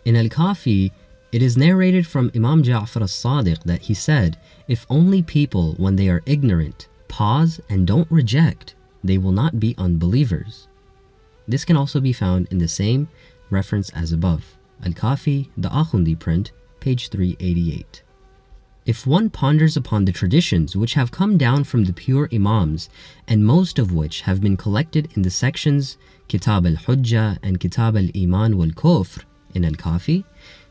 In Al-Kafi, it is narrated from Imam Ja'far as-Sadiq that he said, "If only people, when they are ignorant, pause and don't reject, they will not be unbelievers." This can also be found in the same reference as above, Al-Kafi, the Akhundi print, page 388. If one ponders upon the traditions which have come down from the pure Imams, and most of which have been collected in the sections Kitab al-Hujjah and Kitab al-Iman wal-Kufr in Al-Kafi,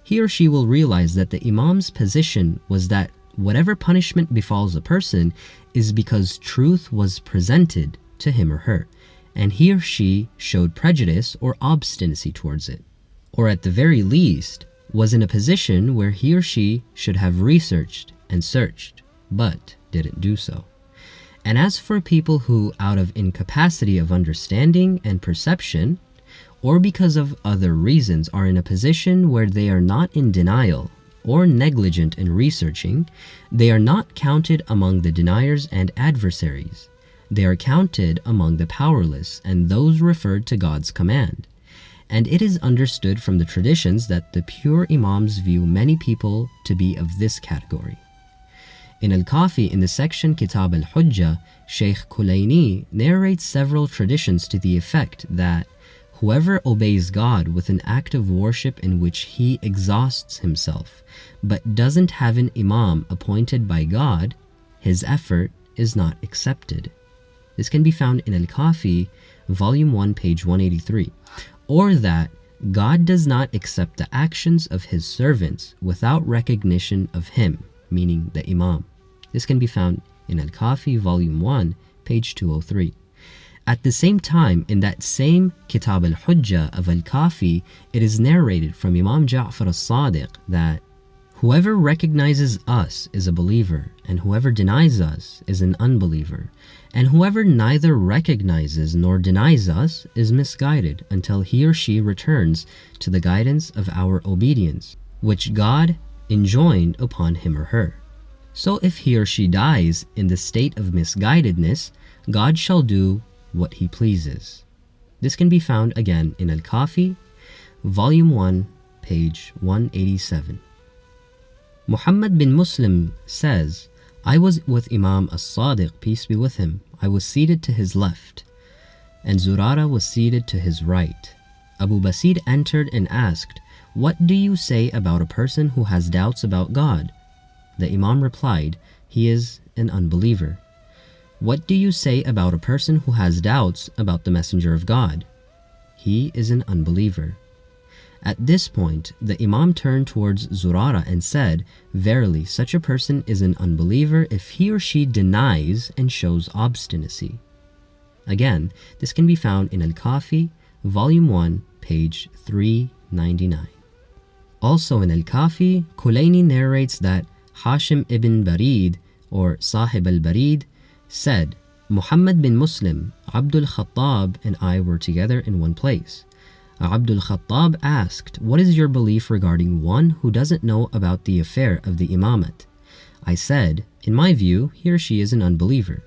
he or she will realize that the Imam's position was that whatever punishment befalls a person is because truth was presented to him or her, and he or she showed prejudice or obstinacy towards it, or at the very least was in a position where he or she should have researched and searched, but didn't do so. And as for people who, out of incapacity of understanding and perception, or because of other reasons, are in a position where they are not in denial or negligent in researching, they are not counted among the deniers and adversaries. They are counted among the powerless and those referred to God's command. And it is understood from the traditions that the pure Imams view many people to be of this category. In Al-Kafi, in the section Kitab al-Hujjah, Shaykh Kulayni narrates several traditions to the effect that whoever obeys God with an act of worship in which he exhausts himself, but doesn't have an Imam appointed by God, his effort is not accepted. This can be found in Al-Kafi, Volume 1, page 183. Or that God does not accept the actions of his servants without recognition of him, meaning the Imam. This can be found in Al-Kafi, Volume 1, page 203. At the same time, in that same Kitab al-Hujjah of Al-Kafi, it is narrated from Imam Ja'far as-Sadiq that whoever recognizes us is a believer, and whoever denies us is an unbeliever, and whoever neither recognizes nor denies us is misguided until he or she returns to the guidance of our obedience, which God enjoined upon him or her. So if he or she dies in the state of misguidedness, God shall do what he pleases. This can be found again in Al-Kafi, Volume 1, page 187. Muhammad bin Muslim says, "I was with Imam as-Sadiq, peace be with him. I was seated to his left, and Zurara was seated to his right. Abu Basid entered and asked, 'What do you say about a person who has doubts about God?' The Imam replied, 'He is an unbeliever.' 'What do you say about a person who has doubts about the Messenger of God?' 'He is an unbeliever.' At this point, the Imam turned towards Zurara and said, 'Verily, such a person is an unbeliever if he or she denies and shows obstinacy.' Again, this can be found in Al-Kafi, Volume 1, page 399. Also in Al-Kafi, Kulayni narrates that Hashim ibn Barid, or Sahib al-Barid, said, Muhammad bin Muslim, Abdul Khattab, and I were together in one place. Abdul Khattab asked, what is your belief regarding one who doesn't know about the affair of the imamate? I said, in my view, he or she is an unbeliever.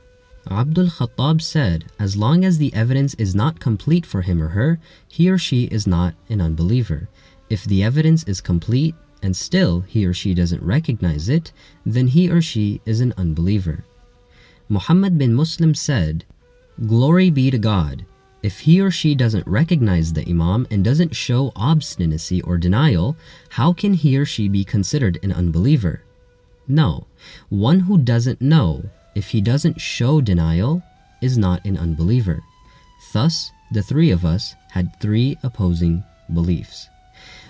Abdul Khattab said, as long as the evidence is not complete for him or her, he or she is not an unbeliever. If the evidence is complete and still he or she doesn't recognize it, then he or she is an unbeliever. Muhammad bin Muslim said, glory be to God. If he or she doesn't recognize the imam and doesn't show obstinacy or denial, how can he or she be considered an unbeliever? No, one who doesn't know, if he doesn't show denial, is not an unbeliever. Thus, the three of us had three opposing beliefs.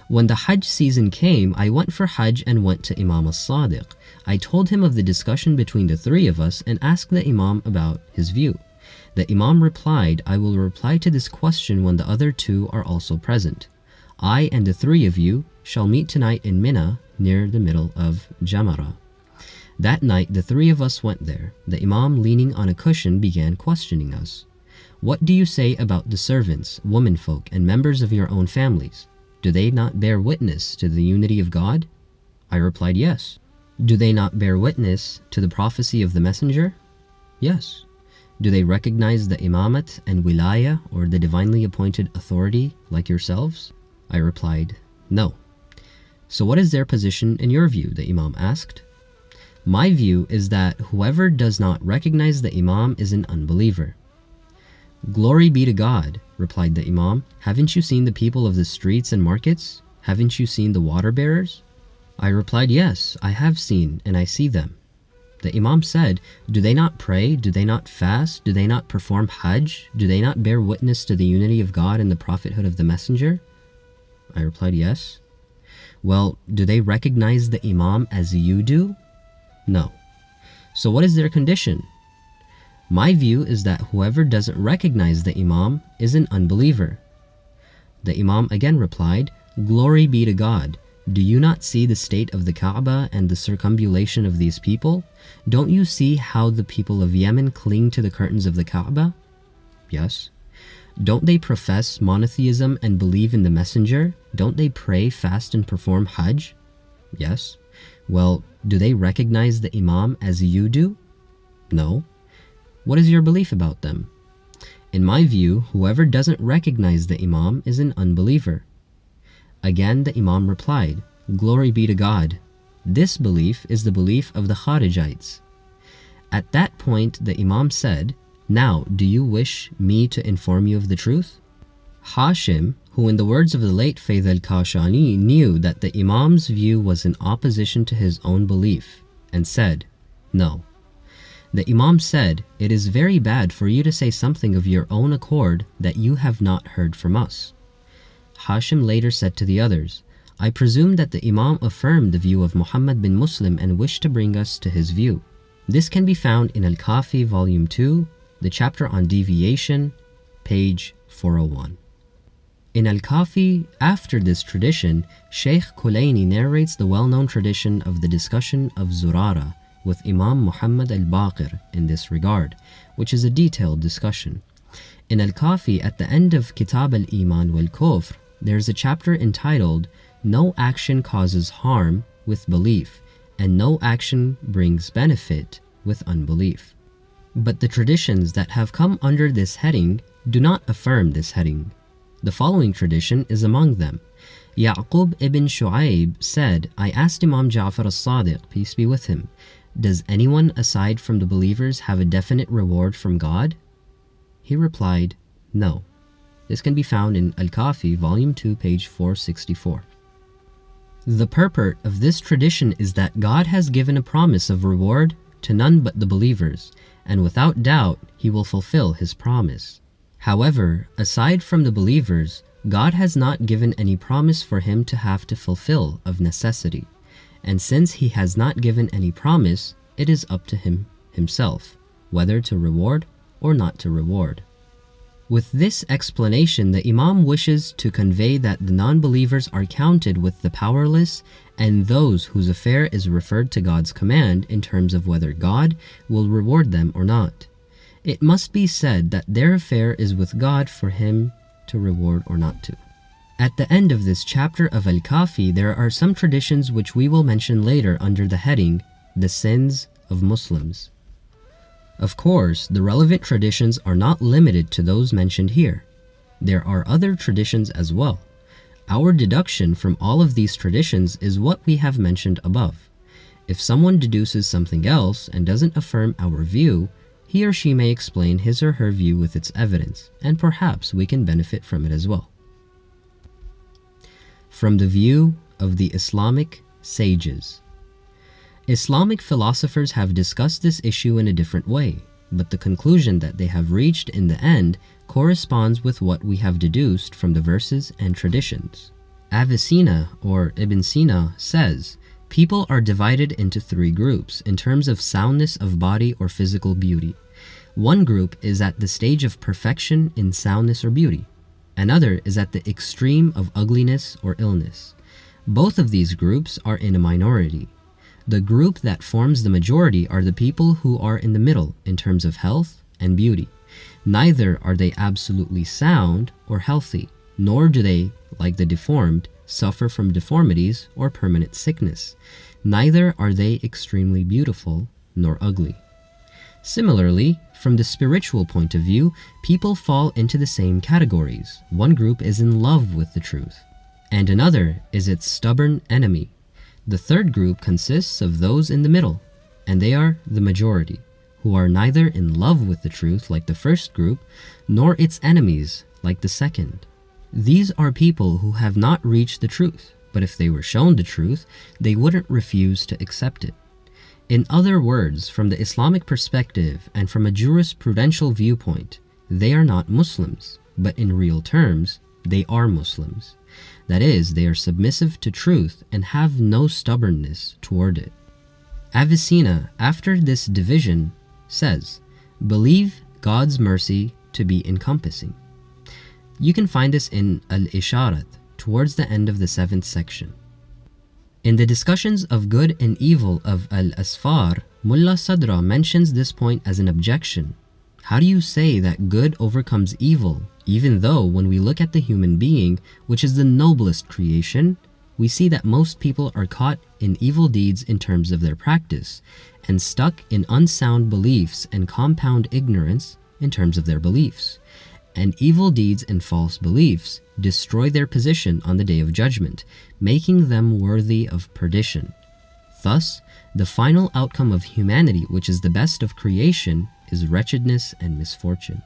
When the Hajj season came, I went for Hajj and went to Imam as-Sadiq. I told him of the discussion between the three of us and asked the Imam about his view. The Imam replied, I will reply to this question when the other two are also present. I and the three of you shall meet tonight in Mina near the middle of Jamara. That night the three of us went there. The Imam, leaning on a cushion, began questioning us. What do you say about the servants, womenfolk, and members of your own families? Do they not bear witness to the unity of God? I replied, yes. Do they not bear witness to the prophecy of the messenger? Yes. Do they recognize the imamat and wilaya, or the divinely appointed authority, like yourselves? I replied, no. So what is their position in your view? The Imam asked. My view is that whoever does not recognize the Imam is an unbeliever. Glory be to God, replied the Imam. Haven't you seen the people of the streets and markets? Haven't you seen the water bearers? I replied, yes, I have seen, and I see them. The Imam said, do they not pray? Do they not fast? Do they not perform Hajj? Do they not bear witness to the unity of God and the prophethood of the messenger? I replied, yes. Well, do they recognize the Imam as you do? No. So what is their condition? My view is that whoever doesn't recognize the Imam is an unbeliever. The Imam again replied, glory be to God. Do you not see the state of the Kaaba and the circumambulation of these people? Don't you see how the people of Yemen cling to the curtains of the Kaaba? Yes. Don't they profess monotheism and believe in the messenger? Don't they pray, fast, and perform Hajj? Yes. Well, do they recognize the Imam as you do? No. What is your belief about them? In my view, whoever doesn't recognize the Imam is an unbeliever. Again, the Imam replied, glory be to God. This belief is the belief of the Kharijites. At that point, the Imam said, now, do you wish me to inform you of the truth? Hashim, who in the words of the late Faith al-Kashani knew that the Imam's view was in opposition to his own belief, and said, no. The Imam said, it is very bad for you to say something of your own accord that you have not heard from us. Hashim later said to the others, I presume that the Imam affirmed the view of Muhammad bin Muslim and wished to bring us to his view. This can be found in Al-Kafi, Volume 2, the chapter on deviation, page 401. In Al-Kafi, after this tradition, Sheikh Kulaini narrates the well-known tradition of the discussion of Zurara with Imam Muhammad al-Baqir in this regard, which is a detailed discussion. In Al-Kafi, at the end of Kitab al-Iman wal-Kufr, there is a chapter entitled, No Action Causes Harm with Belief, and No Action Brings Benefit with Unbelief. But the traditions that have come under this heading do not affirm this heading. The following tradition is among them. Ya'qub ibn Shu'aib said, I asked Imam Ja'far as-Sadiq, peace be with him, does anyone aside from the believers have a definite reward from God? He replied, no. This can be found in Al-Kafi, Volume 2, page 464. The purport of this tradition is that God has given a promise of reward to none but the believers, and without doubt He will fulfill His promise. However, aside from the believers, God has not given any promise for him to have to fulfill of necessity. And since He has not given any promise, it is up to him himself, whether to reward or not to reward. With this explanation, the Imam wishes to convey that the non-believers are counted with the powerless and those whose affair is referred to God's command in terms of whether God will reward them or not. It must be said that their affair is with God for Him to reward or not to. At the end of this chapter of Al-Kafi, there are some traditions which we will mention later under the heading, The Sins of Muslims. Of course, the relevant traditions are not limited to those mentioned here. There are other traditions as well. Our deduction from all of these traditions is what we have mentioned above. If someone deduces something else and doesn't affirm our view, he or she may explain his or her view with its evidence, and perhaps we can benefit from it as well. From the view of the Islamic sages. Islamic philosophers have discussed this issue in a different way, but the conclusion that they have reached in the end corresponds with what we have deduced from the verses and traditions. Avicenna, or Ibn Sina, says, people are divided into three groups in terms of soundness of body or physical beauty. One group is at the stage of perfection in soundness or beauty. Another is at the extreme of ugliness or illness. Both of these groups are in a minority. The group that forms the majority are the people who are in the middle in terms of health and beauty. Neither are they absolutely sound or healthy, nor do they, like the deformed, suffer from deformities or permanent sickness. Neither are they extremely beautiful nor ugly. Similarly, from the spiritual point of view, people fall into the same categories. One group is in love with the truth, and another is its stubborn enemy. The third group consists of those in the middle, and they are the majority, who are neither in love with the truth like the first group, nor its enemies like the second. These are people who have not reached the truth, but if they were shown the truth, they wouldn't refuse to accept it. In other words, from the Islamic perspective and from a jurisprudential viewpoint, they are not Muslims, but in real terms, they are Muslims. That is, they are submissive to truth and have no stubbornness toward it. Avicenna, after this division, says, believe God's mercy to be encompassing. You can find this in Al-Isharat, towards the end of the 7th section. In the discussions of good and evil of Al-Asfar, Mullah Sadra mentions this point as an objection. How do you say that good overcomes evil, even though when we look at the human being, which is the noblest creation, we see that most people are caught in evil deeds in terms of their practice, and stuck in unsound beliefs and compound ignorance in terms of their beliefs. And evil deeds and false beliefs destroy their position on the Day of Judgment, making them worthy of perdition. Thus, the final outcome of humanity, which is the best of creation, is wretchedness and misfortune.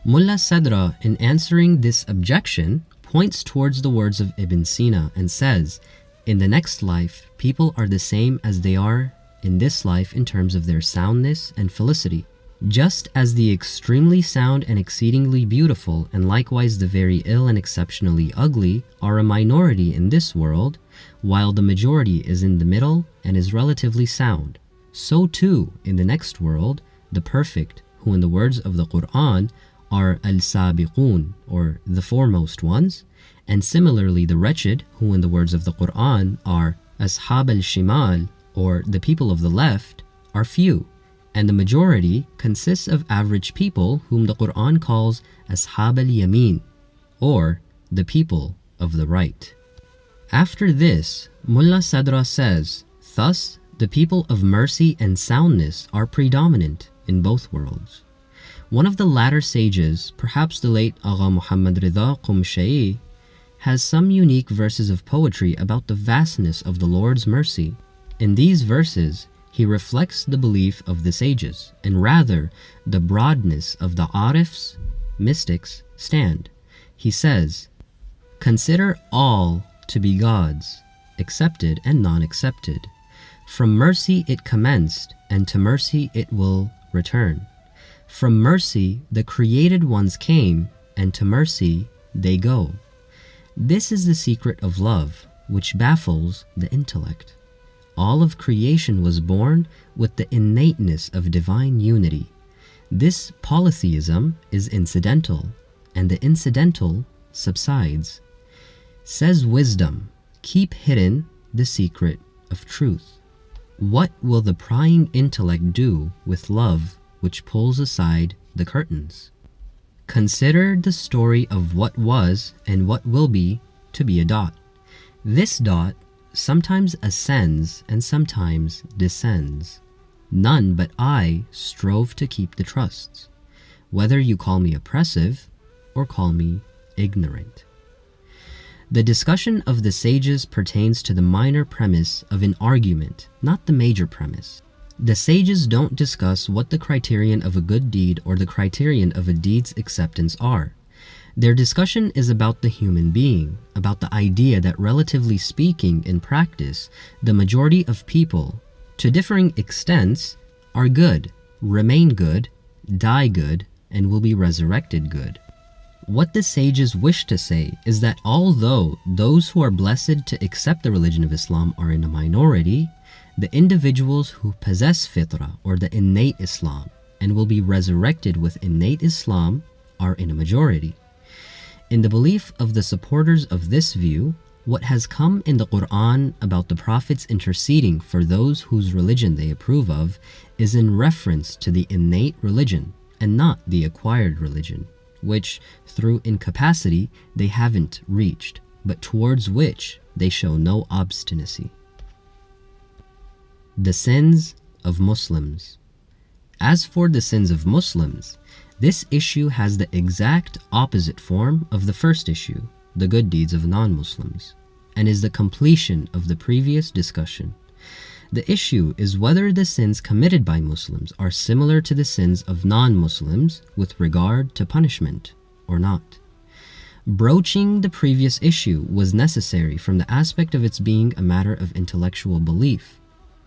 Mullah Sadra, in answering this objection, points towards the words of Ibn Sina and says, in the next life, people are the same as they are in this life in terms of their soundness and felicity. Just as the extremely sound and exceedingly beautiful, and likewise the very ill and exceptionally ugly, are a minority in this world, while the majority is in the middle and is relatively sound, so too in the next world, the perfect, who in the words of the Quran are al-sabiqun, or the foremost ones, and similarly the wretched, who in the words of the Quran are ashab al-shimal, or the people of the left, are few, and the majority consists of average people whom the Quran calls ashab al-yamin, or the people of the right. After this, Mullah Sadra says, thus the people of mercy and soundness are predominant in both worlds. One of the latter sages, perhaps the late Agha Muhammad Ridha Qumsha'i, has some unique verses of poetry about the vastness of the Lord's mercy. In these verses, he reflects the belief of the sages, and rather the broadness of the Arifs, mystics, stand. He says, consider all to be God's, accepted and non-accepted. From mercy it commenced, and to mercy it will return. From mercy the created ones came, and to mercy they go. This is the secret of love, which baffles the intellect. All of creation was born with the innateness of divine unity. This polytheism is incidental, and the incidental subsides. Says wisdom, keep hidden the secret of truth. What will the prying intellect do with love which pulls aside the curtains? Consider the story of what was and what will be to be a dot. This dot sometimes ascends and sometimes descends. None but I strove to keep the trusts, whether you call me oppressive or call me ignorant. The discussion of the sages pertains to the minor premise of an argument, not the major premise. The sages don't discuss what the criterion of a good deed or the criterion of a deed's acceptance are. Their discussion is about the human being, about the idea that relatively speaking in practice, the majority of people, to differing extents, are good, remain good, die good, and will be resurrected good. What the sages wish to say is that although those who are blessed to accept the religion of Islam are in a minority, the individuals who possess fitrah or the innate Islam and will be resurrected with innate Islam are in a majority. In the belief of the supporters of this view, what has come in the Quran about the prophets interceding for those whose religion they approve of is in reference to the innate religion and not the acquired religion, which through incapacity they haven't reached, but towards which they show no obstinacy. The sins of Muslims. As for the sins of Muslims, this issue has the exact opposite form of the first issue, the good deeds of non-Muslims, and is the completion of the previous discussion. The issue is whether the sins committed by Muslims are similar to the sins of non-Muslims with regard to punishment or not. Broaching the previous issue was necessary from the aspect of its being a matter of intellectual belief.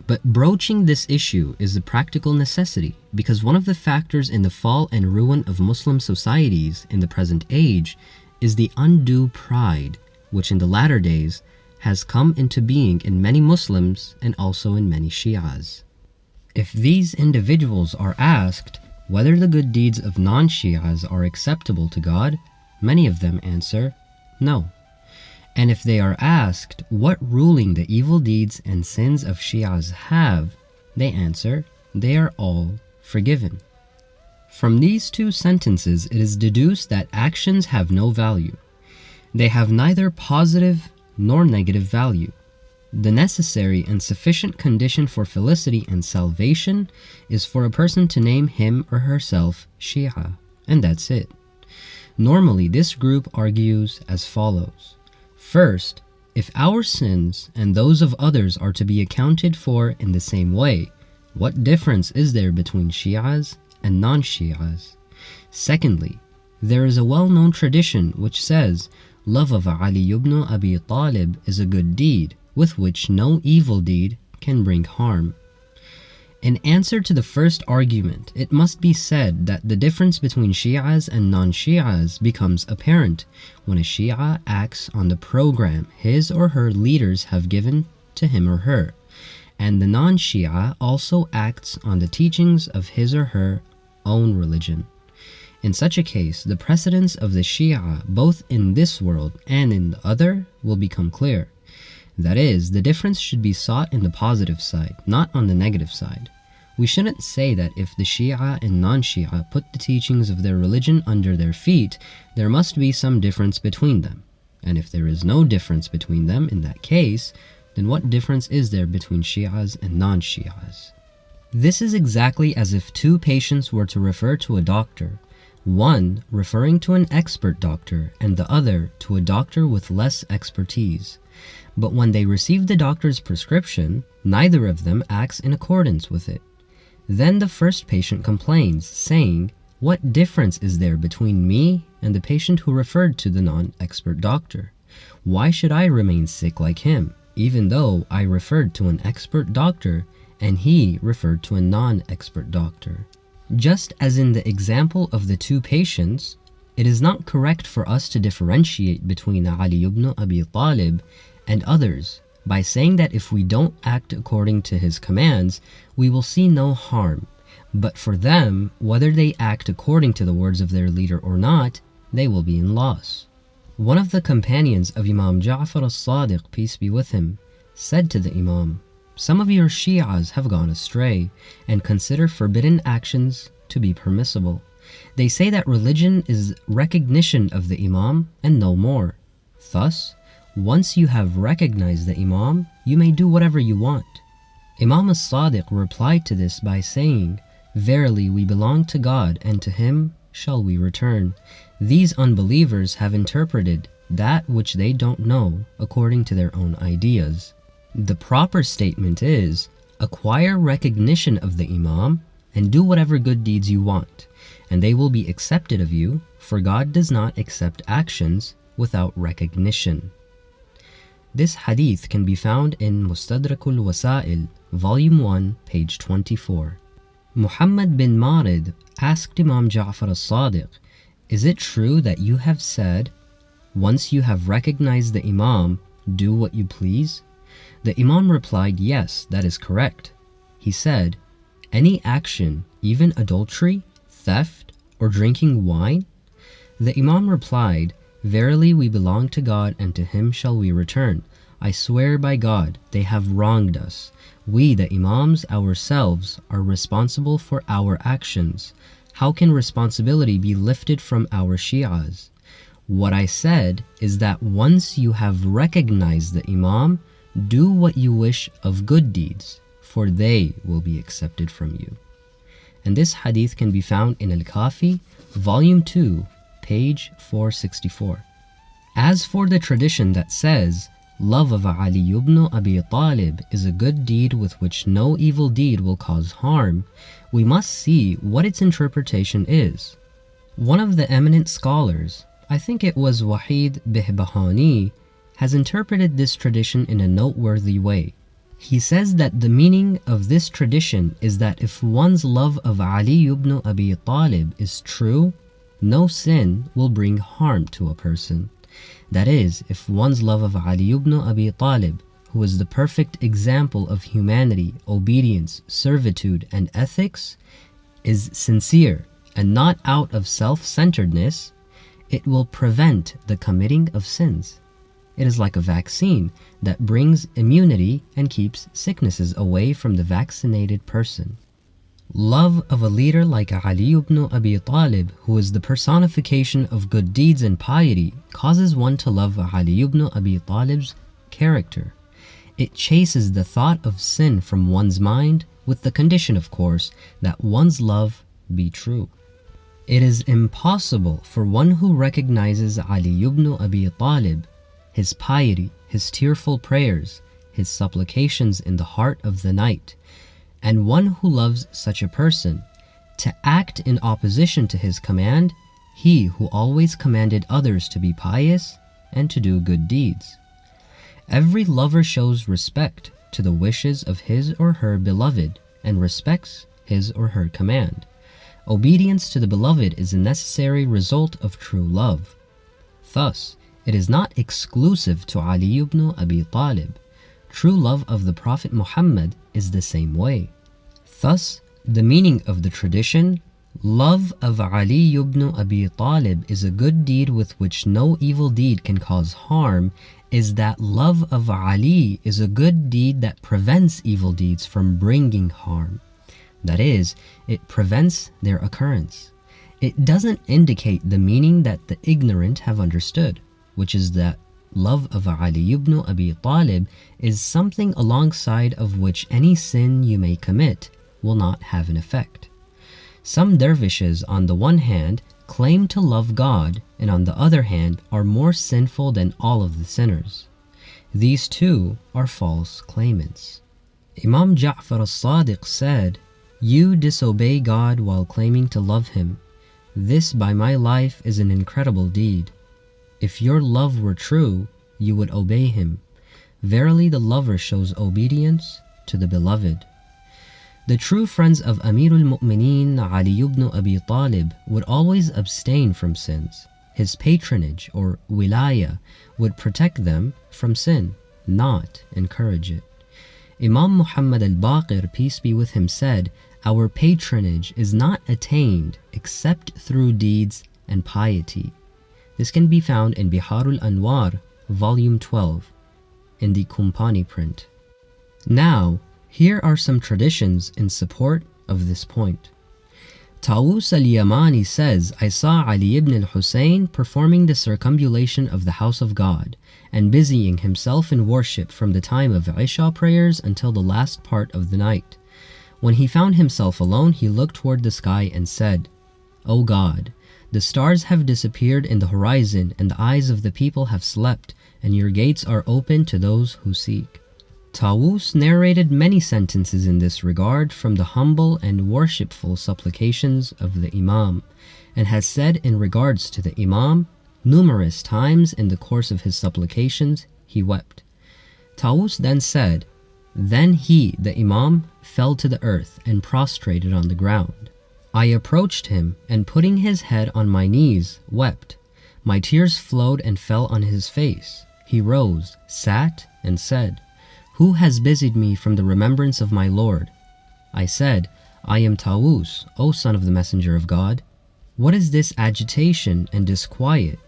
But broaching this issue is a practical necessity because one of the factors in the fall and ruin of Muslim societies in the present age is the undue pride which in the latter days has come into being in many Muslims and also in many Shias. If these individuals are asked whether the good deeds of non-Shias are acceptable to God, many of them answer no. And if they are asked what ruling the evil deeds and sins of Shias have, they answer they are all forgiven. From these two sentences it is deduced that actions have no value. They have neither positive nor negative value. The necessary and sufficient condition for felicity and salvation is for a person to name him or herself Shia, and that's it. Normally this group argues as follows. First, if our sins and those of others are to be accounted for in the same way, what difference is there between Shias and non-Shias? Secondly, there is a well-known tradition which says love of Ali ibn Abi Talib is a good deed with which no evil deed can bring harm. In answer to the first argument, it must be said that the difference between Shias and non-Shias becomes apparent when a Shia acts on the program his or her leaders have given to him or her, and the non-Shia also acts on the teachings of his or her own religion. In such a case, the precedence of the Shia, both in this world and in the other, will become clear. That is, the difference should be sought in the positive side, not on the negative side. We shouldn't say that if the Shia and non-Shia put the teachings of their religion under their feet, there must be some difference between them. And if there is no difference between them in that case, then what difference is there between Shias and non-Shias? This is exactly as if two patients were to refer to a doctor, one referring to an expert doctor and the other to a doctor with less expertise. But when they receive the doctor's prescription, neither of them acts in accordance with it. Then the first patient complains, saying, "What difference is there between me and the patient who referred to the non-expert doctor? Why should I remain sick like him, even though I referred to an expert doctor and he referred to a non-expert doctor?" Just as in the example of the two patients, it is not correct for us to differentiate between Ali ibn Abi Talib and others by saying that if we don't act according to his commands, we will see no harm. But for them, whether they act according to the words of their leader or not, they will be in loss. One of the companions of Imam Ja'far as-Sadiq, peace be with him, said to the Imam, "Some of your Shi'as have gone astray and consider forbidden actions to be permissible. They say that religion is recognition of the Imam and no more. Thus, once you have recognized the Imam, you may do whatever you want." Imam as-Sadiq replied to this by saying, "Verily we belong to God, and to Him shall we return. These unbelievers have interpreted that which they don't know according to their own ideas. The proper statement is, acquire recognition of the Imam and do whatever good deeds you want, and they will be accepted of you, for God does not accept actions without recognition." This hadith can be found in Mustadrakul Wasail, Volume 1, page 24. Muhammad bin Marid asked Imam Ja'far as-Sadiq, "Is it true that you have said, once you have recognized the Imam, do what you please?" The Imam replied, "Yes, that is correct." He said, "Any action, even adultery, theft, or drinking wine?" The Imam replied, "Verily we belong to God, and to Him shall we return. I swear by God, they have wronged us. We, the Imams ourselves, are responsible for our actions. How can responsibility be lifted from our Shi'as? What I said is that once you have recognized the Imam, do what you wish of good deeds, for they will be accepted from you." And this hadith can be found in Al-Kafi, Volume 2, page 464. As for the tradition that says, love of Ali ibn Abi Talib is a good deed with which no evil deed will cause harm, we must see what its interpretation is. One of the eminent scholars, I think it was Wahid Bihbahani, has interpreted this tradition in a noteworthy way. He says that the meaning of this tradition is that if one's love of Ali ibn Abi Talib is true, no sin will bring harm to a person. That is, if one's love of Ali ibn Abi Talib, who is the perfect example of humanity, obedience, servitude, and ethics, is sincere and not out of self-centeredness, it will prevent the committing of sins. It is like a vaccine that brings immunity and keeps sicknesses away from the vaccinated person. Love of a leader like Ali ibn Abi Talib, who is the personification of good deeds and piety, causes one to love Ali ibn Abi Talib's character. It chases the thought of sin from one's mind, with the condition, of course, that one's love be true. It is impossible for one who recognizes Ali ibn Abi Talib, his piety, his tearful prayers, his supplications in the heart of the night, and one who loves such a person, to act in opposition to his command, he who always commanded others to be pious and to do good deeds. Every lover shows respect to the wishes of his or her beloved and respects his or her command. Obedience to the beloved is a necessary result of true love. Thus, it is not exclusive to Ali ibn Abi Talib. True love of the Prophet Muhammad is the same way. Thus, the meaning of the tradition, love of Ali ibn Abi Talib is a good deed with which no evil deed can cause harm, is that love of Ali is a good deed that prevents evil deeds from bringing harm. That is, it prevents their occurrence. It doesn't indicate the meaning that the ignorant have understood, which is that love of Ali ibn Abi Talib is something alongside of which any sin you may commit will not have an effect. Some dervishes, on the one hand, claim to love God, and on the other hand are more sinful than all of the sinners. These two are false claimants. Imam Ja'far as-Sadiq said, "You disobey God while claiming to love Him. This, by my life, is an incredible deed. If your love were true, you would obey Him. Verily the lover shows obedience to the beloved." The true friends of Amirul Mu'mineen Ali ibn Abi Talib would always abstain from sins. His patronage, or wilaya, would protect them from sin, not encourage it. Imam Muhammad al-Baqir, peace be with him, said, "Our patronage is not attained except through deeds and piety." This can be found in Biharul Anwar, Volume 12, in the Kumpani print. Now, here are some traditions in support of this point. Tawus al-Yamani says, I saw Ali ibn al-Hussein performing the circumambulation of the house of God and busying himself in worship from the time of Isha prayers until the last part of the night. When he found himself alone, he looked toward the sky and said, O God, the stars have disappeared in the horizon and the eyes of the people have slept, and your gates are open to those who seek. Tawus narrated many sentences in this regard from the humble and worshipful supplications of the Imam, and has said in regards to the Imam, numerous times in the course of his supplications, he wept. Tawus then said, Then he, the Imam, fell to the earth and prostrated on the ground. I approached him, and putting his head on my knees, wept. My tears flowed and fell on his face. He rose, sat, and said, Who has busied me from the remembrance of my Lord? I said, I am Tawus, O son of the Messenger of God. What is this agitation and disquiet?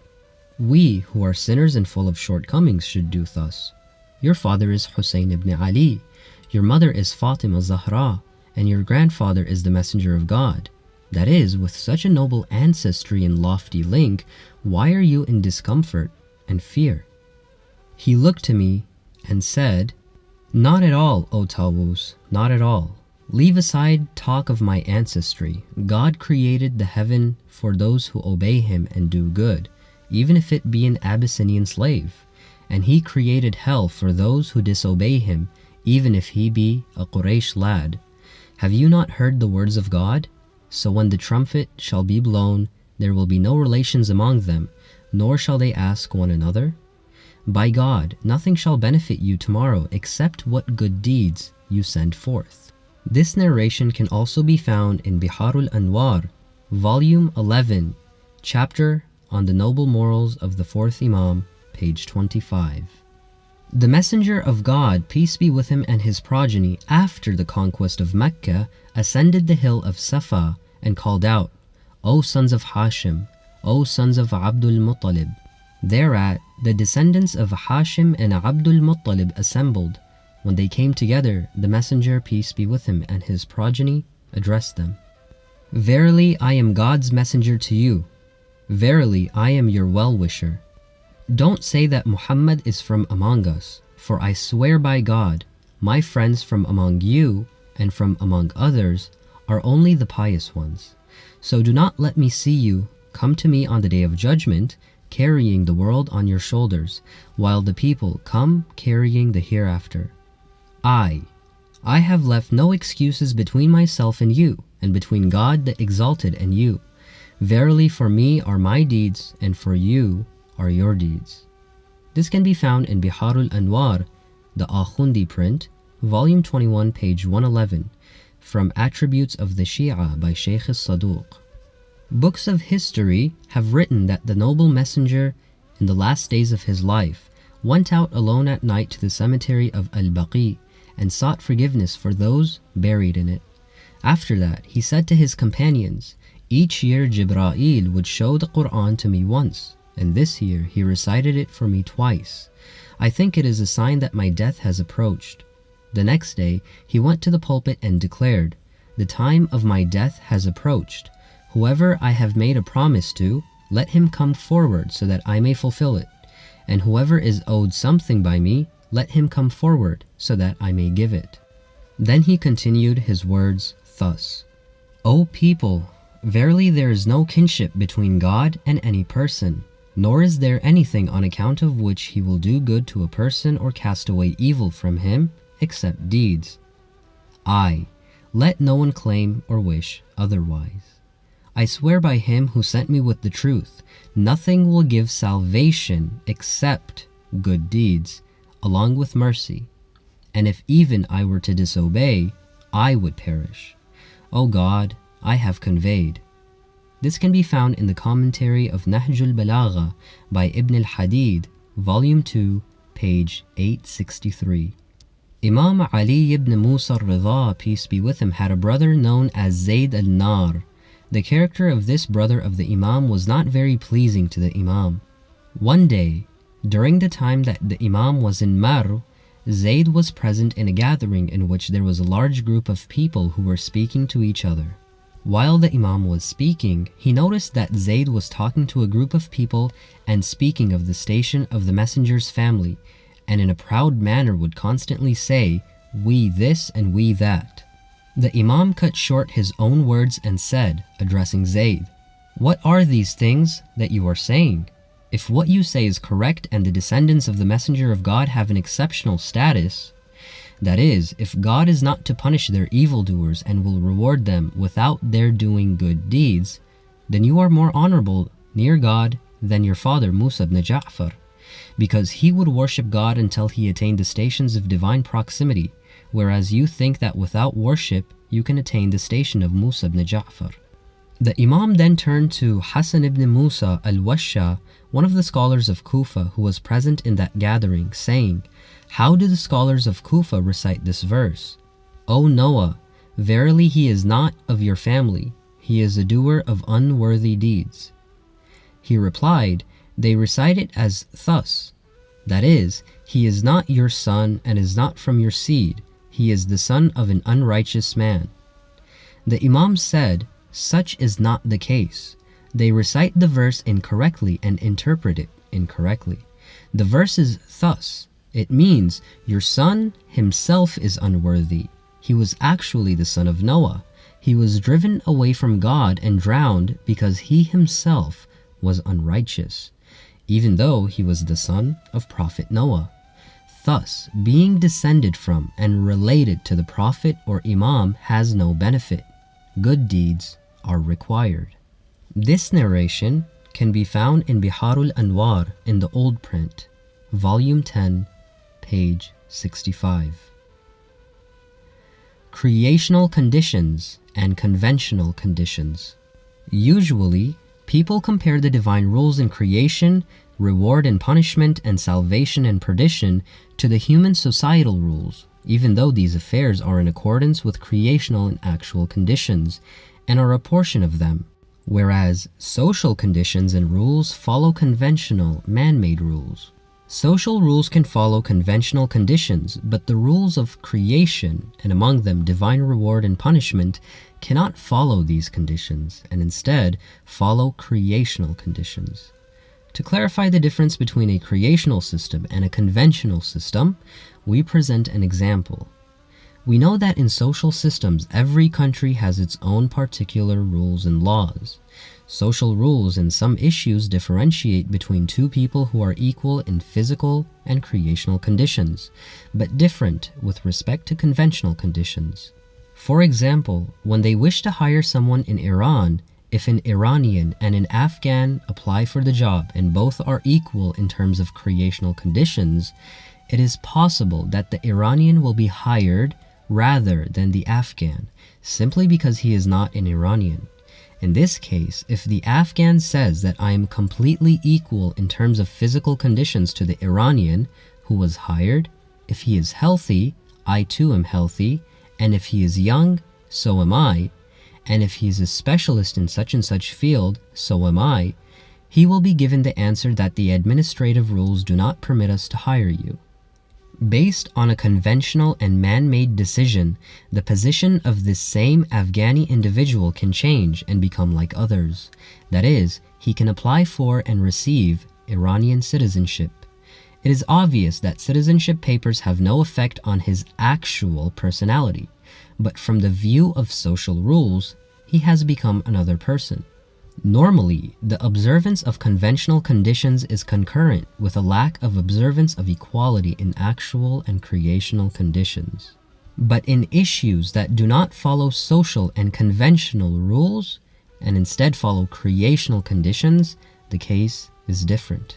We, who are sinners and full of shortcomings, should do thus. Your father is Hussein ibn Ali, your mother is Fatima Zahra, and your grandfather is the Messenger of God. That is, with such a noble ancestry and lofty link, why are you in discomfort and fear? He looked to me and said, Not at all, O Tawus, not at all. Leave aside talk of my ancestry. God created the heaven for those who obey him and do good, even if it be an Abyssinian slave. And he created hell for those who disobey him, even if he be a Quraysh lad. Have you not heard the words of God? So when the trumpet shall be blown, there will be no relations among them, nor shall they ask one another. By God, nothing shall benefit you tomorrow except what good deeds you send forth. This narration can also be found in Biharul Anwar, Volume 11, Chapter on the Noble Morals of the Fourth Imam, page 25. The Messenger of God, peace be with him, and his progeny, after the conquest of Mecca, ascended the hill of Safa and called out, O sons of Hashim, O sons of Abdul Muttalib. Thereat, the descendants of Hashim and Abdul Muttalib assembled. When they came together, the Messenger, peace be with him, and his progeny addressed them. Verily, I am God's messenger to you. Verily, I am your well-wisher. Don't say that Muhammad is from among us, for I swear by God, my friends from among you and from among others are only the pious ones. So do not let me see you come to me on the day of judgment, carrying the world on your shoulders, while the people come carrying the hereafter. I have left no excuses between myself and you, and between God the Exalted and you. Verily for me are my deeds, and for you are your deeds. This can be found in Biharul Anwar, the Akhundi print, Volume 21, page 111, from Attributes of the Shia by Shaykh al-Saduq. Books of history have written that the noble messenger, in the last days of his life, went out alone at night to the cemetery of Al-Baqi and sought forgiveness for those buried in it. After that, he said to his companions, Each year Jibra'il would show the Quran to me once, and this year he recited it for me twice. I think it is a sign that my death has approached. The next day, he went to the pulpit and declared, The time of my death has approached. Whoever I have made a promise to, let him come forward so that I may fulfill it. And whoever is owed something by me, let him come forward so that I may give it. Then he continued his words thus, O people, verily there is no kinship between God and any person, nor is there anything on account of which he will do good to a person or cast away evil from him, except deeds. Let no one claim or wish otherwise. I swear by him who sent me with the truth, nothing will give salvation except good deeds, along with mercy. And if even I were to disobey, I would perish. O God, I have conveyed. This can be found in the commentary of Nahjul Balagha by Ibn al-Hadid, Volume 2, page 863. Imam Ali ibn Musa al-Ridha, peace be with him, had a brother known as Zayd al-Nar. The character of this brother of the Imam was not very pleasing to the Imam. One day, during the time that the Imam was in Marw, Zayd was present in a gathering in which there was a large group of people who were speaking to each other. While the Imam was speaking, he noticed that Zayd was talking to a group of people and speaking of the station of the Messenger's family, and in a proud manner would constantly say, "We this and we that." The Imam cut short his own words and said, addressing Zayd, "What are these things that you are saying? If what you say is correct and the descendants of the Messenger of God have an exceptional status, that is, if God is not to punish their evildoers and will reward them without their doing good deeds, then you are more honorable near God than your father Musa ibn Ja'far, because he would worship God until he attained the stations of divine proximity, whereas you think that without worship you can attain the station of Musa ibn Ja'far." The Imam then turned to Hasan ibn Musa al-Washa, one of the scholars of Kufa who was present in that gathering, saying, "How do the scholars of Kufa recite this verse? O Noah, verily he is not of your family, he is a doer of unworthy deeds." He replied, "They recite it as thus, that is, he is not your son and is not from your seed, he is the son of an unrighteous man." The Imam said, "Such is not the case. They recite the verse incorrectly and interpret it incorrectly. The verse is thus. It means, your son himself is unworthy. He was actually the son of Noah. He was driven away from God and drowned because he himself was unrighteous, even though he was the son of Prophet Noah. Thus, being descended from and related to the Prophet or Imam has no benefit. Good deeds are required." This narration can be found in Biharul Anwar in the old print, volume 10, page 65. Creational conditions and conventional conditions. Usually, people compare the divine rules in creation, reward and punishment, and salvation and perdition to the human societal rules, even though these affairs are in accordance with creational and actual conditions, and are a portion of them, whereas social conditions and rules follow conventional, man-made rules. Social rules can follow conventional conditions, but the rules of creation, and among them divine reward and punishment, cannot follow these conditions, and instead follow creational conditions. To clarify the difference between a creational system and a conventional system, we present an example. We know that in social systems, every country has its own particular rules and laws. Social rules in some issues differentiate between two people who are equal in physical and creational conditions, but different with respect to conventional conditions. For example, when they wish to hire someone in Iran, if an Iranian and an Afghan apply for the job and both are equal in terms of creational conditions, it is possible that the Iranian will be hired rather than the Afghan, simply because he is not an Iranian. In this case, if the Afghan says that I am completely equal in terms of physical conditions to the Iranian who was hired, if he is healthy, I too am healthy, and if he is young, so am I, and if he is a specialist in such and such field, so am I, he will be given the answer that the administrative rules do not permit us to hire you. Based on a conventional and man-made decision, the position of this same Afghani individual can change and become like others. That is, he can apply for and receive Iranian citizenship. It is obvious that citizenship papers have no effect on his actual personality, but from the view of social rules, he has become another person. Normally, the observance of conventional conditions is concurrent with a lack of observance of equality in actual and creational conditions. But in issues that do not follow social and conventional rules, and instead follow creational conditions, the case is different.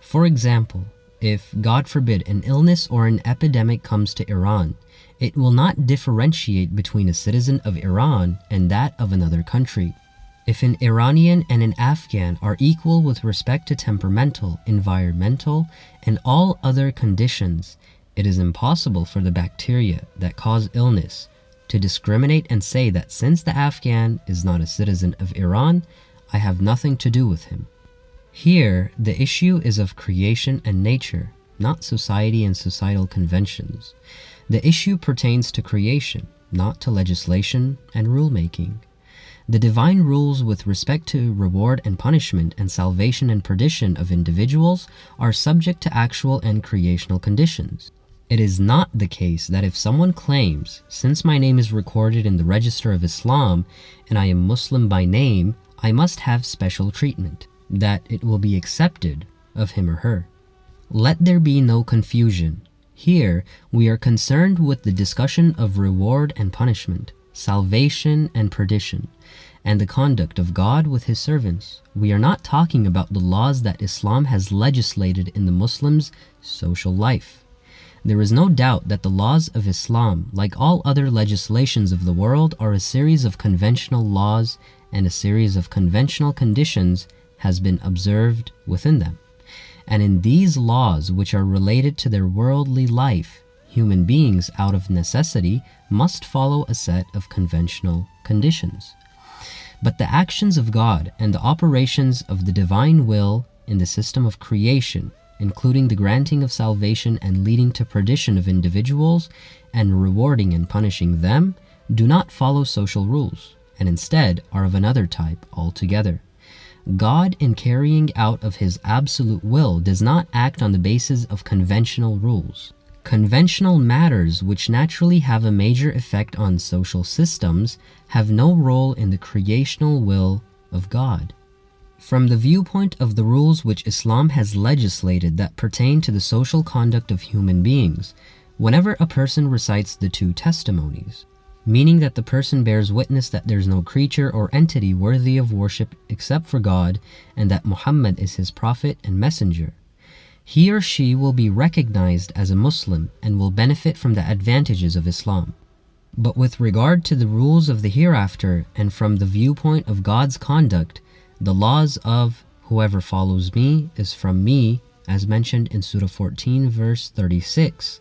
For example, if, God forbid, an illness or an epidemic comes to Iran, it will not differentiate between a citizen of Iran and that of another country. If an Iranian and an Afghan are equal with respect to temperamental, environmental, and all other conditions, it is impossible for the bacteria that cause illness to discriminate and say that since the Afghan is not a citizen of Iran, I have nothing to do with him. Here, the issue is of creation and nature, not society and societal conventions. The issue pertains to creation, not to legislation and rulemaking. The divine rules with respect to reward and punishment and salvation and perdition of individuals are subject to actual and creational conditions. It is not the case that if someone claims, since my name is recorded in the register of Islam and I am Muslim by name, I must have special treatment, that it will be accepted of him or her. Let there be no confusion. Here, we are concerned with the discussion of reward and punishment, salvation and perdition, and the conduct of God with His servants. We are not talking about the laws that Islam has legislated in the Muslims' social life. There is no doubt that the laws of Islam, like all other legislations of the world, are a series of conventional laws, and a series of conventional conditions has been observed within them. And in these laws, which are related to their worldly life, human beings, out of necessity, must follow a set of conventional conditions. But the actions of God and the operations of the divine will in the system of creation, including the granting of salvation and leading to perdition of individuals and rewarding and punishing them, do not follow social rules, and instead are of another type altogether. God, in carrying out of His absolute will, does not act on the basis of conventional rules. Conventional matters, which naturally have a major effect on social systems, have no role in the creational will of God. From the viewpoint of the rules which Islam has legislated that pertain to the social conduct of human beings, whenever a person recites the two testimonies, meaning that the person bears witness that there is no creature or entity worthy of worship except for God, and that Muhammad is His prophet and messenger, he or she will be recognized as a Muslim and will benefit from the advantages of Islam. But with regard to the rules of the hereafter and from the viewpoint of God's conduct, the laws of whoever follows me is from me, as mentioned in Surah 14 verse 36,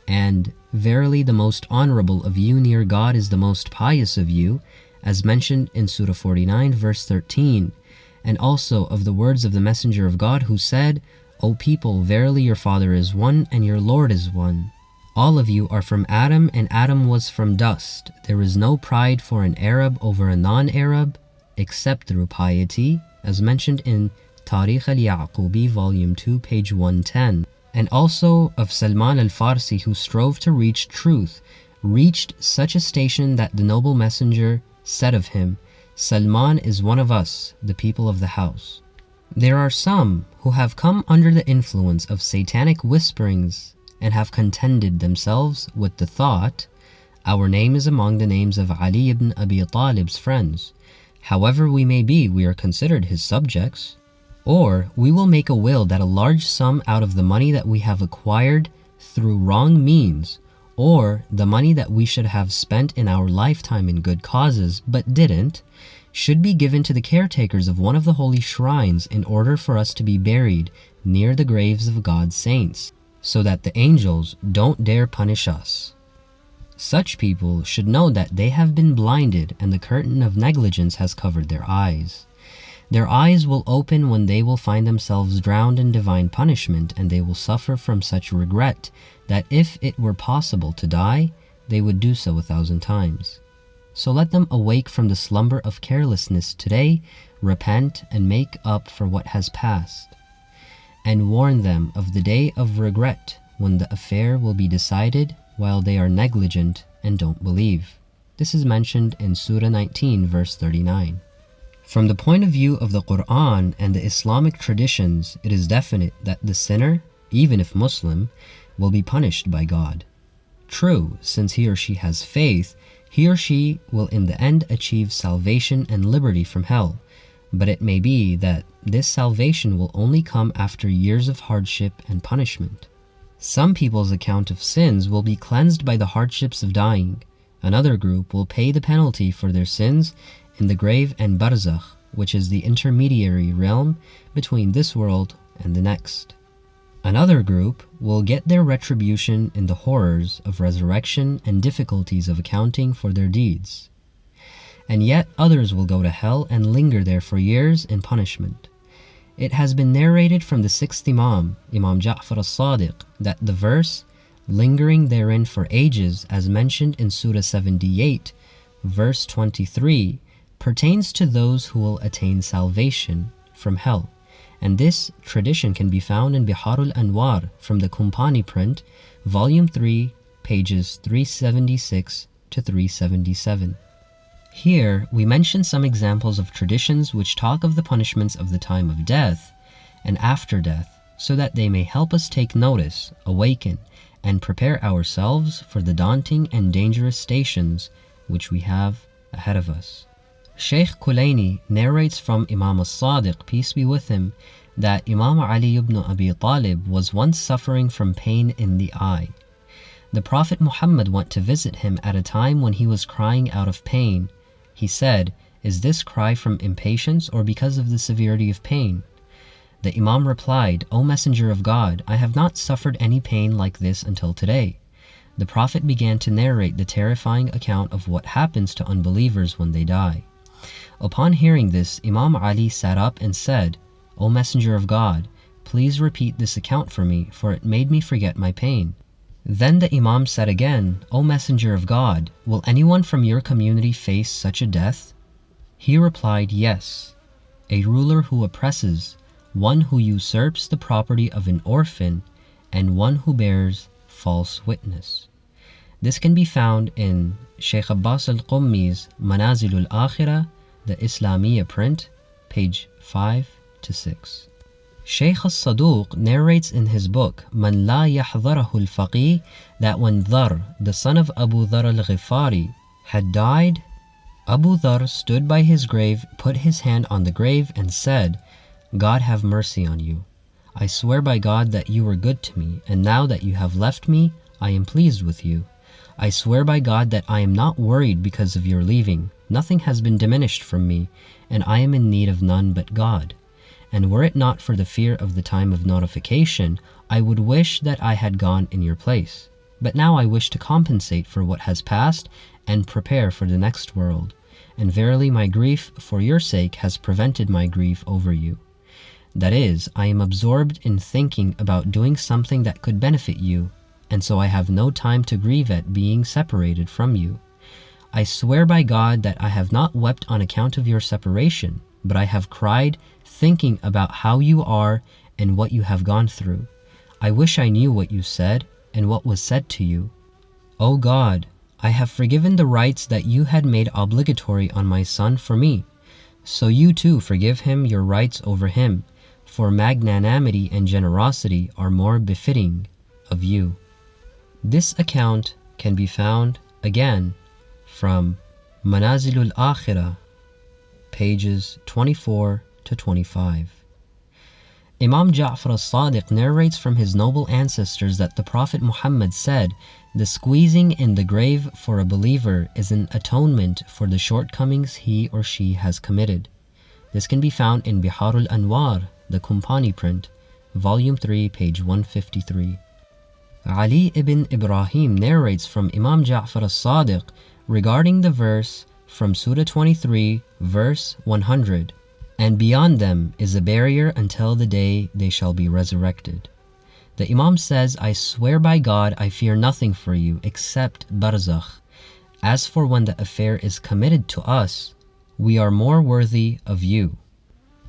and verily the most honorable of you near God is the most pious of you, as mentioned in Surah 49 verse 13, and also of the words of the Messenger of God who said, O people, verily your Father is one and your Lord is one. All of you are from Adam and Adam was from dust. There is no pride for an Arab over a non-Arab, except through piety, as mentioned in Tarikh al-Yaqubi, Volume 2, page 110. And also of Salman al-Farsi, who strove to reach truth, reached such a station that the noble messenger said of him, Salman is one of us, the people of the house. There are some who have come under the influence of satanic whisperings and have contented themselves with the thought, our name is among the names of Ali ibn Abi Talib's friends. However we may be, we are considered his subjects. Or we will make a will that a large sum out of the money that we have acquired through wrong means, or the money that we should have spent in our lifetime in good causes but didn't, should be given to the caretakers of one of the holy shrines in order for us to be buried near the graves of God's saints, so that the angels don't dare punish us. Such people should know that they have been blinded and the curtain of negligence has covered their eyes. Their eyes will open when they will find themselves drowned in divine punishment, and they will suffer from such regret that if it were possible to die, they would do so 1,000 times. So let them awake from the slumber of carelessness today, repent and make up for what has passed, and warn them of the day of regret when the affair will be decided while they are negligent and don't believe. This is mentioned in Surah 19 verse 39. From the point of view of the Quran and the Islamic traditions, it is definite that the sinner, even if Muslim, will be punished by God. True, since he or she has faith, he or she will in the end achieve salvation and liberty from hell, but it may be that this salvation will only come after years of hardship and punishment. Some people's account of sins will be cleansed by the hardships of dying. Another group will pay the penalty for their sins in the grave and barzakh, which is the intermediary realm between this world and the next. Another group will get their retribution in the horrors of resurrection and difficulties of accounting for their deeds. And yet others will go to hell and linger there for years in punishment. It has been narrated from the sixth Imam, Imam Ja'far as-Sadiq, that the verse, lingering therein for ages, as mentioned in Surah 78, verse 23, pertains to those who will attain salvation from hell. And this tradition can be found in Biharul Anwar from the Kumpani print, volume 3, pages 376 to 377. Here, we mention some examples of traditions which talk of the punishments of the time of death and after death, so that they may help us take notice, awaken, and prepare ourselves for the daunting and dangerous stations which we have ahead of us. Shaykh Kulaini narrates from Imam as-Sadiq, peace be with him, that Imam Ali ibn Abi Talib was once suffering from pain in the eye. The Prophet Muhammad went to visit him at a time when he was crying out of pain. He said, "Is this cry from impatience or because of the severity of pain?" The Imam replied, "O Messenger of God, I have not suffered any pain like this until today." The Prophet began to narrate the terrifying account of what happens to unbelievers when they die. Upon hearing this, Imam Ali sat up and said, "O Messenger of God, please repeat this account for me, for it made me forget my pain." Then the Imam said again, "O Messenger of God, will anyone from your community face such a death?" He replied, "Yes, a ruler who oppresses, one who usurps the property of an orphan, and one who bears false witness." This can be found in Shaykh Abbas al-Qummi's Manazil al-Akhirah, the Islamiyya print, page 5 to 6. Shaykh al-Saduq narrates in his book Man la yahdharahu al-faqih that when Dhar, the son of Abu Dhar al-Ghifari, had died, Abu Dhar stood by his grave, put his hand on the grave and said, "God have mercy on you. I swear by God that you were good to me, and now that you have left me, I am pleased with you. I swear by God that I am not worried because of your leaving. Nothing has been diminished from me, and I am in need of none but God. And were it not for the fear of the time of notification, I would wish that I had gone in your place. But now I wish to compensate for what has passed and prepare for the next world. And verily my grief for your sake has prevented my grief over you. That is, I am absorbed in thinking about doing something that could benefit you, and so I have no time to grieve at being separated from you. I swear by God that I have not wept on account of your separation, but I have cried thinking about how you are and what you have gone through. I wish I knew what you said and what was said to you. O God, I have forgiven the rights that you had made obligatory on my son for me. So you too forgive him your rights over him, for magnanimity and generosity are more befitting of you." This account can be found again from Manazil al-Akhirah, pages 24 to 25. Imam Ja'far as-Sadiq narrates from his noble ancestors that the Prophet Muhammad said, "The squeezing in the grave for a believer is an atonement for the shortcomings he or she has committed." This can be found in Biharul Anwar, the Kumpani print, volume 3, page 153. Ali ibn Ibrahim narrates from Imam Ja'far as-Sadiq regarding the verse from Surah 23, verse 100, "And beyond them is a barrier until the day they shall be resurrected." The Imam says, "I swear by God I fear nothing for you except barzakh. As for when the affair is committed to us, we are more worthy of you."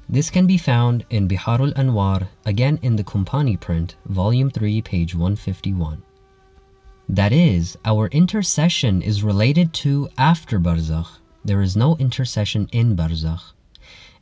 This can be found in Biharul Anwar, again in the Kumpani print, volume 3, page 151. That is, our intercession is related to after barzakh. There is no intercession in barzakh.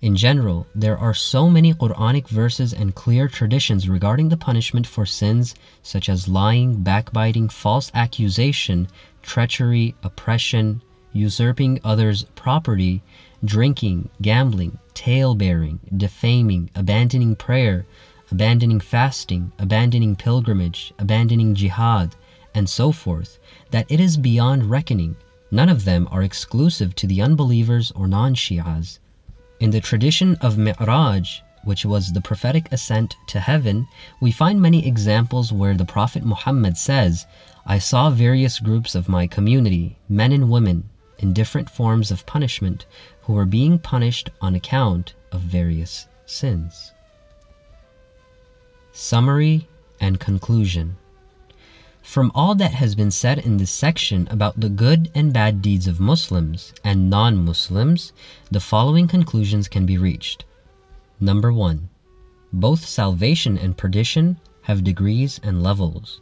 In general, there are so many Quranic verses and clear traditions regarding the punishment for sins such as lying, backbiting, false accusation, treachery, oppression, usurping others' property, drinking, gambling, tale-bearing, defaming, abandoning prayer, abandoning fasting, abandoning pilgrimage, abandoning jihad, and so forth, that it is beyond reckoning. None of them are exclusive to the unbelievers or non-Shi'as. In the tradition of Mi'raj, which was the prophetic ascent to heaven, we find many examples where the Prophet Muhammad says, "I saw various groups of my community, men and women, in different forms of punishment, who were being punished on account of various sins." Summary and conclusion. From all that has been said in this section about the good and bad deeds of Muslims and non-Muslims, the following conclusions can be reached. Number 1. Both salvation and perdition have degrees and levels.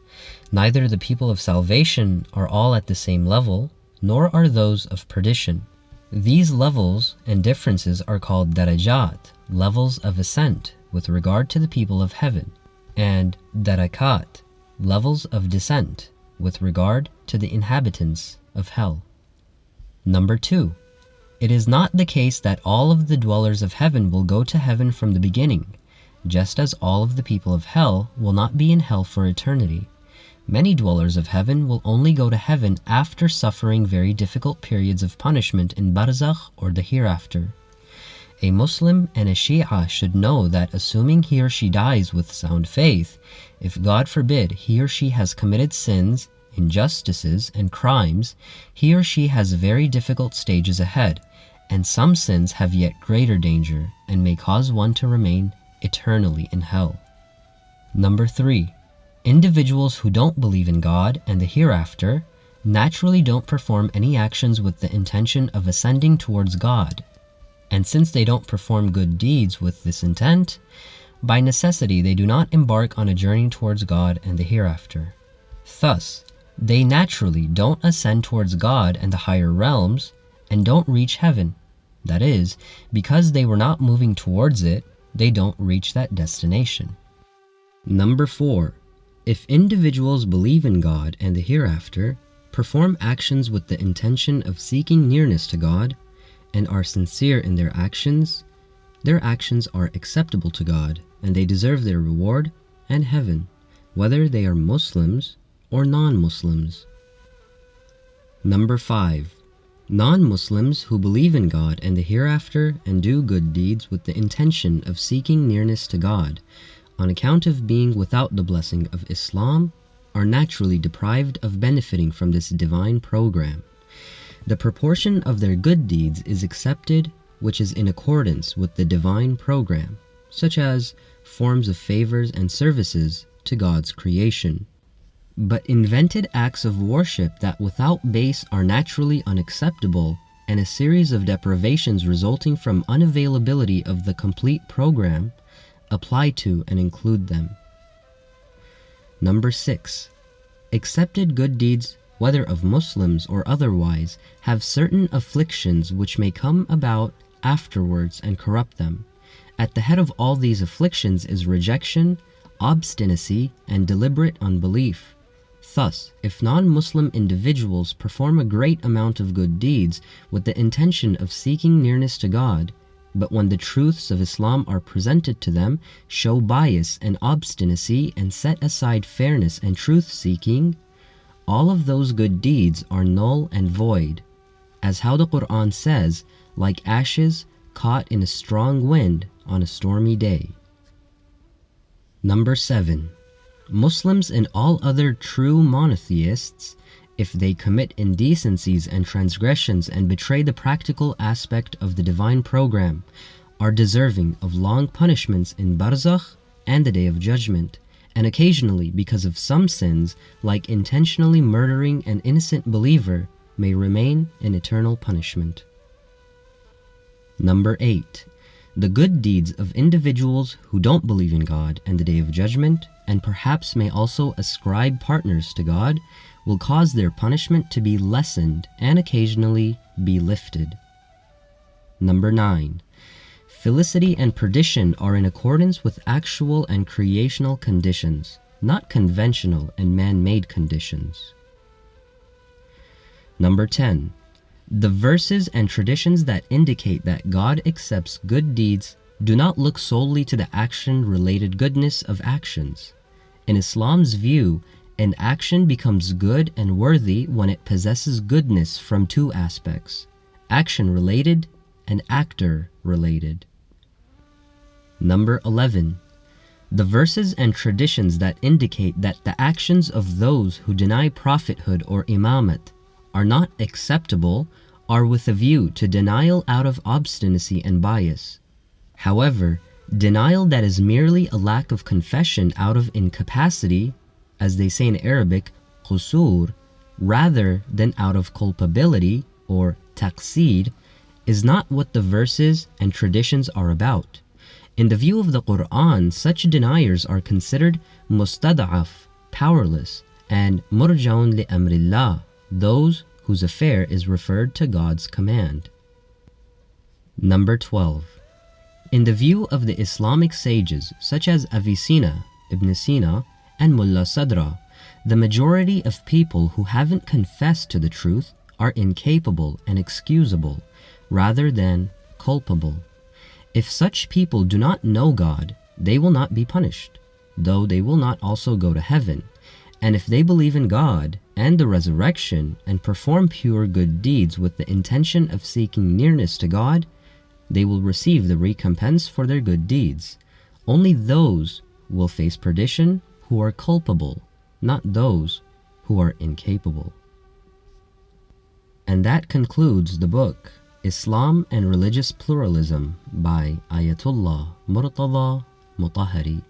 Neither the people of salvation are all at the same level, nor are those of perdition. These levels and differences are called darajat, levels of ascent with regard to the people of heaven, and darakat, levels of descent with regard to the inhabitants of hell. Number 2. It is not the case that all of the dwellers of heaven will go to heaven from the beginning, just as all of the people of hell will not be in hell for eternity. Many dwellers of heaven will only go to heaven after suffering very difficult periods of punishment in barzakh or the hereafter. A Muslim and a Shia should know that assuming he or she dies with sound faith, if God forbid he or she has committed sins, injustices, and crimes, he or she has very difficult stages ahead, and some sins have yet greater danger and may cause one to remain eternally in hell. Number 3. Individuals who don't believe in God and the hereafter naturally don't perform any actions with the intention of ascending towards God. And since they don't perform good deeds with this intent, by necessity they do not embark on a journey towards God and the hereafter. Thus, they naturally don't ascend towards God and the higher realms and don't reach heaven. That is, because they were not moving towards it, they don't reach that destination. Number 4. If individuals believe in God and the hereafter, perform actions with the intention of seeking nearness to God, and are sincere in their actions are acceptable to God, and they deserve their reward and heaven, whether they are Muslims or non-Muslims. Number 5. Non-Muslims who believe in God and the hereafter and do good deeds with the intention of seeking nearness to God, on account of being without the blessing of Islam, are naturally deprived of benefiting from this divine program. The proportion of their good deeds is accepted, which is in accordance with the divine program, such as forms of favors and services to God's creation. But invented acts of worship that without base are naturally unacceptable, and a series of deprivations resulting from unavailability of the complete program, apply to and include them. Number 6. Accepted good deeds, whether of Muslims or otherwise, have certain afflictions which may come about afterwards and corrupt them. At the head of all these afflictions is rejection, obstinacy, and deliberate unbelief. Thus, if non-Muslim individuals perform a great amount of good deeds with the intention of seeking nearness to God, but when the truths of Islam are presented to them, show bias and obstinacy and set aside fairness and truth-seeking, all of those good deeds are null and void, as how the Quran says, like ashes caught in a strong wind on a stormy day. Number 7. Muslims and all other true monotheists, if they commit indecencies and transgressions and betray the practical aspect of the divine program, are deserving of long punishments in barzakh and the Day of Judgment, and occasionally, because of some sins, like intentionally murdering an innocent believer, may remain in eternal punishment. Number 8. The good deeds of individuals who don't believe in God and the Day of Judgment, and perhaps may also ascribe partners to God, will cause their punishment to be lessened and occasionally be lifted. Number 9. Felicity and perdition are in accordance with actual and creational conditions, not conventional and man-made conditions. Number 10. The verses and traditions that indicate that God accepts good deeds do not look solely to the action-related goodness of actions. In Islam's view, an action becomes good and worthy when it possesses goodness from two aspects: action-related and actor-related. Number 11. The verses and traditions that indicate that the actions of those who deny prophethood or imamat are not acceptable are with a view to denial out of obstinacy and bias. However, denial that is merely a lack of confession out of incapacity, as they say in Arabic, qusur, rather than out of culpability or taqsid, is not what the verses and traditions are about. In the view of the Quran, such deniers are considered mustad'af, powerless, and murja'un li amrillah, those whose affair is referred to God's command. Number 12. In the view of the Islamic sages such as Avicenna, Ibn Sina, and Mullah Sadra, the majority of people who haven't confessed to the truth are incapable and excusable, rather than culpable. If such people do not know God, they will not be punished, though they will not also go to heaven. And if they believe in God and the resurrection and perform pure good deeds with the intention of seeking nearness to God, they will receive the recompense for their good deeds. Only those will face perdition who are culpable, not those who are incapable. And that concludes the book Islam and Religious Pluralism by Ayatollah Murtadha Mutahhari.